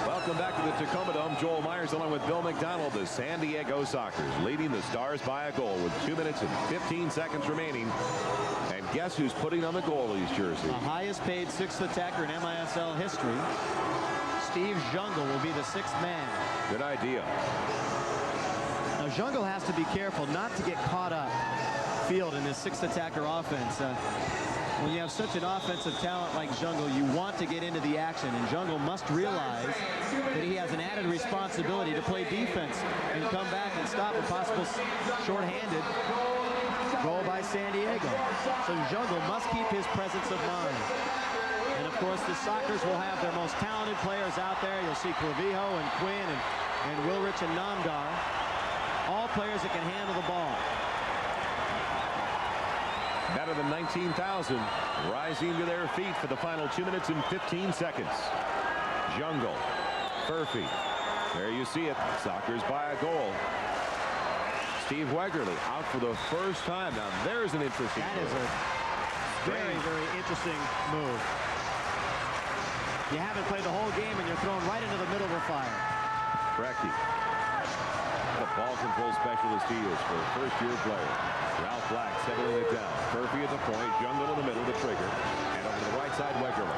Welcome back to the Tacoma Dome. Joel Myers along with Bill McDonald. The San Diego Sockers leading the Stars by a goal with 2 minutes and 15 seconds remaining. And guess who's putting on the goalie's jersey? The highest paid sixth attacker in MISL history. Steve Jungle will be the 6th man. Good idea. Now Jungle has to be careful not to get caught up field in this 6th attacker offense. When you have such an offensive talent like Jungle, you want to get into the action, and Jungle must realize that he has an added responsibility to play defense and come back and stop a possible shorthanded goal by San Diego. So Jungle must keep his presence of mind. And of course, the Sockers will have their most talented players out there. You'll see Clavijo and Quinn and Wilrich and Namdar. All players that can handle the ball. Better than 19,000 rising to their feet for the final 2 minutes and 15 seconds. Jungle, Furphy. There you see it. Sockers by a goal. Steve Wegerle out for the first time. Now there's an interesting That move. is a very, very interesting move. You haven't played the whole game and you're thrown right into the middle of the fire. Brecky. What a ball control specialist he is for a first-year player. Ralph Black settling it down. Furphy at the point. Jungle in the middle, the trigger. And over to the right side, Wegerle.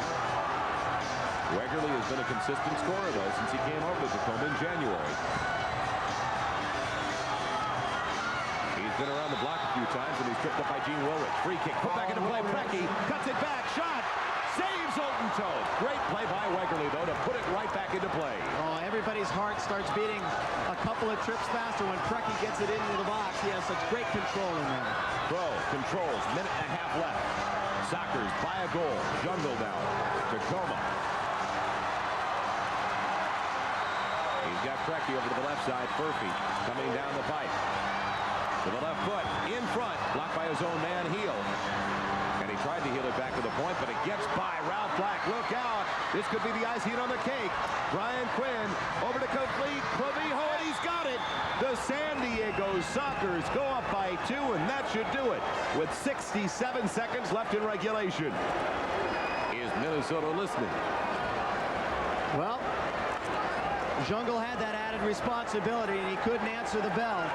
Wegerle has been a consistent scorer, though, since he came over to Tacoma in January. He's been around the block a few times, and he's tripped up by Gene Wilrich. Free kick, put back into play. Brecky cuts it back. Shot. Saves Otentoe. Great play by Wegerle, though, to put it right back into play. Oh, everybody's heart starts beating a couple of trips faster when Brecky gets it into the box. He has such great control in there. Crow controls. Minute and a half left. Sockers by a goal. Jungle down. Tacoma. He's got Brecky over to the left side. Furphy coming down the pipe. To the left foot. In front. Blocked by his own man, Heel. And he tried to heel it back to the point, but it gets by Ralph Black. Look out. This could be the icing on the cake. Brian Quinn over to complete. Clavijo, and he's got it. The San Diego Sockers go up by 2, and that should do it with 67 seconds left in regulation. Is Minnesota listening? Well, Jungle had that added responsibility, and he couldn't answer the bell.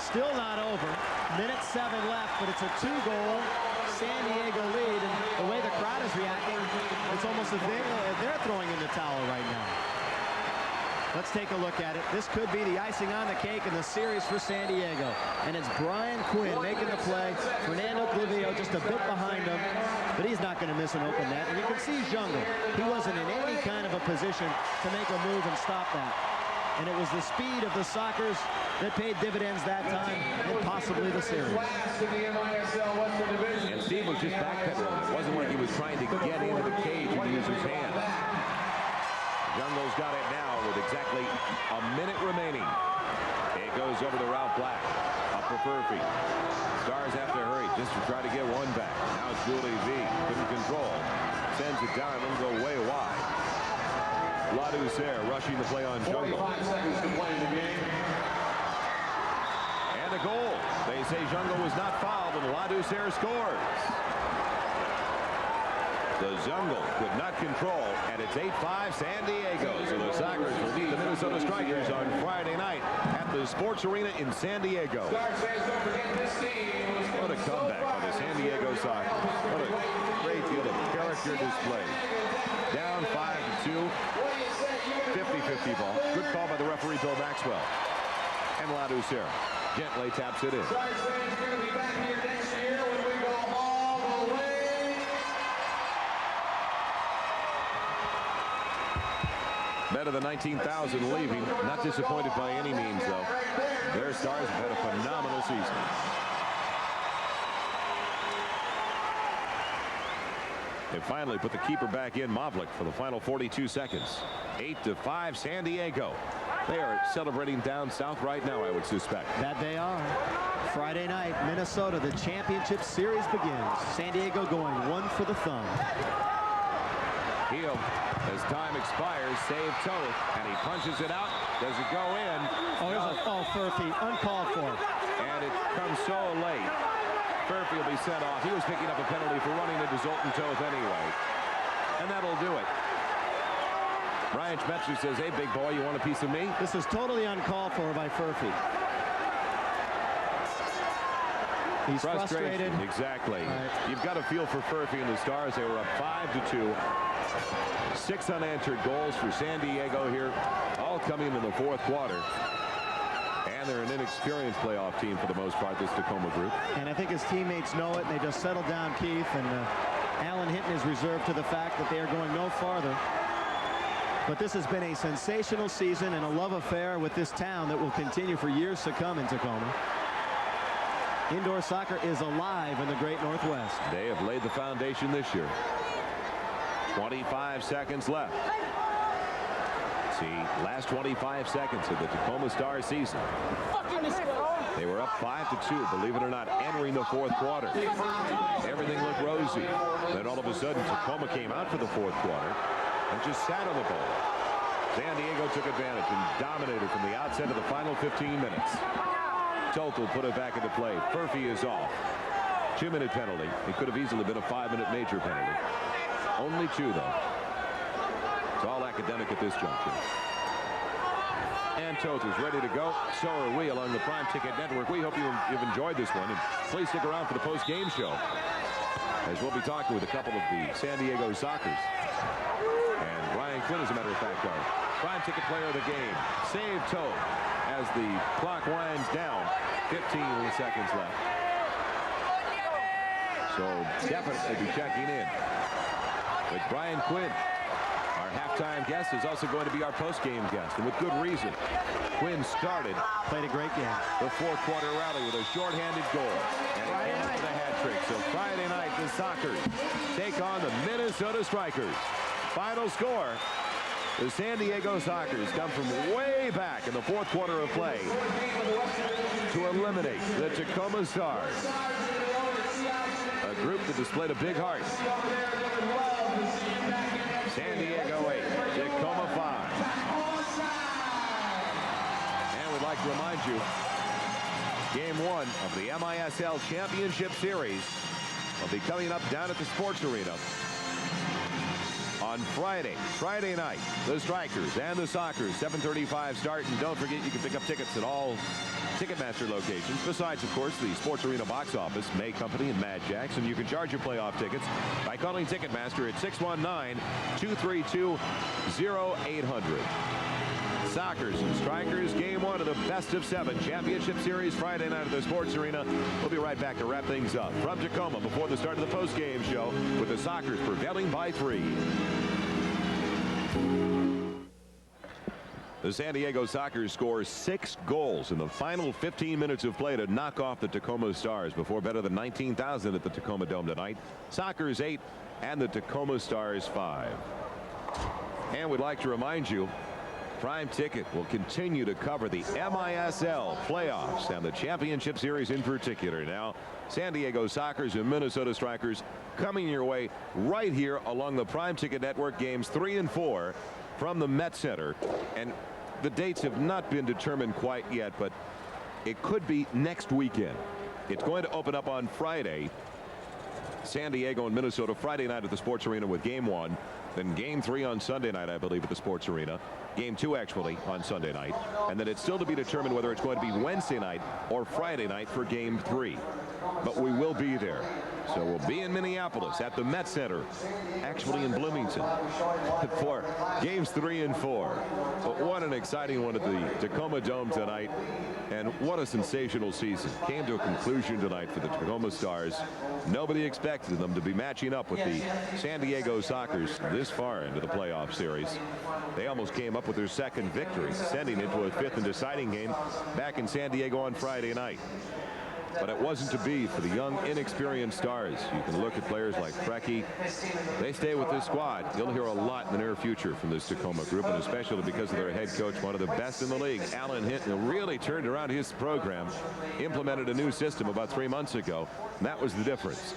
Still not over. Minute 7 left, but it's a 2-goal San Diego lead, and the way the crowd is reacting, it's almost as if they're throwing in the towel right now. Let's take a look at it. This could be the icing on the cake in the series for San Diego. And it's Brian Quinn making the play. Fernando Clavijo just a bit behind him, but he's not going to miss an open net. And you can see Jungle. He wasn't in any kind of a position to make a move and stop that. And it was the speed of the Sockers that paid dividends that time, and possibly the series. And Steve was just backpedaling. It wasn't like he was trying to get into the cage and use his hands. Jungle's got it now with exactly a minute remaining. It goes over to Ralph Black. Up for Furphy. Stars have to hurry just to try to get one back. Now it's Julie V. Couldn't control. Sends it down. It'll go way wide. Ladouceur rushing the play on Jungle. 45 seconds to play in the game. And a goal. They say Jungle was not fouled, and Ladouceur scores. The Jungle could not control, and it's 8-5 San Diego. So the Sockers will beat the Minnesota Strikers on Friday night at the Sports Arena in San Diego. What a comeback by the San Diego Sockers. What a great deal of character display. Down 5-2. 50-50 ball. Good call by the referee, Bill Maxwell. And Ladouceur gently taps it in. Better than 19,000 leaving. Not disappointed by any means, though. Their Stars have had a phenomenal season. They finally put the keeper back in, Moplik, for the final 42 seconds. 8-5 San Diego. They are celebrating down south right now, I would suspect. That they are. Friday night, Minnesota, the championship series begins. San Diego going one for the thumb. Heel, as time expires, save Toth, and he punches it out. Does it go in? Oh, there's a fall Furphy, uncalled for. And it comes so late. Furphy will be sent off. He was picking up a penalty for running into Zoltan Toth anyway. And that'll do it. Brian Schmetzer says, hey, big boy, you want a piece of me? This is totally uncalled for by Furphy. He's frustrated. Exactly. Right. You've got a feel for Furphy and the Stars. They were up 5-2. 6 unanswered goals for San Diego here, all coming in the fourth quarter. And they're an inexperienced playoff team for the most part, this Tacoma group. And I think his teammates know it, and they just settled down Keith. And Alan Hinton is reserved to the fact that they are going no farther. But this has been a sensational season and a love affair with this town that will continue for years to come in Tacoma. Indoor soccer is alive in the Great Northwest. They have laid the foundation this year. 25 seconds left. See, last 25 seconds of the Tacoma Stars season. They were up 5-2, believe it or not, entering the fourth quarter. Everything looked rosy. Then all of a sudden, Tacoma came out for the fourth quarter and just sat on the ball. San Diego took advantage and dominated from the outset of the final 15 minutes. Toth will put it back into play. Furphy is off. 2-minute penalty. It could have easily been a 5-minute major penalty. Only 2, though. It's all academic at this juncture. And Toth is ready to go. So are we along the Prime Ticket Network. We hope you've enjoyed this one. And please stick around for the post-game show, as we'll be talking with a couple of the San Diego Sockers. And Ryan Quinn, as a matter of fact, our Prime Ticket player of the game. Save Toth as the clock winds down. 15 seconds left. So definitely be checking in with Brian Quinn. Our halftime guest is also going to be our post-game guest, and with good reason. Quinn played a great game. The fourth quarter rally with a shorthanded goal. And he came with a hat trick. So Friday night, the Sockers take on the Minnesota Strikers. Final score. The San Diego Sockers come from way back in the fourth quarter of play to eliminate the Tacoma Stars. A group that displayed a big heart. San Diego 8, Tacoma 5. And we'd like to remind you, Game 1 of the MISL Championship Series will be coming up down at the Sports Arena on Friday night. The Strikers and the Sockers, 7:35 start. And don't forget, you can pick up tickets at all Ticketmaster locations, besides, of course, the Sports Arena box office, May Company and Mad Jacks. And you can charge your playoff tickets by calling Ticketmaster at 619-232-0800. Sockers and Strikers, Game 1 of the Best of 7 Championship Series, Friday night at the Sports Arena. We'll be right back to wrap things up from Tacoma before the start of the post-game show, with the Sockers prevailing by 3. The San Diego Sockers score 6 goals in the final 15 minutes of play to knock off the Tacoma Stars before better than 19,000 at the Tacoma Dome tonight. Sockers 8 and the Tacoma Stars 5. And we'd like to remind you, Prime Ticket will continue to cover the MISL playoffs and the championship series in particular. Now, San Diego Sockers and Minnesota Strikers coming your way right here along the Prime Ticket Network, games 3 and 4 from the Met Center. And the dates have not been determined quite yet, but it could be next weekend. It's going to open up on Friday. San Diego and Minnesota Friday night at the Sports Arena with Game 1. Then Game 3 on Sunday night, I believe, at the Sports Arena. Game 2, actually, on Sunday night. And then it's still to be determined whether it's going to be Wednesday night or Friday night for Game 3. But we will be there. So we'll be in Minneapolis at the Met Center, actually in Bloomington, for Games 3 and 4. But what an exciting one at the Tacoma Dome tonight. And what a sensational season. Came to a conclusion tonight for the Tacoma Stars. Nobody expected them to be matching up with the San Diego Sockers this far into the playoff series. They almost came up with their second victory, sending it to a 5th and deciding game back in San Diego on Friday night. but it wasn't to be for the young, inexperienced stars. You can look at players like Frecky. They stay with this squad. You'll hear a lot in the near future from this Tacoma group, and especially because of their head coach, one of the best in the league, Alan Hinton, who really turned around his program, implemented a new system about 3 months ago, and that was the difference.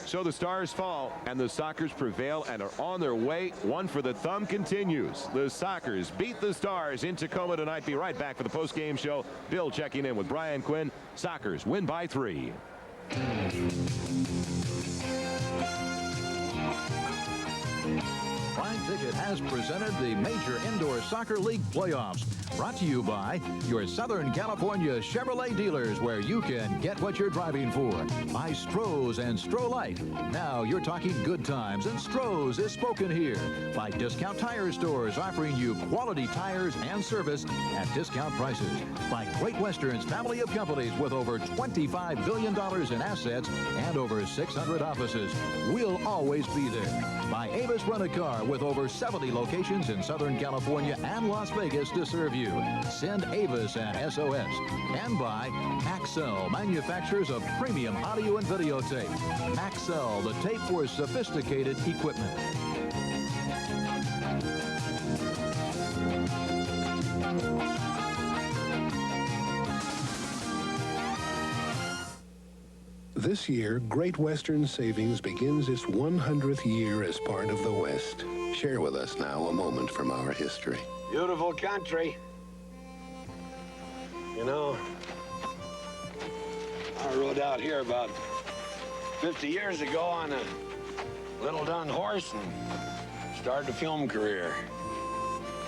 So the Stars fall, and the Sockers prevail and are on their way. One for the thumb continues. The Sockers beat the Stars in Tacoma tonight. Be right back for the post-game show. Bill checking in with Brian Quinn. Sockers win by 3. Prime Ticket has presented the Major Indoor Soccer League playoffs. Brought to you by your Southern California Chevrolet dealers, where you can get what you're driving for. By Stroh's and Stroh-Lite. Now you're talking good times, and Stroh's is spoken here. By Discount Tire Stores, offering you quality tires and service at discount prices. By Great Western's family of companies with over $25 billion in assets and over 600 offices. We'll always be there. By Avis Rent-A-Car, with over 70 locations in Southern California and Las Vegas to serve you. Send Avis and SOS. And by MISL, manufacturers of premium audio and videotape. MISL, the tape for sophisticated equipment. This year, Great Western Savings begins its 100th year as part of the West. Share with us now a moment from our history. Beautiful country. You know, I rode out here about 50 years ago on a little dun horse and started a film career.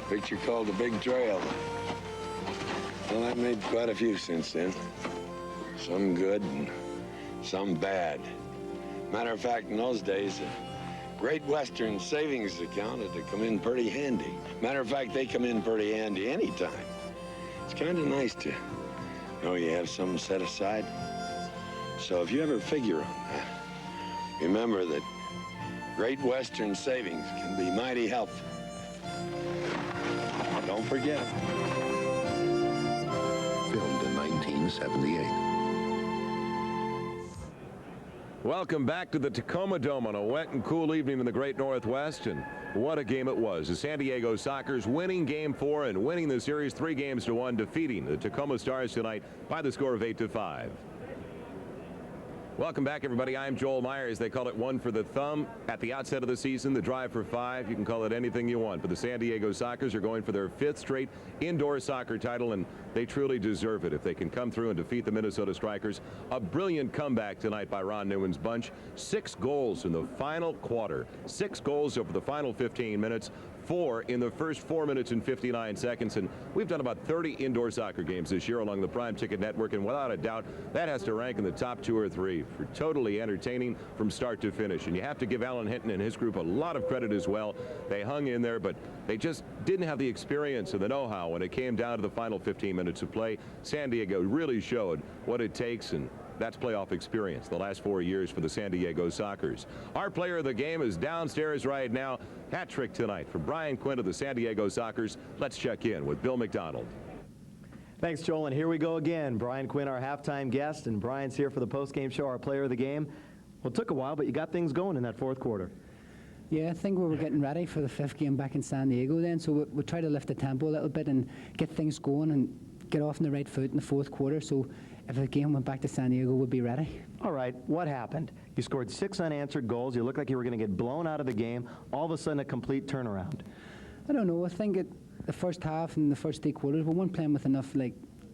Picture called The Big Trail. Well, I've made quite a few since then. Some good and some bad. Matter of fact, in those days, a Great Western savings account had to come in pretty handy. Matter of fact, they come in pretty handy anytime. It's kind of nice to know you have something set aside. So if you ever figure on that, remember that Great Western savings can be mighty helpful. Don't forget. Filmed in 1978. Welcome back to the Tacoma Dome on a wet and cool evening in the Great Northwest, and what a game it was. The San Diego Sockers winning Game 4 and winning the series 3-1, defeating the Tacoma Stars tonight by the score of 8-5. Welcome back, everybody. I'm Joel Myers. They call it one for the thumb at the outset of the season, the drive for 5. You can call it anything you want. But the San Diego Sockers are going for their 5th straight indoor soccer title, and they truly deserve it if they can come through and defeat the Minnesota Strikers. A brilliant comeback tonight by Ron Newman's bunch. 6 goals in the final quarter. 6 goals over the final 15 minutes. 4 in the first 4 minutes and 59 seconds. And we've done about 30 indoor soccer games this year along the Prime Ticket Network, and without a doubt, that has to rank in the top 2 or 3 for totally entertaining from start to finish. And you have to give Alan Hinton and his group a lot of credit as well. They hung in there, but they just didn't have the experience and the know-how when it came down to the final 15 minutes of play. San Diego really showed what it takes, and that's playoff experience the last 4 years for the San Diego Sockers. Our player of the game is downstairs right now. Hat trick tonight for Brian Quinn of the San Diego Sockers. Let's check in with Bill McDonald. Thanks, Joel, and here we go again. Brian Quinn, our halftime guest, and Brian's here for the post-game show, our player of the game. Well, it took a while, but you got things going in that 4th quarter. Yeah, I think we were getting ready for the 5th game back in San Diego then, so we tried to lift the tempo a little bit and get things going and get off on the right foot in the 4th quarter, so if the game went back to San Diego, we'd be ready. All right, what happened? You scored 6 unanswered goals. You looked like you were going to get blown out of the game. All of a sudden, a complete turnaround. I don't know. I think the first half and the first 3 quarters, we weren't playing with enough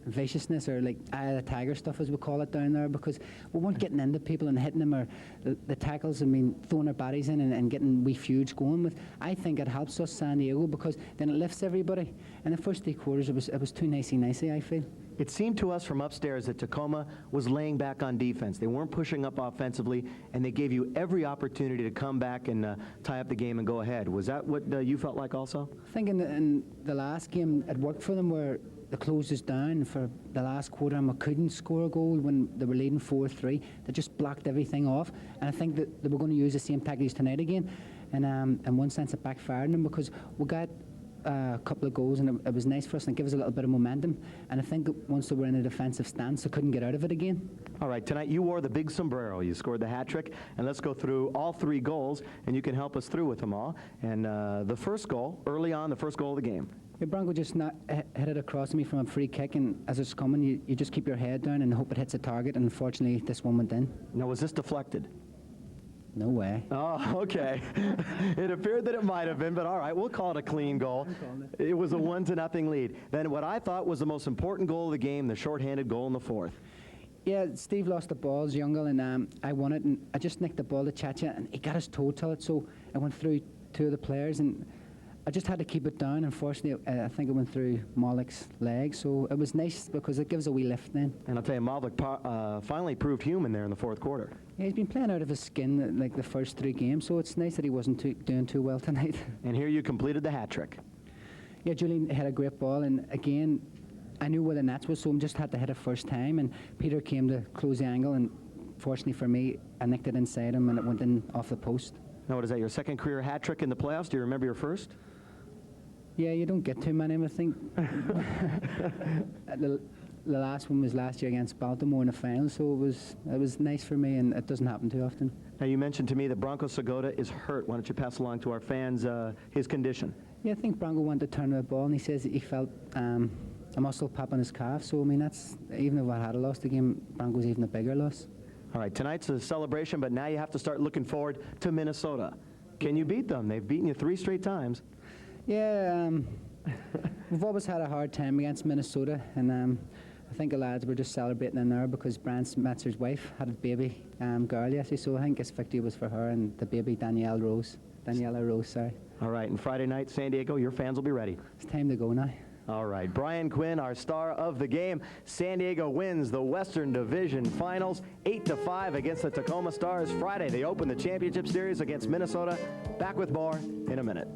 viciousness or eye of the tiger stuff, as we call it down there, because we weren't getting into people and hitting them, or the tackles, throwing our bodies in and getting wee feuds going with. I think it helps us, San Diego, because then it lifts everybody. In the first 3 quarters, it was too nicey, I feel. It seemed to us from upstairs that Tacoma was laying back on defense. They weren't pushing up offensively, and they gave you every opportunity to come back and tie up the game and go ahead. Was that what you felt like also? I think in the last game, it worked for them, where they closed us down for the last quarter and we couldn't score a goal when they were leading 4-3. They just blocked everything off, and I think that they were going to use the same tactics tonight again. And in one sense, it backfired on them, because we got a couple of goals, and it was nice for us, and it gave us a little bit of momentum. And I think once they were in a defensive stance, they couldn't get out of it again. All right, tonight you wore the big sombrero. You scored the hat trick, and let's go through all 3 goals, and you can help us through with them all. And the first goal, early on, the first goal of the game. Yeah, Bronco just hit it across me from a free kick, and as it's coming, you just keep your head down and hope it hits a target, and unfortunately, this one went in. Now, was this deflected? No way. Oh, okay. It appeared that it might have been, but all right, we'll call it a clean goal. It was a 1-0 lead. Then what I thought was the most important goal of the game, the shorthanded goal in the 4th. Yeah, Steve lost the ball, Jungle, and I won it, and I just nicked the ball to Chacha, and he got his toe to it, so I went through 2 of the players, and I just had to keep it down. Unfortunately, I think it went through Maulik's leg, so it was nice because it gives a wee lift then. And I'll tell you, Maulik finally proved human there in the 4th quarter. Yeah, he's been playing out of his skin like the first 3 games, so it's nice that he wasn't doing too well tonight. And here you completed the hat trick. Yeah, Julian had a great ball, and again, I knew where the nets was, so I just had to hit it first time, and Peter came to close the angle, and fortunately for me, I nicked it inside him, and it went in off the post. Now, what is that, your 2nd career hat trick in the playoffs? Do you remember your first? Yeah, you don't get too many, I think. The last one was last year against Baltimore in the final, so it was nice for me, and it doesn't happen too often. Now, you mentioned to me that Bronco Segota is hurt. Why don't you pass along to our fans his condition? Yeah, I think Bronco wanted to turn the ball, and he says he felt a muscle pop on his calf, so I mean, that's, even if I had lost the game, Bronco's even a bigger loss. All right, tonight's a celebration, but now you have to start looking forward to Minnesota. Can you beat them? They've beaten you 3 straight times. Yeah, we've always had a hard time against Minnesota, and I think the lads were just celebrating in there because Brian Metzer's wife had a baby girl yesterday, so I think this victory was for her and the baby Daniela Rose, sorry. All right, and Friday night, San Diego, your fans will be ready. It's time to go now. All right, Brian Quinn, our star of the game. San Diego wins the Western Division Finals 8-5 against the Tacoma Stars. Friday, they open the championship series against Minnesota. Back with more in a minute.